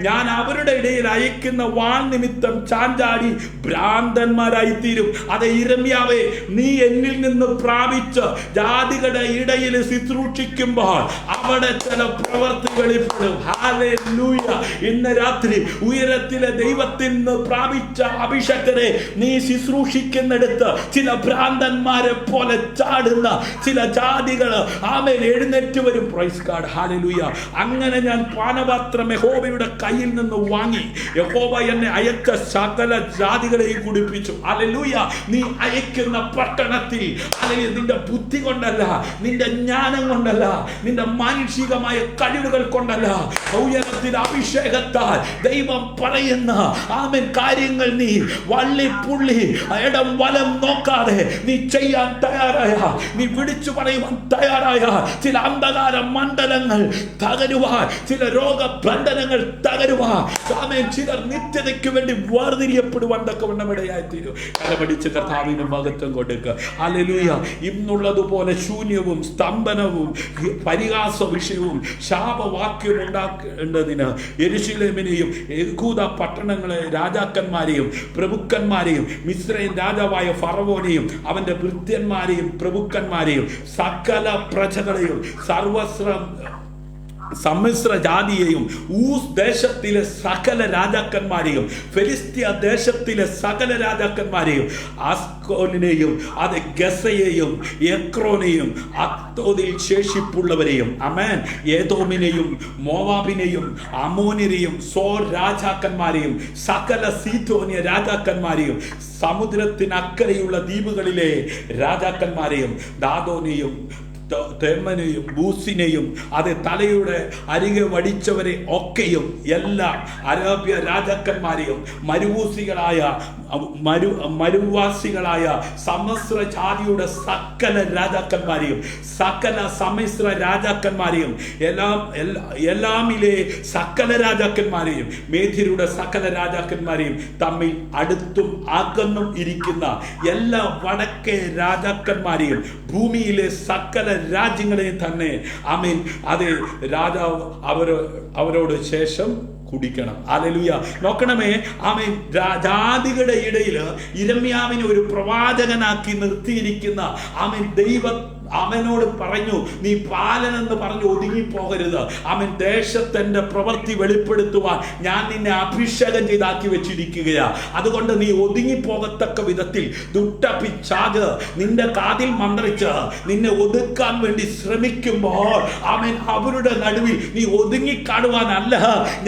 ഞാൻ അവരുടെ ഇടയിൽ അയക്കുന്ന വാൾ നിമിത്തം ചാഞ്ചാടി ഭ്രാന്തന്മാരായി തീരും. അത് ഇരമ്യാവേ, നീ എന്നിൽ നിന്ന് പ്രാപിച്ച് ജാതികളുടെ ഇടയിൽ ശുശ്രൂഷിക്കുമ്പോൾ അവിടെ ചില പ്രവൃത്തി വെളിപ്പെടും. ഹല്ലേലൂയ. ഇന്ന് രാത്രി ഉയരത്തിലെ ദൈവത്തിൽ നിന്ന് പ്രാപിച്ച അഭിഷേകരെ നീ ശുശ്രൂഷിക്കുന്നിടത്ത് ചില ഭ്രാന്തന്മാരെ പോലെ ചാടുന്ന ചില ജാതികൾ ആമേൻ എഴുന്നേറ്റ് വരും. Price God, hallelujah. അങ്ങനെ ഞാൻ പാനപാത്രം യഹോവയുടെ കയ്യിൽ നിന്ന് വാങ്ങി, യഹോവ എന്നെ അയച്ച സകല ജാതികളെയും കുടിപ്പിച്ചു. ഹല്ലേലൂയ. നീ അയക്കുന്ന പട്ടണത്തിൽ നിന്റെ ബുദ്ധി കൊണ്ടല്ല, നിന്റെ ജ്ഞാനം കൊണ്ടല്ല, നിന്റെ മാനുഷികമായ കഴിവുകൾ കൊണ്ടല്ല, ഉയരത്തിൽ അഭിഷേകത്താൽ ദൈവം പറയുന്ന ആമേൻ കാര്യങ്ങൾ നീ വള്ളി പുള്ളി ഇടം വലം നോക്കാതെ നീ ചെയ്യാൻ തയ്യാറായ, നീ വിളിച്ചു പറയുവാൻ തയ്യാറായ ചില അന്ധകാര മണ്ഡലങ്ങൾ തകരുവാൻ, ചില രോഗബന്ധനങ്ങൾ തകരുവാൻ, ആമേൻ, ചിലർ നിത്യതയ്ക്ക് വേണ്ടി വേർതിരിയപ്പെടുവാൻ തക്കവണ്ണം ഇടയായിത്തീരും. കരമടിച്ച് കർത്താവിന് മഹത്വം കൊടുക്കുക. ഹല്ലേലൂയ. ഇന്നുള്ളതുപോലെ ശൂന്യവും സ്തംഭനവും പരിഹാസ വിഷയവും ശാപവാക്യം ഉണ്ടാക്കേണ്ടതിന് യെരൂശലേമിനെയും യഹൂദ പട്ടണങ്ങളെ രാജാക്കന്മാരെയും പ്രഭുക്കന്മാരെയും മിസ്രയീം രാജാവായ ഫറവോനെയും അവന്റെ ഭൃത്യന്മാരെയും പ്രഭുക്കന്മാരെയും സകല പ്രജകളെയും സമ്മിശ്ര ജാതിയെയും ഊസ് ദേശത്തിലെ സകല രാജാക്കന്മാരെയും ഫെലിസ്ത്യ ദേശത്തിലെ സകല രാജാക്കന്മാരെയും ആസ്കോലിനെയും അത് ഗസയെയും എക്രോനെയും അത്തോദിൽ ശേഷിപ്പുള്ളവരെയും അമേൻ ഏദോമിനെയും മോവാബിനെയും അമോന്യരെയും സോർ രാജാക്കന്മാരെയും സകല സീദോന്യ രാജാക്കന്മാരെയും സമുദ്രത്തിനക്കരെയുള്ള ദ്വീപുകളിലെ രാജാക്കന്മാരെയും ദാദോനെയും തെമ്മനെയും ബൂസിനെയും അത് തലയുടെ അരികെ വടിച്ചവരെ ഒക്കെയും എല്ലാം അരാബ്യ രാജാക്കന്മാരെയും മരുവാസികളായ സമ്മിശ്ര ജാതിയുടെ സകല രാജാക്കന്മാരെയും സകല സമ്മിശ്ര രാജാക്കന്മാരെയും എല്ലാമിലെ സകല രാജാക്കന്മാരെയും മേധ്യരുടെ സകല രാജാക്കന്മാരെയും തമ്മിൽ അടുത്തും അകന്നും ഇരിക്കുന്ന എല്ലാ വടക്കേ രാജാക്കന്മാരെയും ഭൂമിയിലെ സകല രാജ്യങ്ങളെയും തന്നെ ആമേൻ അത് രാജാവ് അവരോട് ശേഷം കുടിക്കണം. ഹല്ലേലൂയ. നോക്കണമേ, ആമേൻ. ജാതികളുടെ ഇടയിൽ യിരെമ്യാവിനെ ഒരു പ്രവാചകനാക്കി നിർത്തിയിരിക്കുന്ന ആമേൻ ദൈവം അവനോട് പറഞ്ഞു, നീ പാലനെന്ന് പറഞ്ഞു ഒതുങ്ങിപ്പോകരുത്. അവൻ ദേശത്തിന്റെ പ്രവൃത്തി വെളിപ്പെടുത്തുവാൻ ഞാൻ നിന്നെ അഭിഷേകം ചെയ്താക്കി വെച്ചിരിക്കുകയാ. അതുകൊണ്ട് നീ ഒതുങ്ങിപ്പോകത്തക്ക വിധത്തിൽ ദുഷ്ടപിശാച് നിന്റെ കാതിൽ മന്ത്രിച്ച് നിന്നെ ഒതുക്കാൻ വേണ്ടി ശ്രമിക്കുമ്പോൾ അവൻ അവരുടെ നടുവിൽ നീ ഒതുങ്ങിക്കാടുവാനല്ല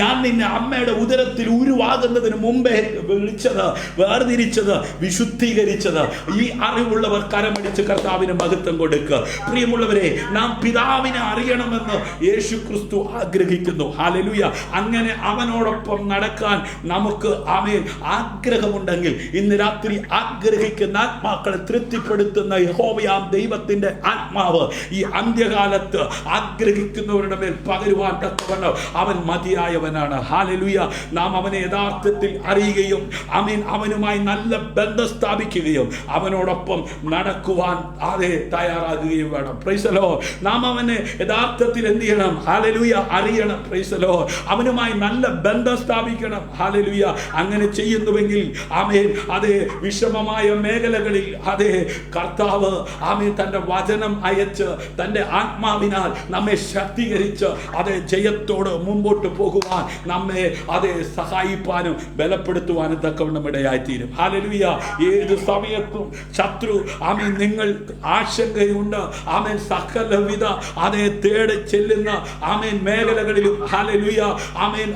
ഞാൻ നിന്നെ അമ്മയുടെ ഉദരത്തിൽ ഉരുവാകുന്നതിന് മുമ്പേ വിളിച്ചത്, വേർതിരിച്ചത്, വിശുദ്ധീകരിച്ചത്. ഈ അറിവുള്ളവർ കരമടിച്ച് കർത്താവിന് മഹത്വം കൊടുക്കുക. പ്രിയമുള്ളവരെ, നാം പിതാവിനെ അറിയണമെന്ന് യേശു ക്രിസ്തു ആഗ്രഹിക്കുന്നു. ഹല്ലേലൂയ. അങ്ങനെ അവനോടൊപ്പം നടക്കാൻ നമുക്ക് ആമേൻ ആഗ്രഹമുണ്ടെങ്കിൽ ഇന്ന് രാത്രി ആഗ്രഹിക്കുന്ന ആത്മാക്കളെ തൃപ്തിപ്പെടുത്തുന്ന യഹോവയാം ദൈവത്തിന്റെ ആത്മാവ് ഈ അന്ത്യകാലത്ത് ആഗ്രഹിക്കുന്നവരുടെ മേൽ പകരുവാൻ തക്കവണ്ണം അവൻ മതിയായവനാണ്. ഹല്ലേലൂയ. നാം അവനെ യഥാർത്ഥത്തിൽ അറിയുകയും ആമേൻ അവനുമായി നല്ല ബന്ധം സ്ഥാപിക്കുകയും അവനോടൊപ്പം നടക്കുവാൻ തയ്യാറാകുകയും വേണം. Price the Lord. നാം അവനെ യഥാർത്ഥത്തിൽ എന്ത് ചെയ്യണം? ഹല്ലേലൂയ, അറിയണം. Price the Lord. അവനുമായി നല്ല ബന്ധം സ്ഥാപിക്കണം. ഹല്ലേലൂയ. അങ്ങനെ ചെയ്യുന്നുവെങ്കിൽ ആമേൻ വിഷമമായ മേഖലകളിൽ കർത്താവ് ആമേൻ തന്റെ വചനം അയച്ച് തന്റെ ആത്മാവിനാൽ നമ്മെ ശക്തീകരിച്ച് ജയത്തോട് മുമ്പോട്ട് പോകുവാൻ നമ്മെ സഹായിപ്പാനും ബലപ്പെടുത്തുവാനും തക്കവണ്ണം ഇടയായിത്തീരും. ഹല്ലേലൂയ. ഏത് സമയത്തും ശത്രു ആമേൻ നിങ്ങൾ ആശങ്കയുണ്ട് ആമേൻ സകലവിധ തേടി ചെല്ലുന്ന ആമേൻ മേഖലകളിലും ഹല്ലേലൂയ ആമേൻ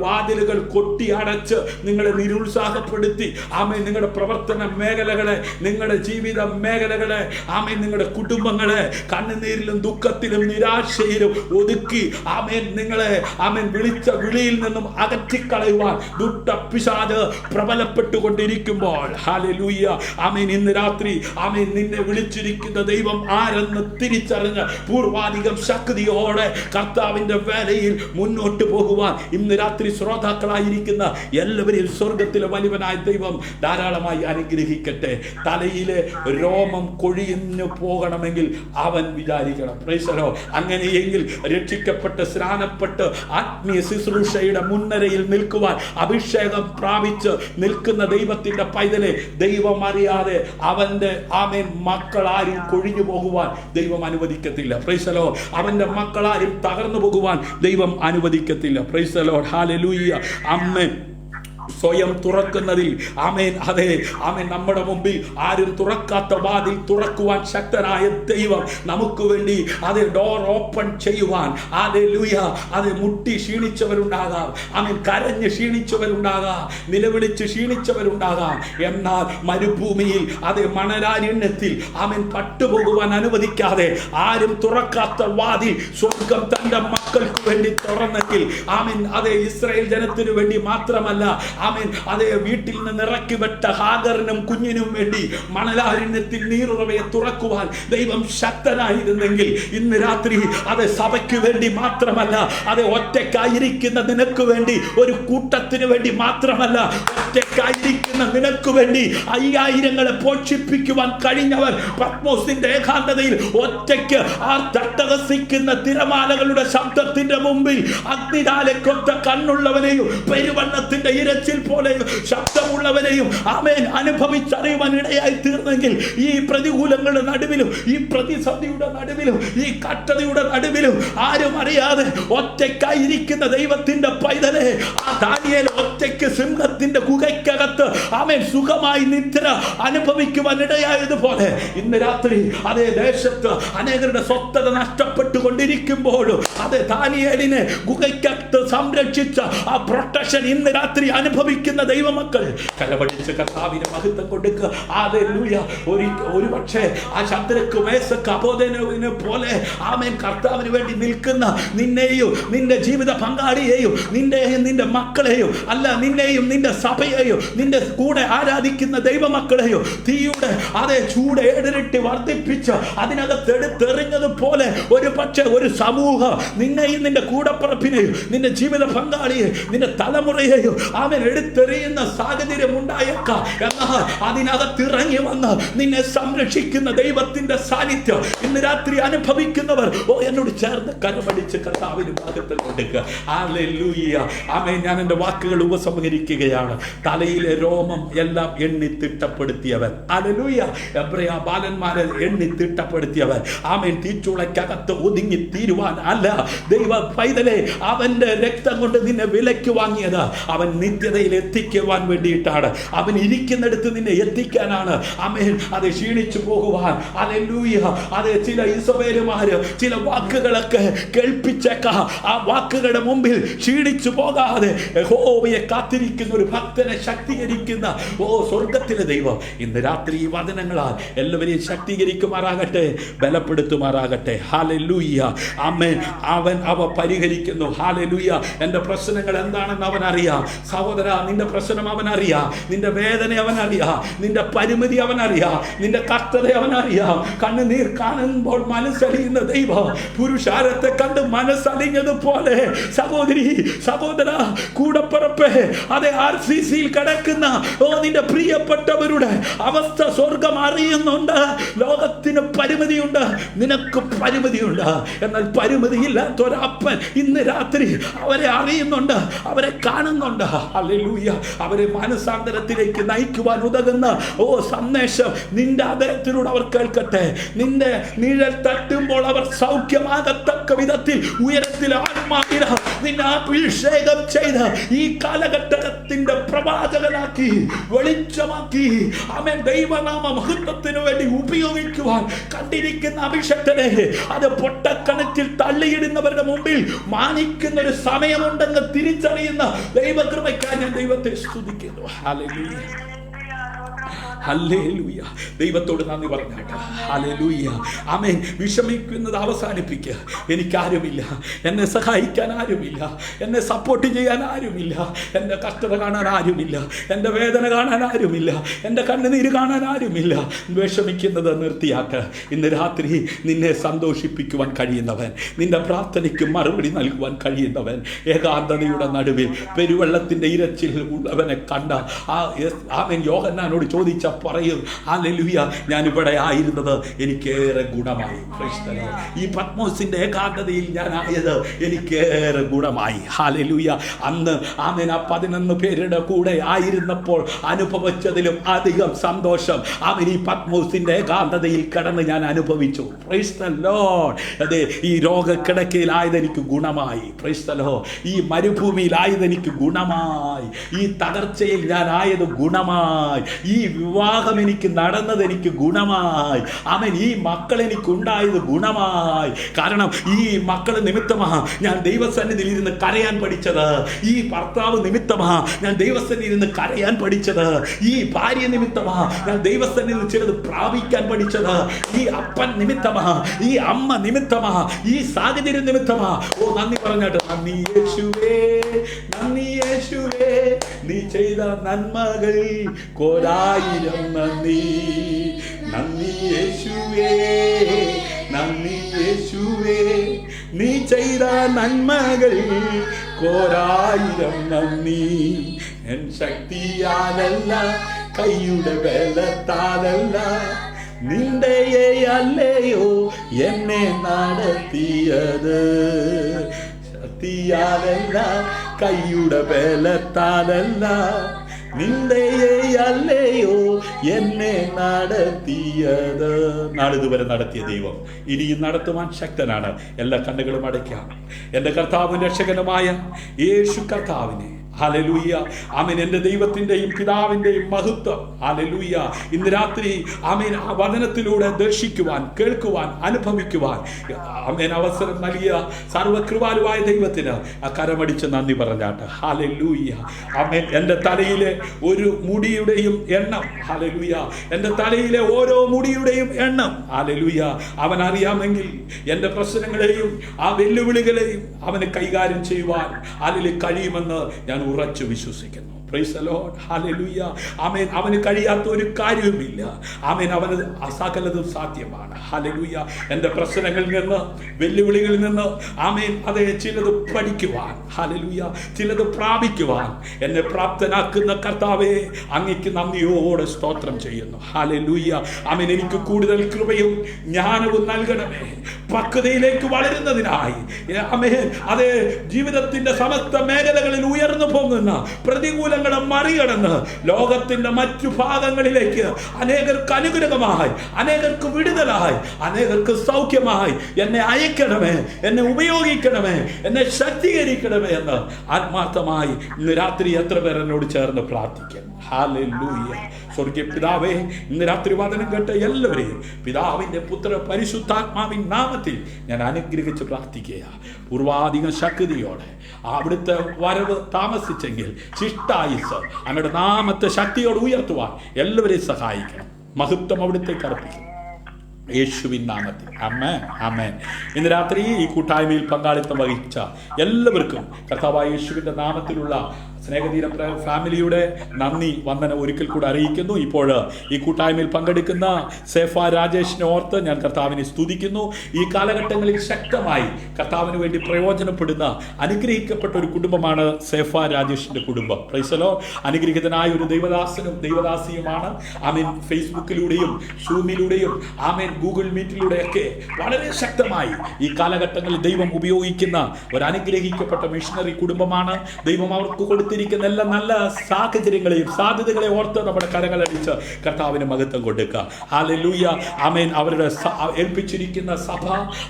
വാതിലുകൾ കൊട്ടി അടച്ച് നിങ്ങളെ നിരുത്സാഹപ്പെടുത്തി ആമേൻ നിങ്ങളുടെ പ്രവർത്തന മേഖലകളെ, നിങ്ങളുടെ ജീവിത മേഖലകളെ, ആമേൻ നിങ്ങളുടെ കുടുംബങ്ങളെ കണ്ണുനീരിലും ദുഃഖത്തിലും നിരാശയിലും ഒതുക്കി ആമേൻ നിങ്ങളെ ആമേൻ വിളിച്ച വിളിയിൽ നിന്നും അകറ്റിക്കളയുവാൻ ദുഷ്ടപിശാച് പ്രബലപ്പെട്ടുകൊണ്ടിരിക്കുമ്പോൾ ഹല്ലേലൂയ ആമേൻ ഇന്ന് രാത്രി ആമേൻ നിന്നെ വിളിച്ചിരിക്കുന്ന ദൈവം ആരെന്ന് തിരിച്ചറിഞ്ഞ് പൂർവാധികം ശക്തിയോടെ കർത്താവിന്റെ വേലയിൽ മുന്നോട്ട് പോകുവാൻ ഇന്ന് രാത്രി ശ്രോതാക്കളായിരിക്കുന്ന എല്ലാവരെയും സ്വർഗത്തിലെ വലിയവനായ ദൈവം ധാരാളമായി അനുഗ്രഹിക്കട്ടെ. തലയിലെ രോമം കൊഴിഞ്ഞു പോകണമെങ്കിൽ അവൻ വിചാരിക്കണം. Price the Lord. അങ്ങനെയെങ്കിൽ രക്ഷിക്കപ്പെട്ട് സ്നാനപ്പെട്ട് ആത്മീയ ശുശ്രൂഷയുടെ മുൻനിരയിൽ നിൽക്കുവാൻ അഭിഷേകം പ്രാപിച്ച് നിൽക്കുന്ന ദൈവത്തിന്റെ പൈതലെ ദൈവം അറിയാതെ അവന്റെ ആമേൻ മക്കളാരും കൊഴിഞ്ഞു പോകുവാൻ ദൈവം അനുവദിക്കത്തില്ല. Praise the Lord. അവന്റെ മക്കളാരും തകർന്നു പോകുവാൻ ദൈവം അനുവദിക്കത്തില്ല. Praise the lord. ഹല്ലേലൂയ. ആമേൻ. സ്വയം തുറക്കുന്നതിൽ ആമേൻ ആമേൻ നമ്മുടെ മുമ്പിൽ ആരും തുറക്കാത്ത വാതിൽ തുറക്കുവാൻ ശക്തനായ ദൈവം നമുക്ക് വേണ്ടി ഡോർ ഓപ്പൺ ചെയ്യുവാൻ ഹല്ലേലൂയ മുട്ടി ക്ഷീണിച്ചവരുണ്ടാകാം, ആമേൻ കരഞ്ഞ് ക്ഷീണിച്ചവരുണ്ടാകാം, നിലവിളിച്ച് ക്ഷീണിച്ചവരുണ്ടാകാം. എന്നാൽ മരുഭൂമിയിൽ മണലാരണ്യത്തിൽ ആമേൻ പട്ടുപോകുവാൻ അനുവദിക്കാതെ ആരും തുറക്കാത്ത വാതിൽ സ്വർഗം തന്റെ മക്കൾക്ക് വേണ്ടി തുറന്നെങ്കിൽ ആമേൻ ഇസ്രായേൽ ജനത്തിനു വേണ്ടി മാത്രമല്ല ആമേൻ വീട്ടിൽ നിന്ന് ഇറക്കി വിട്ട ഹാഗറിനും കുഞ്ഞിനും വേണ്ടി മണലാരണ്യത്തിൽ നീറുറവയെ തുറക്കുവാൻ ദൈവം ശക്തനായിരുന്നെങ്കിൽ ഇന്ന് രാത്രി സഭയ്ക്ക് വേണ്ടി മാത്രമല്ല ഒറ്റയ്ക്കായിരിക്കുന്ന നിനക്ക് വേണ്ടി, ഒരു കൂട്ടത്തിന് വേണ്ടി മാത്രമല്ല, ഒറ്റയ്ക്കായിരിക്കുന്ന നിനക്ക് വേണ്ടി 5000ങ്ങളെ പോഷിപ്പിക്കുവാൻ കഴിഞ്ഞവർ പത്മോസിന്റെ ഏകാന്തതയിൽ ഒറ്റയ്ക്ക് തട്ടഹസിക്കുന്ന തിരമാലകളുടെ ശബ്ദത്തിന്റെ മുമ്പിൽ അഗ്നിനാലെക്കൊത്ത കണ്ണുള്ളവനെയും പെരുവണ്ണത്തിന്റെ ഇരച്ചിൽ പോലെ ശബ്ദമുള്ളവനെയും ആമേൻ അനുഭവിച്ചറിയുവാൻ ഇടയായി തീർന്നെങ്കിൽ ഈ പ്രതികൂലങ്ങളുടെ നടുവിലും ഈ പ്രതിസന്ധിയുടെ നടുവിലും ഈ കഷ്ടതയുടെ നടുവിലും ആരും അറിയാതെ ഒറ്റയ്ക്കായിരിക്കുന്ന ദൈവത്തിന്റെ പൈതലെ ദാനിയേൽ ഒറ്റയ്ക്ക് സിംഹത്തിന്റെ ഗുഹയ്ക്കകത്ത് ആമേൻ സുഖമായി നിദ്ര അനുഭവിക്കുവാൻ ഇടയായതുപോലെ ഇന്ന് രാത്രി ദേശത്ത് അനേകരുടെ സ്വസ്ഥത നഷ്ടപ്പെട്ടുകൊണ്ടിരിക്കുമ്പോഴും ദാനിയേലിനെ ഗുഹയ്ക്കകത്ത് സംരക്ഷിച്ച ആ പ്രൊട്ടക്ഷൻ ഇന്ന് രാത്രി അനുഭവിക്കുന്ന ദൈവമക്കൾ കലപടിച്ച് കർത്താവിനെ മഹത്വം കൊടുക്കുക. ഹല്ലേലൂയ. ഒരു പക്ഷേ ആ ശദ്രക്ക് മേശക്ക് അബേദ്നെഗോവിനെ പോലെ ആമേൻ കർത്താവിന് വേണ്ടി നിൽക്കുന്ന നിന്നെയും നിന്റെ ജീവിത പങ്കാളിയെയും നിന്റെ മക്കളെയും അല്ല നിന്നെയും നിന്റെ സഭയെയും നിന്റെ കൂടെ ആരാധിക്കുന്ന ദൈവമക്കളെയും തീയുടെ ചൂട് ഏടിരട്ടി വർദ്ധിപ്പിച്ച് അതിനകത്ത് എടുത്തെറിഞ്ഞതുപോലെ ഒരു പക്ഷേ ഒരു സമൂഹം നിന്നെയും നിന്റെ കൂടപ്പുറപ്പിനെയും നിന്റെ ജീവിത പങ്കാളിയെയും നിന്റെ തലമുറയെയും ആമേൻ എടുത്തെറിയുന്ന സാഹചര്യം ഉണ്ടായേക്കാം. എന്നാൽ അതിനകത്തിറങ്ങി വന്ന് നിന്നെ സംരക്ഷിക്കുന്ന ദൈവത്തിന്റെ സാന്നിധ്യം ഇന്ന് രാത്രി അനുഭവിക്കുന്നവർ എന്നോട് ചേർന്ന് കരമടിച്ച് കർത്താവിന് ഭാഗത്ത് കൊടുക്കുക. ഹല്ലേലൂയ. ആമേൻ. ഞാൻ എൻ്റെ വാക്കുകൾ ഉപസംഹരിക്കുകയാണ്. തലയിലെ രോമം എല്ലാം എണ്ണി തിട്ടപ്പെടുത്തിയവൻ. ഹല്ലേലൂയ. എബ്രായ ബാലന്മാരെ എണ്ണി തിട്ടപ്പെടുത്തിയവൻ. ആമേൻ. തീച്ചുളയ്ക്കകത്ത് ഒതുങ്ങി തീരുവാൻ അല്ല ദൈവ പൈതലെ, അവന്റെ രക്തം കൊണ്ട് നിന്നെ വിലയ്ക്ക് വാങ്ങിയത് അവൻ നിത്യതയിൽ എത്തിക്കുവാൻ വേണ്ടിയിട്ടാണ്. അവൻ ഇരിക്കുന്നിടത്ത് നിന്നെ എത്തിക്കാനാണ്. ആമേൻ. അത് ക്ഷീണിച്ചു പോകുവാൻ, ഹല്ലേലൂയ, അത് ചില ഇസബേലുമാര് ചില വാക്കുകളൊക്കെ കേൾപ്പിച്ചേക്കാം. ആ വാക്കുകളുടെ മുമ്പിൽ ക്ഷീണിച്ചു പോകാതെ യഹോവയെ കാത്തിരിക്കുന്ന ഒരു ഭക്തനെ ശക്തീകരിക്കുന്ന സ്വർഗത്തിലെ ദൈവം ഇന്ന് രാത്രി ഈ വചനങ്ങളാൽ എല്ലാവരെയും ശക്തീകരിക്കുമാറാകട്ടെ, ബലപ്പെടുത്തുമാറാകട്ടെ. ഹല്ലേലൂയ. ആമേൻ. അവ പരിഹരിക്കുന്നു. ഹല്ലേലൂയ. എൻ്റെ പ്രശ്നങ്ങൾ എന്താണെന്ന് അവൻ അറിയാം. സഹോദര, നിന്റെ പ്രശ്നം അവൻ അറിയാം. നിന്റെ വേദന അവൻ അറിയാം. നിന്റെ പരിമിതി അവൻ അറിയാം. നിന്റെ കഷ്ടത അവൻ അറിയാം. കണ്ണുനീർ കാണുമ്പോൾ മനസ്സലിയുന്ന ദൈവം പുരുഷാരത്തെ കണ്ട് മനസ്സലിഞ്ഞതുപോലെ സഹോദരി, സഹോദര, കൂടപ്പുറപ്പേ, അതെ RCCയിൽ കിടക്കുന്ന നിന്റെ പ്രിയപ്പെട്ടവരുടെ അവസ്ഥ സ്വർഗം അറിയുന്നുണ്ട്. ലോകത്തിന് പരിമിതിയുണ്ട്, നിനക്ക് പരിമിതിയുണ്ട്. എന്നാൽ പരിമിതിയില്ലാത്തൊരപ്പൻ ഇന്ന് രാത്രി അവരെ അറിയുന്നുണ്ട്, അവരെ കാണുന്നുണ്ട്. ഹല്ലേലൂയ. അവരെ മനസാന്തരത്തിലേക്ക് നയിക്കുവാൻ ഉതകുന്ന സന്ദേശം നിന്റെ അദ്ദേഹത്തിലൂടെ അവർ കേൾക്കട്ടെ. നിന്റെ നിഴൽ തട്ടുമ്പോൾ അവർ സൗഖ്യമാകത്തക്ക വിധത്തിൽ ഉയരത്തിൽ ആത്മാവിൽ നിന്നെ അഭിഷേകം ചെയ്ത് ഈ കാലഘട്ടത്തിന്റെ പ്രവാചകനാക്കി വെളിച്ചമാക്കി ആമേൻ ദൈവനാമ മഹത്വത്തിനു വേണ്ടി ഉപയോഗിക്കുവാൻ കണ്ടിരിക്കുന്ന അഭിഷക്തനെ അത് പൊട്ടക്കണക്കിൽ തള്ളിയിടുന്നവരുടെ മുമ്പിൽ മാനിക്കുന്ന ഒരു സമയമുണ്ടെന്ന് തിരിച്ചറിയുന്ന ദൈവകൃപയ്ക്കായി ഞാൻ ദൈവത്തെ സ്തുതിക്കുന്നു. ഹല്ലേലൂയ. ഹല്ലേലൂയ. ദൈവത്തോട് നന്ദി പറഞ്ഞാട്ടെ. ഹല്ലേലൂയ. ആമേൻ. വിഷമിക്കുന്നത് അവസാനിപ്പിക്കുക. എനിക്കാരുമില്ല, എന്നെ സഹായിക്കാൻ ആരുമില്ല, എന്നെ സപ്പോർട്ട് ചെയ്യാൻ ആരുമില്ല, എൻ്റെ കഷ്ടത കാണാൻ ആരുമില്ല, എൻ്റെ വേദന കാണാൻ ആരുമില്ല, എൻ്റെ കണ്ണുനീര് കാണാൻ ആരുമില്ല. വിഷമിക്കുന്നത് നിർത്തിയാട്ട്. ഇന്ന് രാത്രി നിന്നെ സന്തോഷിപ്പിക്കുവാൻ കഴിയുന്നവൻ, നിന്റെ പ്രാർത്ഥനയ്ക്ക് മറുപടി നൽകുവാൻ കഴിയുന്നവൻ, ഏകാന്തതയുടെ നടുവിൽ പെരുവെള്ളത്തിൻ്റെ ഇരച്ചിൽ ഉള്ളവനെ കണ്ട ആമേൻ യോഹന്നാനോട് ചോദിച്ച പറയും, ഹല്ലേലൂയ, ഞാൻ ഇവിടെ ആയിരുന്നത് എനിക്കേറെ ഗുണമായി. ഈ പത്മോസിന്റെ ഏകാന്തതയിൽ ഞാൻ ആയത് എനിക്കേറെ ഗുണമായി. ഹല്ലേലൂയ. അന്ന് ആമേൻ ആ 11 പേരുടെ കൂടെ ആയിരുന്നപ്പോൾ അനുഭവിച്ചതിലും അധികം സന്തോഷം ആമേൻ ഈ പത്മോസിന്റെ ഏകാന്തതയിൽ കിടന്ന് ഞാൻ അനുഭവിച്ചു. Price the Lord. അതെ, ഈ രോഗക്കിടക്കയിലായത് എനിക്ക് ഗുണമായി. Price the lord. ഈ മരുഭൂമിയിലായത് എനിക്ക് ഗുണമായി. ഈ തകർച്ചയിൽ ഞാൻ ആയത് ഗുണമായി. ഈ വിവാഹം എനിക്ക് നടന്നത് എനിക്ക് ഗുണമായി. ആമേൻ. ഈ മക്കൾ എനിക്കുണ്ടായത് ഗുണമായി. കാരണം ഈ മക്കൾ നിമിത്തമാ ഞാൻ ദൈവസന്നിധിയിൽ ഇരുന്ന് കരയാൻ പഠിച്ചത്. ഈ ഭർത്താവ് നിമിത്തമാ ഞാൻ ദൈവസന്നിധിയിൽ ഇരുന്ന് കരയാൻ പഠിച്ചത്. ഈ ഭാര്യ നിമിത്തമാ ഞാൻ ദൈവസന്നിധിയിൽ ചിലത് പ്രാപിക്കാൻ പഠിച്ചത്. ഈ അപ്പൻ നിമിത്തമാ, ഈ അമ്മ നിമിത്തമാ, ഈ സാഹചര്യം നിമിത്തമാ. നന്ദി പറഞ്ഞാട്ട്. നന്ദി യേശുവേ, നന്ദി യേശുവേ, നീ ചെയ്ത നന്മകൾ കോടായിരം നന്ദി. നന്ദി യേശുവേ, നന്ദി യേശുവേ, നീ ചെയ്ത നന്മകൾ കോടായിരം നന്ദി. എൻ ശക്തിയാലല്ല, കൈയുടെ ബലത്താലല്ല, നിന്റെ അല്ലയോ എന്നെ നടത്തിയത്. ശക്തിയാലല്ല, കൈയുടെ ബലത്താലല്ല, നിന്റെ അല്ലയോ എന്നെ നടത്തിയത്. നാളിതുവരെ നടത്തിയ ദൈവം ഇനിയും നടത്തുവാൻ ശക്തനാണ്. എല്ലാ കണ്ണുകളും അടയ്ക്കാം. എൻ്റെ കർത്താവും രക്ഷകനുമായ യേശു കർത്താവിനെ, ഹല്ലേലൂയ, ആമേൻ, എൻ്റെ ദൈവത്തിൻ്റെയും പിതാവിൻ്റെയും മഹത്വം, ഹല്ലേലൂയ, ഇന്ന് രാത്രി ആമേൻ ആ വചനത്തിലൂടെ ദർശിക്കുവാൻ, കേൾക്കുവാൻ, അനുഭവിക്കുവാൻ ആമേൻ അവസരം നൽകിയ സർവകൃപാലുവായ ദൈവത്തിന് കരമടിച്ച് നന്ദി പറഞ്ഞാട്ട്. ഹല്ലേലൂയ. ആമേൻ. എൻ്റെ തലയിലെ ഒരു മുടിയുടെയും എണ്ണം, ഹല്ലേലൂയ, എൻ്റെ തലയിലെ ഓരോ മുടിയുടെയും എണ്ണം, ഹല്ലേലൂയ, അവൻ അറിയാമെങ്കിൽ എൻ്റെ പ്രശ്നങ്ങളെയും ആ വെല്ലുവിളികളെയും അവന് കൈകാര്യം ചെയ്യുവാൻ അതിൽ കഴിയുമെന്ന് ഞാൻ ഉറച്ചു വിശ്വസിക്കുന്നു. Price the lord. ഹല്ലേലൂയ. ആമേൻ. അവന് കഴിയാത്ത ഒരു കാര്യവുമില്ല. ആമേൻ. അവന് സകലതും സാധ്യമാണ്. ഹല്ലേലൂയ. എൻ്റെ പ്രശ്നങ്ങളിൽ നിന്ന്, വെല്ലുവിളികളിൽ നിന്ന്, ആമേൻ, അതേ ചിലത് പഠിക്കുവാൻ, ഹല്ലേലൂയ, ചിലത് പ്രാപിക്കുവാൻ എന്നെ പ്രാപ്തനാക്കുന്ന കർത്താവേ, അങ്ങേക്ക് നന്ദിയോടെ സ്തോത്രം ചെയ്യുന്നു. ഹല്ലേലൂയ. ആമേൻ. എനിക്ക് കൂടുതൽ കൃപയും ജ്ഞാനവും നൽകണമേ, പക്വതയിലേക്ക് വളരുന്നതിനായി. ആമേൻ. അതേ ജീവിതത്തിന്റെ സമസ്ത മേഖലകളിൽ ഉയർന്നു പോകുന്ന പ്രതികൂലങ്ങളെ മറികടന്ന് ലോകത്തിന്റെ മറ്റു ഭാഗങ്ങളിലേക്ക് അനേകർക്ക് അനുഗ്രഹമായി, അനേകർക്ക് വിടുതലായി, അനേകർക്ക് സൗഖ്യമായി എന്നെ അയക്കണമേ, എന്നെ ഉപയോഗിക്കണമേ, എന്നെ ശക്തീകരിക്കണമേ എന്ന് ആത്മാർത്ഥമായി ഇന്ന് രാത്രി എത്ര പേർ എന്നോട് ചേർന്ന് പ്രാർത്ഥിക്കും. ഹല്ലേലൂയ. സ്വർഗീയ പിതാവേ, ഇന്ന് രാത്രി വചനം കേട്ട എല്ലാവരെയും പിതാവിന്റെ പുത്ര പരിശുദ്ധാത്മാവിൻ നാമത്തിൽ ഞാൻ അനുഗ്രഹിച്ച് പ്രാർത്ഥിക്കുക. പൂർവാധികം ശക്തിയോടെ അവിടുത്തെ വരവ് താമസിച്ചെങ്കിൽ ശിഷ്ടായുസ് അങ്ങയുടെ നാമത്തെ ശക്തിയോട് ഉയർത്തുവാൻ എല്ലാവരെയും സഹായിക്കണം. മഹത്വം അവിടുത്തേക്ക് അർപ്പിക്കും യേശുവിൻ നാമത്തിൽ. ആമേൻ, ആമേൻ. ഇന്ന് രാത്രി ഈ കൂട്ടായ്മയിൽ പങ്കാളിത്തം വഹിച്ച എല്ലാവർക്കും കർത്താവായ യേശുവിന്റെ നാമത്തിലുള്ള സ്നേഹതീരം ഫാമിലിയുടെ നന്ദി വന്ദനം ഒരിക്കൽ കൂടെ അറിയിക്കുന്നു. ഇപ്പോൾ ഈ കൂട്ടായ്മയിൽ പങ്കെടുക്കുന്ന സേഫ രാജേഷിനെ ഓർത്ത് ഞാൻ കർത്താവിനെ സ്തുതിക്കുന്നു. ഈ കാലഘട്ടങ്ങളിൽ ശക്തമായി കർത്താവിന് വേണ്ടി പ്രയോജനപ്പെടുന്ന അനുഗ്രഹിക്കപ്പെട്ട ഒരു കുടുംബമാണ് സേഫ രാജേഷിന്റെ കുടുംബം. Price the Lord. അനുഗ്രഹീതനായ ഒരു ദൈവദാസനും ദൈവദാസിയുമാണ്. ആമേൻ. ഫേസ്ബുക്കിലൂടെയും സൂമിലൂടെയും ആമേൻ ഗൂഗിൾ മീറ്റിലൂടെയൊക്കെ വളരെ ശക്തമായി ഈ കാലഘട്ടങ്ങളിൽ ദൈവം ഉപയോഗിക്കുന്ന ഒരു അനുഗ്രഹിക്കപ്പെട്ട മിഷണറി കുടുംബമാണ്. ദൈവം അവർക്ക് കൊടുത്തിരിക്കുന്ന എല്ലാ നല്ല സാഹചര്യങ്ങളെയും സാധ്യതകളെയും ഓർത്ത് നമ്മുടെ കരങ്ങളടിച്ച് കർത്താവിന് മഹത്വം കൊടുക്കുക. ഹല്ലേലൂയ. ആമേൻ. അവരുടെ ഏൽപ്പിച്ചിരിക്കുന്ന സഭ,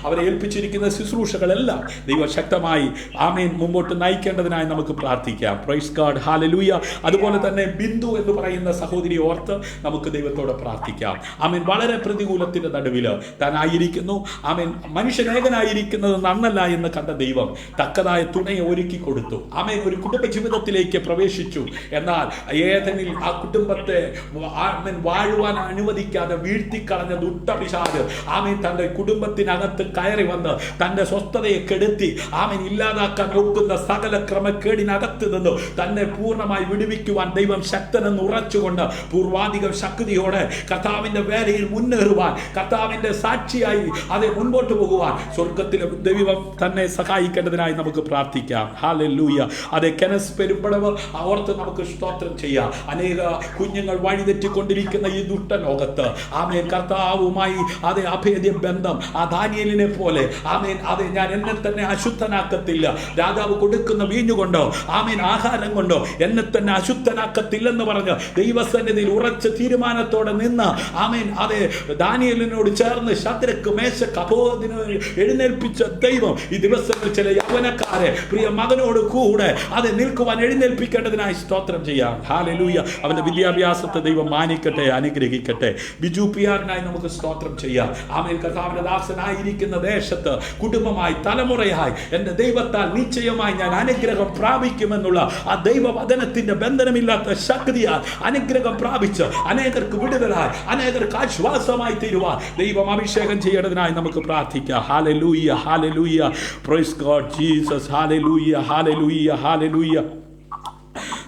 അവരെ ഏൽപ്പിച്ചിരിക്കുന്ന ശുശ്രൂഷകളെല്ലാം ദൈവം ശക്തമായി ആമേൻ മുമ്പോട്ട് നയിക്കേണ്ടതിനായി നമുക്ക് പ്രാർത്ഥിക്കാം. Price God. ഹല്ലേലൂയ. അതുപോലെ തന്നെ ബിന്ദു എന്ന് പറയുന്ന സഹോദരി ഓർത്ത് നമുക്ക് ദൈവത്തോട് പ്രാർത്ഥിക്കാം. ആമേൻ. വളരെ പ്രതികൂലത്തിന്റെ നടുവിൽ താനായിരിക്കുന്നു. ആമേൻ. മനുഷ്യനേകനായിരിക്കുന്നത് നന്നല്ല എന്ന് കണ്ട ദൈവം തക്കതായ തുണയെ ഒരുക്കി കൊടുത്തു. ആമേൻ. ഒരു കുടുംബ ജീവിതത്തിലേക്ക് പ്രവേശിച്ചു. എന്നാൽ ഏതെനിൽ ആ കുടുംബത്തെ ആമേൻ വാഴുവാൻ അനുവദിക്കാതെ വീഴ്ത്തിക്കളഞ്ഞ ദുഷ്ടപിശാച് ആമേൻ തന്റെ കുടുംബത്തിനകത്ത് കയറി വന്ന് തന്റെ സ്വസ്ഥതയെ കെടുത്തി ആമേൻ ഇല്ലാതാക്കാൻ നോക്കുന്ന സകല ക്രമക്കേടിനകത്ത് നിന്ന് തന്നെ പൂർണ്ണമായി വിടുവിക്കുവാൻ ദൈവം ശക്തനെന്ന് ഉറച്ചുകൊണ്ട് പൂർവാധികം ശക്തിയോടെ കർത്താവിന്റെ വേലയിൽ മുന്നേറുവാൻ, കർത്താവിന്റെ സാക്ഷിയായി അത് മുൻപോട്ട് പോകുവാൻ സ്വർഗത്തിലെ ദൈവം തന്നെ സഹായിക്കേണ്ടതിനായി നമുക്ക് പ്രാർത്ഥിക്കാം. ഹല്ലേലൂയ. അതെ, കെനസ് പെരുമ്പടവ് ഓർത്ത് നമുക്ക് സ്തോത്രം ചെയ്യാം. അനേക കുഞ്ഞുങ്ങൾ വഴിതെറ്റിക്കൊണ്ടിരിക്കുന്ന ഈ ദുഷ്ടലോകത്ത് ആമേൻ കർത്താവുമായി അതേ അഭേദ്യ ബന്ധം ആ ദാനിയേലിനെ പോലെ ആമേൻ അതെ ഞാൻ എന്നെ തന്നെ അശുദ്ധനാക്കത്തില്ല, രാജാവ് കൊടുക്കുന്ന വീഞ്ഞുകൊണ്ടോ ആമേൻ ആഹാരം കൊണ്ടോ എന്നെ തന്നെ അശുദ്ധനാക്കത്തില്ലെന്ന് പറഞ്ഞ് ദൈവസന്നിധിയിൽ ഉറച്ച തീരുമാനത്തോടെ നിന്ന് ആമേൻ അതെ ദാനിയേലിനോട് ചേർന്ന് ശദ്രക്ക് മേശക്ക് അബേദ്നെഗോ എഴുന്നേൽപ്പിച്ച ദൈവം ഈ ദിവസങ്ങളിൽ ചില യൗവനക്കാരെ പ്രിയ മകനോട് കൂടെ അത് നിൽക്കുവാൻ എഴുന്നേൽപ്പിക്കേണ്ടതിനായി സ്തോത്രം ചെയ്യാം. ഹല്ലേലൂയ. അവന്റെ വിദ്യാഭ്യാസത്തെ ദൈവം മാനിക്കട്ടെ, അനുഗ്രഹിക്കട്ടെ. ബിജു പിയാറിനായി നമുക്ക് സ്തോത്രം ചെയ്യാം. ആമേൻ. കർത്താവിന്റെ ദാസനായിരിക്കുന്ന ദേശത്ത് കുടുംബമായി തലമുറയായി എന്റെ ദൈവത്താൽ നിശ്ചയമായി ഞാൻ അനുഗ്രഹം പ്രാപിക്കുമെന്നുള്ള ആ ദൈവവചനത്തിന്റെ ബന്ധനമില്ലാത്ത ശക്തിയാൽ അനുഗ്രഹം പ്രാപിച്ച് അനേകർക്ക് വിടുതലായി അനേകർക്ക് ആശ്വാസമായി തീരുവാൻ ദൈവം അഭിഷേകം ചെയ്യേണ്ടതിനായി നമുക്ക് പ്രാർത്ഥിക്കാം. ഹല്ലേലൂയ, hallelujah. Praise God Jesus. Hallelujah, ഹല്ലേലൂയ, ഹല്ലേലൂയ.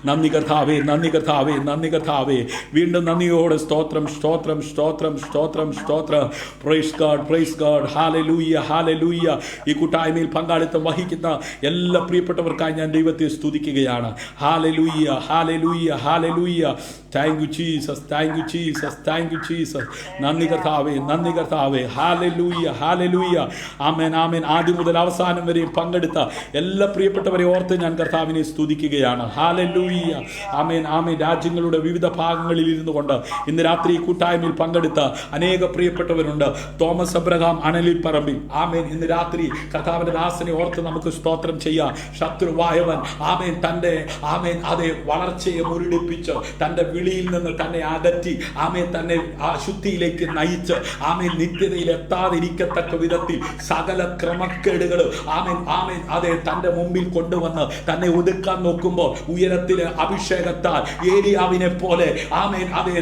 നന്ദി കർത്താവേ, നന്ദി കർത്താവേ, നന്ദി കർത്താവേ. വീണ്ടും നന്ദിയോടെ സ്തോത്രം, സ്തോത്രം, സ്തോത്രം, സ്തോത്രം, സ്തോത്രം. Praise God, praise God. ഹല്ലേലൂയ, ഹല്ലേലൂയ. ഈ കൂട്ടായ്മയിൽ പങ്കാളിത്തം വഹിക്കുന്ന എല്ലാ പ്രിയപ്പെട്ടവർക്കായി ഞാൻ ദൈവത്തെ സ്തുതിക്കുകയാണ്. ഹല്ലേലൂയ, ഹല്ലേലൂയ, ഹല്ലേലൂയ. Thank you Jesus, thank you Jesus, thank you Jesus. നന്ദി കർത്താവേ, നന്ദി കർത്താവേ. ഹല്ലേലൂയ, ഹല്ലേലൂയ. ആമേൻ, ആമേൻ. ആദ്യം മുതൽ അവസാനം വരെയും പങ്കെടുത്ത എല്ലാ പ്രിയപ്പെട്ടവരെ ഓർത്ത് ഞാൻ കർത്താവിനെ സ്തുതിക്കുകയാണ്. ഹല്ലേലൂയ. ആമേൻ, ആമേൻ. രാജ്യങ്ങളുടെ വിവിധ ഭാഗങ്ങളിൽ ഇരുന്നു കൊണ്ട് ഇന്ന് രാത്രി ഈ കൂട്ടായ്മയിൽ പങ്കെടുത്ത അനേക പ്രിയപ്പെട്ടവരുണ്ട്. തോമസ് അബ്രഹാം അണലിൽ പറമ്പിൽ ആമേൻ. ഇന്ന് രാത്രി കർത്താവിന്റെ ദാസനെ ഓർത്ത് നമുക്ക് സ്തോത്രം ചെയ്യാം. ശത്രുവായവൻ ആമേൻ തന്റെ ആമേൻ അതേ വളർച്ചയെ മുരടിപ്പിച്ച് തന്റെ വിളിയിൽ നിന്ന് തന്നെ അകറ്റി ആമേൻ തന്നെ അശുദ്ധിയിലേക്ക് നയിച്ച് ആമേൻ നിത്യതയിൽ എത്താതിരിക്കത്തക്ക വിധത്തിൽ സകല ക്രമക്കേടുകൾ ആമേൻ ആമേൻ അതെ തന്റെ മുമ്പിൽ കൊണ്ടുവന്ന് തന്നെ ഒതുക്കാൻ നോക്കുമ്പോൾ ഉയരത്തിലെ അഭിഷേകത്താൽ ഏലിയാവിനെ പോലെ ആമേൻ അതേ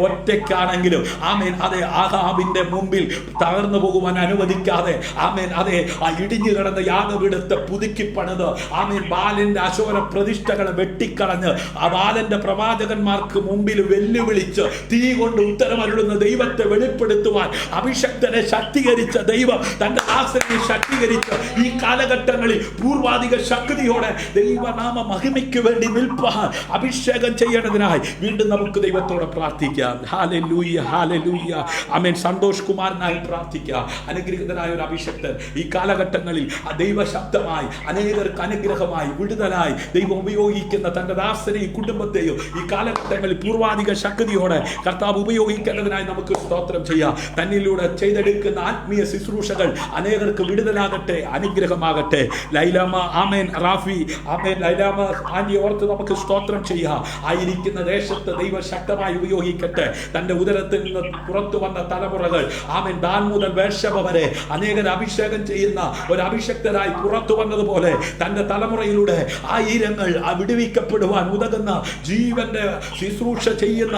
ഒറ്റയ്ക്കാണെങ്കിലും ആമേൻ അതേ ആഹാബിന്റെ മുമ്പിൽ തകർന്നു പോകുവാൻ അനുവദിക്കാതെ ആമേൻ അതേ ആ ഇടിഞ്ഞു കിടന്ന യാഗപീഠത്തെ പുതുക്കി പണിത് ആമേൻ ബാലന്റെ അശോര പ്രതിഷ്ഠകളെ വെട്ടിക്കളഞ്ഞ് ആ ബാലന്റെ പ്രവാചകന്മാർക്ക് മുമ്പിൽ വെല്ലുവിളിച്ച് തീ കൊണ്ട് ഉത്തരമരുളുന്ന ദൈവത്തെ വെളിപ്പെടുത്തുവാൻ അഭിഷക്തനെ ശക്തീകരിച്ച ദൈവം തന്റെ ദാസനെ ശക്തീകരിച്ച് ഈ കാലഘട്ടങ്ങളിൽ പൂർവാധിക ശക്തിയോടെ ദൈവനാമ മഹിമയ്ക്ക് വേണ്ടി നിൽപ്പാൻ അഭിഷേകം ചെയ്യേണ്ടതിനായി വീണ്ടും നമുക്ക് ദൈവത്തോടെ പ്രാർത്ഥിക്കാം. ഹല്ലേലൂയ, ഹല്ലേലൂയ. ആമേൻ. സന്തോഷ് കുമാരനായി പ്രാർത്ഥിക്കാം. അനുഗ്രഹീതനായ ഒരു അഭിഷക്തൻ ഈ കാലഘട്ടങ്ങളിൽ ദൈവശബ്ദമായി അനേകർക്ക് അനുഗ്രഹമായി വിടുതലായി ദൈവം ഉപയോഗിക്കുന്ന തന്റെ ദാസനെയും കുടുംബത്തെയും ഈ കാലഘട്ടങ്ങളിൽ പൂർവാധിക ശക്തിയോടെ കർത്താവ് ഉപയോഗിക്കേണ്ടതിനായി നമുക്ക് സ്തോത്രം ചെയ്യാം. തന്നിലൂടെ ചെയ്തെടുക്കുന്ന ആത്മീയ ശുശ്രൂഷകൾ അനേകർക്ക് വിടുതലാകട്ടെ, അനുഗ്രഹമാകട്ടെ. ലൈലാമ ആമേൻ റാഫി ആമേൻ ലൈലാമ ആന്റി ഓർത്ത് നമുക്ക് സ്തോത്രം ചെയ്യാം. ആയിരിക്കുന്ന ദേശത്ത് ദൈവം ശക്തമായി ഉപയോഗിക്കട്ടെ. തന്റെ ഉദരത്തിൽ നിന്ന് പുറത്തു വന്ന തലമുറകൾ ആമേൻ ദാൻ മുതൽ വേർഷബ വരെ അനേകർ അഭിഷേകം ചെയ്യുന്ന ഒരു അഭിഷക്തരായി പുറത്തു വന്നതുപോലെ തന്റെ തലമുറയിലൂടെ ആയിരങ്ങൾ വിടുവിക്കപ്പെടുവാൻ ഉതകുന്ന ജീവന്റെ ശുശ്രൂഷ ചെയ്യുന്ന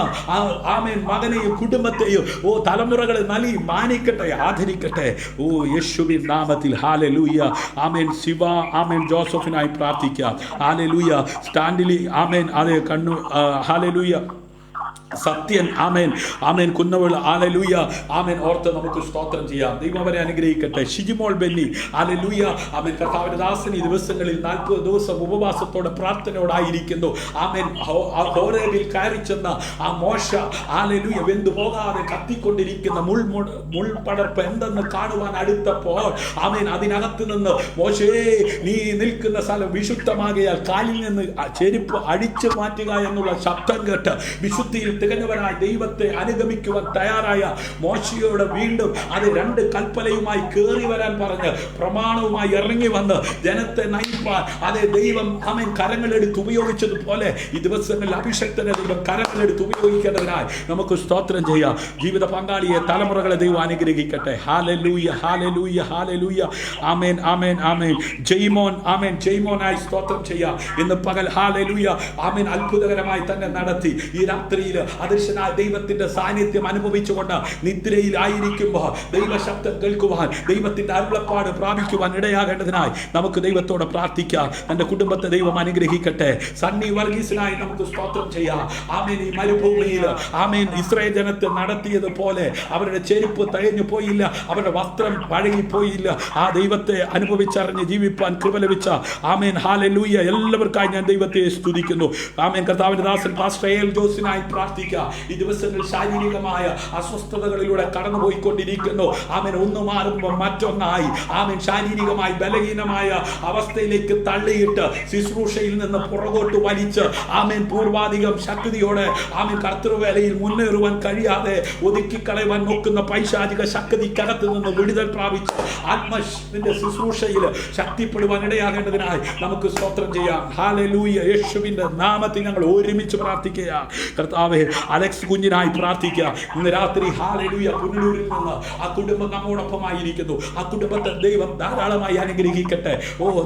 ആമേൻ മകനെയും കുടുംബത്തെയും തലമുറകളെ നൽകി മാനിക്കട്ടെ, ആദരിക്കട്ടെ. യേശുവിൻ നാമത്തിൽ. ഹല്ലേലൂയ. ആമേൻ. ശിവ ആമേൻ ജോസഫിനായി പ്രാർത്ഥിക്കാം. ഹല്ലേലൂയ. സ്റ്റാൻഡിലി ആമേൻ അതേ കണ്ണു. ഹല്ലേലൂയ. സത്യൻ ആമേൻ ആമേൻ കുന്നവൾ. ഹല്ലേലൂയ. ആമേൻ ഓർത്ത് നമുക്ക് സ്തോത്രം ചെയ്യാം. ദൈവം അവരെ അനുഗ്രഹിക്കട്ടെ. ഷിജിമോൾ ബെന്നി. ഹല്ലേലൂയ. ആമേൻ. കർത്താവിന്റെ ദാസൻ ഈ ദിവസങ്ങളിൽ 40 ദിവസം ഉപവാസത്തോടെ പ്രാർത്ഥനയോടായിരിക്കുന്നു. ആമേൻ. ഹോരേബിൽ കയറി ചെന്ന ആ മോശ ഹല്ലേലൂയ വെന്തു പോകാതെ കത്തിക്കൊണ്ടിരിക്കുന്ന മുൾപടർപ്പ് എന്തെന്ന് കാണുവാൻ അടുത്തപ്പോൾ ആമേൻ അതിനകത്ത് നിന്ന് മോശേ നീ നിൽക്കുന്ന സ്ഥലം വിശുദ്ധമാകയാൽ കാലിൽ നിന്ന് ചെരുപ്പ് അടിച്ചു മാറ്റുക എന്നുള്ള ശബ്ദം കേട്ട് വിശുദ്ധിയിൽ തികഞ്ഞവനായി ദൈവത്തെ അനുഗമിക്കുവാൻ തയ്യാറായ മോശയോട് വീണ്ടും അത് 2 കൽപ്പലയുമായി കയറി വരാൻ പറഞ്ഞ് പ്രമാണവുമായി ഇറങ്ങി വന്ന് ജനത്തെ നയിപ്പാൻ അതേ ദൈവം ആമേൻ കരങ്ങളെടുത്ത് ഉപയോഗിച്ചതുപോലെ ഈ ദിവസങ്ങളിൽ അഭിഷക്തനെ ദൈവം കരങ്ങളെടുത്ത് ഉപയോഗിക്കേണ്ടതിനായി നമുക്ക് സ്തോത്രം ചെയ്യാം. ജീവിത പങ്കാളിയെ തലമുറകളെ ദൈവം അനുഗ്രഹിക്കട്ടെ. ഹല്ലേലൂയ, ഹല്ലേലൂയ, ഹല്ലേലൂയ. ആമേൻ, ആമേൻ, ആമേൻ. ജയ്മോൻ ആമേൻ ജയ്മോനായി സ്തോത്രം ചെയ്യാം. ഇന്ന് പകൽ ഹല്ലേലൂയ ആമേൻ അത്ഭുതകരമായി തന്നെ നടത്തി ഈ രാത്രിയിൽ അദൃശ്യനായ ദൈവത്തിന്റെ സാന്നിധ്യം അനുഭവിച്ചുകൊണ്ട് നിദ്രയിൽ ആയിരിക്കുമ്പോൾ ദൈവശബ്ദം കേൾക്കുവാൻ ദൈവത്തിന്റെ അരുളപ്പാട് പ്രാപിക്കുവാൻ ഇടയാകേണ്ടതിനായി നമുക്ക് ദൈവത്തോട് പ്രാർത്ഥിക്കാം. തന്റെ കുടുംബത്തെ ദൈവം അനുഗ്രഹിക്കട്ടെ. സണ്ണി വർഗീസിനായി നമുക്ക് സ്തോത്രം ചെയ്യാം. ആമേൻ. ഈ മരുഭൂമിയിൽ ആമേൻ ഇസ്രായേൽ ജനത്തെ നടത്തിയതുപോലെ അവരുടെ ചെരുപ്പ് തഴഞ്ഞു പോയില്ല, അവരുടെ വസ്ത്രം പഴകിപ്പോയില്ല. ആ ദൈവത്തെ അനുഭവിച്ചറിഞ്ഞ് ജീവിപ്പാൻ കൃപ ലഭിച്ച ആമേൻ ഹല്ലേലൂയ എല്ലാവർക്കായി ഞാൻ ദൈവത്തെ സ്തുതിക്കുന്നു. ആമേൻ. കർത്താവിന്റെ ദാസൻ പാസ്റ്റർ എൽ ജോസിനായി പ്രാർത്ഥിക്കുക. ഈ ദിവസങ്ങളിൽ ശാരീരികമായ അസ്വസ്ഥതകളിലൂടെ കടന്നുപോയിക്കൊണ്ടിരിക്കുന്നു. ആമേൻ. ഒന്ന് മാറുമ്പോൾ മറ്റൊന്നായി ആമേൻ ശാരീരികമായി ബലഹീനമായ അവസ്ഥയിലേക്ക് തള്ളിയിട്ട് ശുശ്രൂഷയിൽ നിന്ന് പുറകോട്ട് വലിച്ച് ആമേൻ പൂർവാധികം ശക്തിയോടെ ആമേൻ കർത്തൃവേലയിൽ മുന്നേറുവാൻ കഴിയാതെ ഒതുക്കിക്കളയുവാൻ നോക്കുന്ന പൈശാചിക ശക്തിക്കകത്ത് നിന്ന് വിടുതൽ പ്രാപിച്ച് ആത്മന്റെ ശുശ്രൂഷയിൽ ശക്തിപ്പെടുവാൻ ഇടയാകേണ്ടതിനായി നമുക്ക് സ്തോത്രം ചെയ്യാം. ഹല്ലേലൂയ. യേശുവിന്റെ നാമത്തിൽ ഞങ്ങൾ ഒരുമിച്ച് പ്രാർത്ഥിക്കുക. കർത്താവേ അലക്സ് കുഞ്ഞിനായി പ്രാർത്ഥിക്കുക. ഇന്ന് രാത്രി ഹല്ലേലൂയ പുനലൂരിൽ നിന്ന് ആ കുടുംബം നമ്മോടൊപ്പമായിരിക്കുന്നു. ആ കുടുംബത്തെ ദൈവം ധാരാളമായി അനുഗ്രഹിക്കട്ടെ.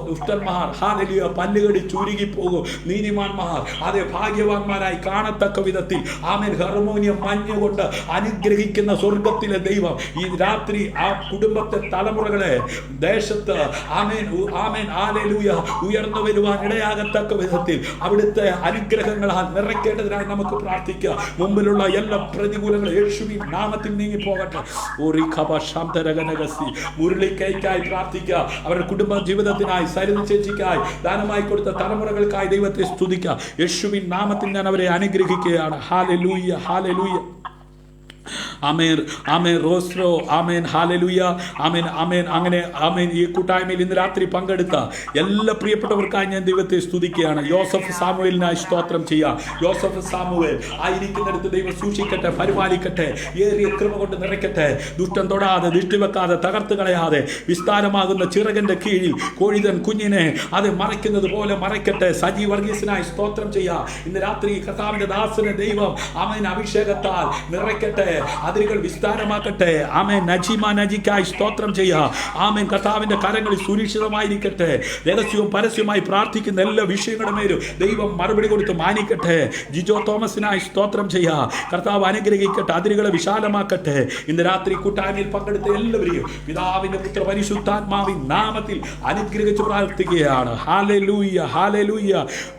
ദുഷ്ടന്മാർ ഹല്ലേലൂയ പല്ലുകടി ചുരുങ്ങിപ്പോകും. നീതിമാന്മാർ അതേ ഭാഗ്യവാന്മാരായി കാണത്തക്ക വിധത്തിൽ ആമേൻ ഹാർമോണിയം മഞ്ഞുകൊണ്ട് അനുഗ്രഹിക്കുന്ന സ്വർഗത്തിലെ ദൈവം ഈ രാത്രി ആ കുടുംബത്തെ തലമുറകളെ ദേശത്ത് ആമേൻ ആമേൻ ഹല്ലേലൂയ ഉയർന്നു വരുവാൻ ഇടയാകത്തക്ക വിധത്തിൽ അവിടുത്തെ അനുഗ്രഹങ്ങളാൽ നിറയ്ക്കേണ്ടതിനായി നമുക്ക് പ്രാർത്ഥിക്കുക. മുമ്പിലുള്ള എല്ലാ പ്രതികൂലങ്ങളും യേശുവിൻ നാമത്തിൽ നീങ്ങി പോകട്ടെ. മുരളിക്കായി പ്രാർത്ഥിക്കുക. അവരുടെ കുടുംബ ജീവിതത്തിനായി സരിത ചേച്ചിക്കായി ദാനമായി കൊടുത്ത തലമുറകൾക്കായി ദൈവത്തെ സ്തുതിക്കുക. യേശുവിൻ നാമത്തിൽ ഞാൻ അവരെ അനുഗ്രഹിക്കുകയാണ്. ഹല്ലേലൂയ, ഹല്ലേലൂയ. ആമേൻ, ആമേൻ. റോസ്രോ ആമേൻ ഹല്ലേലൂയ. ആമേൻ, ആമേൻ. അങ്ങനെ ആമേൻ ഈ കൂട്ടായ്മയിൽ ഇന്ന് രാത്രി പങ്കെടുത്ത എല്ലാ പ്രിയപ്പെട്ടവർക്കായി ഞാൻ ദൈവത്തെ സ്തുതിക്കുകയാണ്. യോസഫ് സാമുവേലിനായി സ്തോത്രം ചെയ്യാം. യോസഫ് സാമുവേൽ ആയിരിക്കുന്നിടത്ത് ദൈവം സൂക്ഷിക്കട്ടെ, പരിപാലിക്കട്ടെ, ഏറിയ കൃപ കൊണ്ട് നിറയ്ക്കട്ടെ. ദുഷ്ടം തൊടാതെ, ദൃഷ്ടി വെക്കാതെ, തകർത്ത് കളയാതെ വിസ്താരമാകുന്ന ചിറകന്റെ കീഴിൽ കോഴിതൻ കുഞ്ഞിനെ അത് മറയ്ക്കുന്നത് പോലെ മറയ്ക്കട്ടെ. സജി വർഗീസിനായി സ്തോത്രം ചെയ്യാം. ഇന്ന് രാത്രി കർത്താവിന്റെ ദാസനെ ദൈവം ആമേൻ അഭിഷേകത്താൽ നിറയ്ക്കട്ടെ. അതിരുകൾ വിസ്താരമാക്കട്ടെ. ആമേൻ. നജീമ നജിക്കായി സ്തോത്രം ചെയ്യുക. ആമേൻ. കർത്താവിന്റെ കരങ്ങളിൽ സുരക്ഷിതമായിരിക്കട്ടെ. രഹസ്യവും പരസ്യമായി പ്രാർത്ഥിക്കുന്ന എല്ലാ വിഷയങ്ങളുടെ മേലും ദൈവം മറുപടി കൊടുത്ത് മാനിക്കട്ടെ. ജിജോ തോമസിനായി സ്തോത്രം ചെയ്യുക. കർത്താവ് അനുഗ്രഹിക്കട്ടെ, അതിരുകളെ വിശാലമാക്കട്ടെ. ഇന്ന് രാത്രി കൂട്ടായ്മയിൽ പങ്കെടുത്ത എല്ലാവരെയും പിതാവിന്റെ പുത്ര പരിശുദ്ധാത്മാവിൻ നാമത്തിൽ അനുഗ്രഹിച്ച് പ്രാർത്ഥിക്കുകയാണ്. ഹല്ലേലൂയ, ഹല്ലേലൂയ.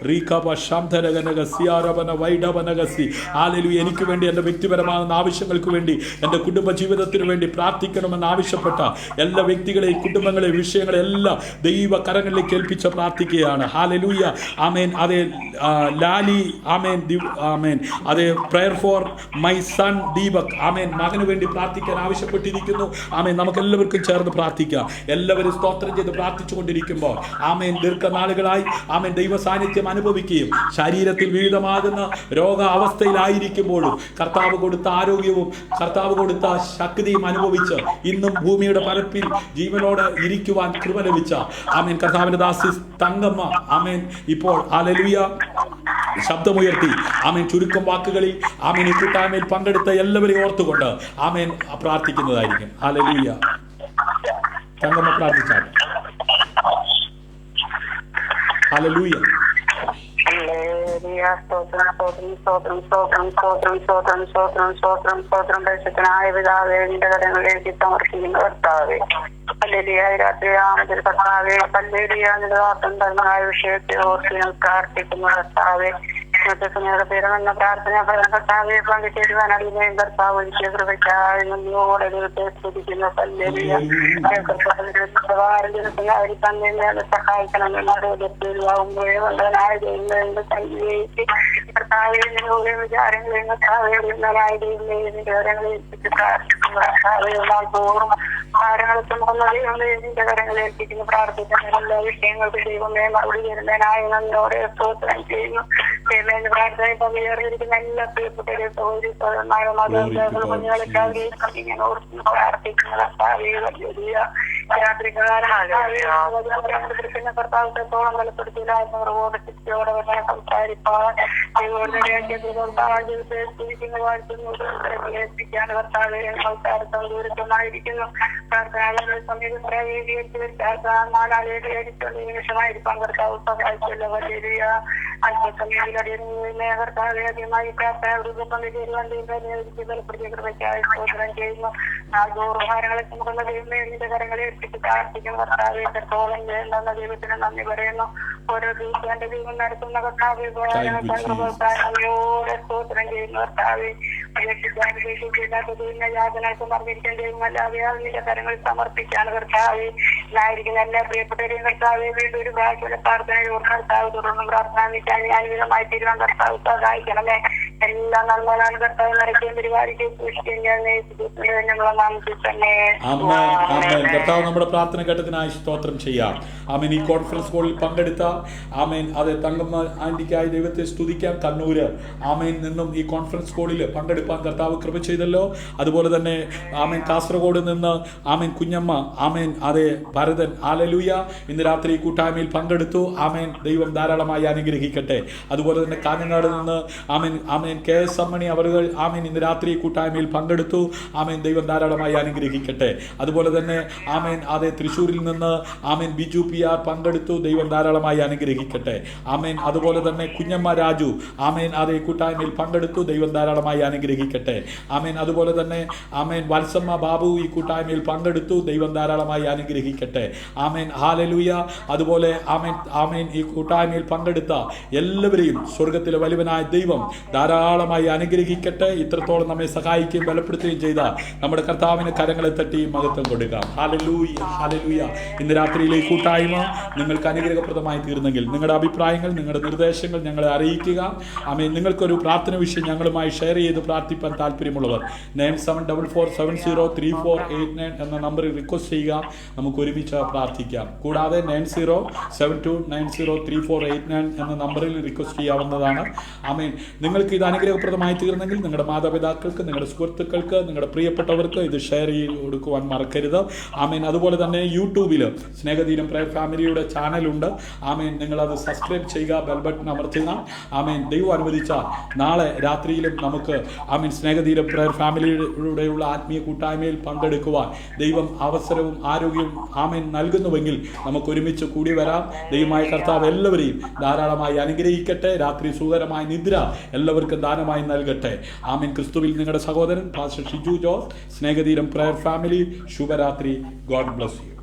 റീകബ ശംധനഗനഗ സിയാരബന വൈഡബനഗസി. ഹല്ലേലൂയ. എനിക്ക് വേണ്ടി, എൻ്റെ വ്യക്തിപരമായ ആവശ്യങ്ങൾക്ക് വേണ്ടി, എൻ്റെ കുടുംബ ജീവിതത്തിന് വേണ്ടി പ്രാർത്ഥിക്കണമെന്ന് ആവശ്യപ്പെട്ട എല്ലാ വ്യക്തികളെയും കുടുംബങ്ങളെയും വിഷയങ്ങളെ എല്ലാം ദൈവ കരങ്ങളിലേക്ക് ഏൽപ്പിച്ച് പ്രാർത്ഥിക്കുകയാണ്. ഹല്ലേലൂയ. ആമേൻ. അതേ ലാലി, ആമേൻ. ആമേൻ. അതേ prayer for my son Deepak, ആമേൻ. മകന് വേണ്ടി പ്രാർത്ഥിക്കാൻ ആവശ്യപ്പെട്ടിരിക്കുന്നു. ആമേൻ. നമുക്ക് എല്ലാവർക്കും ചേർന്ന് പ്രാർത്ഥിക്കാം. എല്ലാവരും സ്തോത്രം ചെയ്ത് പ്രാർത്ഥിച്ചു കൊണ്ടിരിക്കുമ്പോൾ ആമേൻ ദീർഘനാളുകളായി ആമേൻ ദൈവ സാന്നിധ്യം അനുഭവിക്കുകയും ശരീരത്തിൽ വിവിധമാകുന്ന രോഗാവസ്ഥയിലായിരിക്കുമ്പോഴും കർത്താവ് കൊടുത്ത ആരോഗ്യവും കർത്താവ് കൊടുത്ത ശക്തിയും അനുഭവിച്ച് ഇന്നും ഭൂമിയുടെ പരപ്പിൽ ജീവനോട് ഇരിക്കുവാൻ കൃപ ലഭിച്ച ആമേൻ കർത്താവിന്റെ ദാസി തങ്കമ്മ, ആമേൻ, ഇപ്പോൾ ഹല്ലേലൂയ ശബ്ദമുയർത്തി ആമേൻ ചുരുക്കം വാക്കുകളിൽ ആമേൻ ഈ കൂട്ടായ്മയിൽ പങ്കെടുത്ത എല്ലാവരെയും ഓർത്തുകൊണ്ട് ആമേൻ പ്രാർത്ഥിക്കുന്നതായിരിക്കും. ഹല്ലേലൂയ. തങ്കമ്മ പ്രാർത്ഥിച്ചാൽ. ഹല്ലേലൂയ. പരിശുദ്ധനായ പിതാവേ, നിന്റെ കരങ്ങളിലേക്ക് സമർപ്പിക്കുന്ന കർത്താവേ, ഹല്ലേലൂയ. രാത്രി ആമത്തിൽ കർത്താവേ, ഹല്ലേലൂയ. നിന്റെ വാർത്തം ധർമ്മമായ വിഷയത്തെ ഓർത്ത് ഞങ്ങൾ പ്രാർത്ഥിക്കുന്ന കർത്താവേ, പേരെന്ന പ്രാർത്ഥന കർത്താവെ പങ്കുചേരുവാൻ അടിമയും കർത്താവ് ഒരുക്കിയ കൃപയ്ക്കായി നന്ദിയോടെ ദൈവത്തെ സ്തുതിക്കുന്ന ഹല്ലേലൂയ. അവര് തന്നെ സഹായിക്കണമെന്നാകുമ്പോഴേ വന്നവനായ ദൈവങ്ങളുടെ സന്നിധിയിലേക്ക് കർത്താവെ നിങ്ങളുടെ വിചാരങ്ങളെയും കർത്താവെന്നായ ദൈവങ്ങളെയും വിചാരങ്ങളെ ഏൽപ്പിച്ച് പ്രാർത്ഥിക്കുന്ന കർത്താവെ എന്നാൽ തോറും ഭാരങ്ങളെ ചുമക്കുന്ന ദൈവങ്ങളെ നിന്റെ കരങ്ങളെ ഏൽപ്പിക്കുന്ന പ്രാർത്ഥിക്കുന്ന എല്ലാ വിഷയങ്ങൾക്ക് ദൈവമേ മറുപടി തരുന്നതിനായി നന്ദിയോടെ സ്തോത്രം ചെയ്യുന്നു. പ്രാർത്ഥന പങ്കുചേർന്നിരിക്കുന്ന എല്ലാ പ്രിയപ്പെട്ടവരെ സഹോദരി സഹോദരന്മാരും കുഞ്ഞുങ്ങളെല്ലാവരെയും ഇങ്ങനെ ഓർത്ത് പ്രാർത്ഥിക്കുന്ന കർത്താവേ ഹല്ലേലൂയ. രാത്രികാലം കർത്താവത്തോളം ബലപ്പെടുത്തിയില്ലായിരുന്നവരോട് ശിക്ഷയോടെ സംസാരിപ്പാൻ ഏൽപ്പിക്കാൻ കർത്താവെ സംസാരത്തോട് ദൂരത്തുമായിരിക്കുന്നു. പ്രാർത്ഥനകളുടെ സമീപം നിമിഷമായിരിക്കാൻ കർത്താവ് സഹായിച്ചല്ലോ. ഹല്ലേലൂയ. അല്പസമയത്തിലടിയ കർത്താവെ ആദ്യമായി പ്രാർത്ഥന ബലപ്പെടുത്തിയ കൃപയ്ക്കായി സ്തോത്രം ചെയ്യുന്നു. ഭാരങ്ങളെ ചുമക്കുന്ന ദൈവമേ നിന്റെ കരങ്ങളെ ഏൽപ്പിച്ച് പ്രാർത്ഥിക്കുന്ന കർത്താവെ എത്രത്തോളം വേണ്ടെന്ന ദൈവത്തിന് നന്ദി പറയുന്നു. ഓരോ ദിവസം എന്റെ ദൈവം നടത്തുന്ന കർത്താവെ യോടെ സ്തോത്രം ചെയ്യുന്ന കർത്താവെ അപേക്ഷിക്കാത്ത ദൈവ യാതനകൾക്കും പറഞ്ഞിരിക്കുന്ന ദൈവമല്ലാതെ നിന്റെ കരങ്ങളിൽ സമർപ്പിക്കാണ് കർത്താവെ. ഇതായിരിക്കുന്ന എല്ലാ പ്രിയപ്പെട്ടവരെയും കർത്താവെ വീണ്ടും ഒരു പ്രാർത്ഥന പ്രാർത്ഥനയോട് കർത്താവ് തുടർന്നും പ്രാർത്ഥന അനുവിധമായി തീരുവാൻ കർത്താവ് സഹായിക്കണമേ. എല്ലാ നന്മകളാണ് കർത്താവ് നിറയ്ക്കുകയും പരിപാലിക്കുകയും സൂക്ഷിക്കുകയും ഞങ്ങളെ നാമത്തിൽ തന്നെ. കർത്താവ് നമ്മുടെ പ്രാർത്ഥന ഘട്ടത്തിനായി സ്തോത്രം ചെയ്യാം. ആമേൻ. ഈ കോൺഫറൻസ് കോളിൽ പങ്കെടുത്ത ആമേൻ അതെ തങ്കമ്മ ആന്റിക്കായി ദൈവത്തെ സ്തുതിക്കാം. കണ്ണൂര് ആമേൻ നിന്നും ഈ കോൺഫറൻസ് കോളിൽ പങ്കെടുപ്പാൻ കർത്താവ് കൃപ ചെയ്തല്ലോ. അതുപോലെ തന്നെ ആമേൻ കാസർഗോഡ് നിന്ന് ആമേൻ കുഞ്ഞമ്മ, ആമേൻ അതെ ഭരതൻ, ഹല്ലേലൂയ, ഇന്ന് രാത്രി ഈ കൂട്ടായ്മയിൽ പങ്കെടുത്തു. ആമേൻ ദൈവം ധാരാളമായി അനുഗ്രഹിക്കട്ടെ. അതുപോലെ തന്നെ കാഞ്ഞങ്ങാട് നിന്ന് ആമേൻ ആമേൻ KS അമ്മണി അവരുകൾ ആമേൻ ഇന്ന് രാത്രി കൂട്ടായ്മയിൽ പങ്കെടുത്തു. ആമേൻ ദൈവം ധാരാളമായി അനുഗ്രഹിക്കട്ടെ. അതുപോലെ തന്നെ ആമേൻ അതെ തൃശ്ശൂരിൽ നിന്ന് ആമേൻ ബിജു PR പങ്കെടുത്തു. ദൈവം ധാരാളമായി അനുഗ്രഹിക്കട്ടെ. ആമേൻ. അതുപോലെ തന്നെ കുഞ്ഞമ്മ രാജു ആമേൻ അതെ കൂട്ടായ്മയിൽ പങ്കെടുത്തു. ദൈവം ധാരാളമായി അനുഗ്രഹിക്കട്ടെ. ആമേൻ. അതുപോലെ തന്നെ ആമേൻ വത്സമ്മ ബാബു ഈ കൂട്ടായ്മയിൽ പങ്കെടുത്തു. ദൈവം ധാരാളമായി അനുഗ്രഹിക്കട്ടെ. ആമേൻ. ഹല്ലേലൂയ. അതുപോലെ ആമേൻ ആമേൻ ഈ കൂട്ടായ്മയിൽ പങ്കെടുത്ത എല്ലാവരെയും സ്വർഗത്തിലെ വലിയവനായ ദൈവം ധാരാളമായി അനുഗ്രഹിക്കട്ടെ. ഇത്രത്തോളം നമ്മെ സഹായിക്കുകയും ബലപ്പെടുത്തുകയും ചെയ്ത നമ്മുടെ കർത്താവിന് കരങ്ങളെ തട്ടി മഹത്വം കൊടുക്കാം. Hallelujah, hallelujah. ഇന്ന് രാത്രിയിലെ കൂട്ടായ്മ നിങ്ങൾക്ക് അനുഗ്രഹപ്രദമായി തീർന്നെങ്കിൽ നിങ്ങളുടെ അഭിപ്രായങ്ങൾ, നിങ്ങളുടെ നിർദ്ദേശങ്ങൾ ഞങ്ങളെ അറിയിക്കുക. ആമേൻ. നിങ്ങൾക്കൊരു പ്രാർത്ഥന വിഷയം ഞങ്ങളുമായി ഷെയർ ചെയ്ത് പ്രാർത്ഥിപ്പാൻ താല്പര്യമുള്ളവർ 9744703489 എന്ന നമ്പറിൽ റിക്വസ്റ്റ് ചെയ്യുക. നമുക്ക് ഒരുമിച്ച് പ്രാർത്ഥിക്കാം. കൂടാതെ 9072903489 എന്ന നമ്പറിൽ റിക്വസ്റ്റ് ചെയ്യാവുന്നതാണ്. ആമേൻ. നിങ്ങൾക്ക് ഇത് അനുഗ്രഹപ്രദമായി തീർന്നെങ്കിൽ നിങ്ങളുടെ മാതാപിതാക്കൾക്ക്, നിങ്ങളുടെ സുഹൃത്തുക്കൾക്ക്, നിങ്ങളുടെ പ്രിയപ്പെട്ടവർക്ക് ഇത് ഷെയർ ചെയ്ത് കൊടുക്കുവാൻ മറക്കരുത്. ആമേൻ. അതുപോലെ തന്നെ യൂട്യൂബിൽ സ്നേഹതീരം പ്രയർ ഫാമിലിയുടെ ചാനലുണ്ട്. ആമേൻ. നിങ്ങളത് സബ്സ്ക്രൈബ് ചെയ്യുക, ബെൽ ബട്ടൺ അമർത്തുക. ആമേൻ. ദൈവം അനുവദിച്ചാൽ നാളെ രാത്രിയിലും നമുക്ക് ആമേൻ സ്നേഹതീരം പ്രയർ ഫാമിലിയുടെയുള്ള ആത്മീയ കൂട്ടായ്മയിൽ പങ്കെടുക്കുവാൻ ദൈവം അവസരവും ആരോഗ്യവും ആമേൻ നൽകുന്നുവെങ്കിൽ നമുക്ക് ഒരുമിച്ച് കൂടി വരാം. ദൈവമായ കർത്താവ് എല്ലാവരെയും ധാരാളമായി അനുഗ്രഹിക്കട്ടെ. രാത്രി സുഖകരമായ നിദ്ര എല്ലാവർക്കും ദാനമായി നൽകട്ടെ. ആമേൻ. ക്രിസ്തുവിൽ നിങ്ങളുടെ സഹോദരൻ പാസ്റ്റർ ഷിജു ജോസ്, സ്നേഹതീരം പ്രയർ ഫാമിലി. ശുഭരാത്രി. God bless you.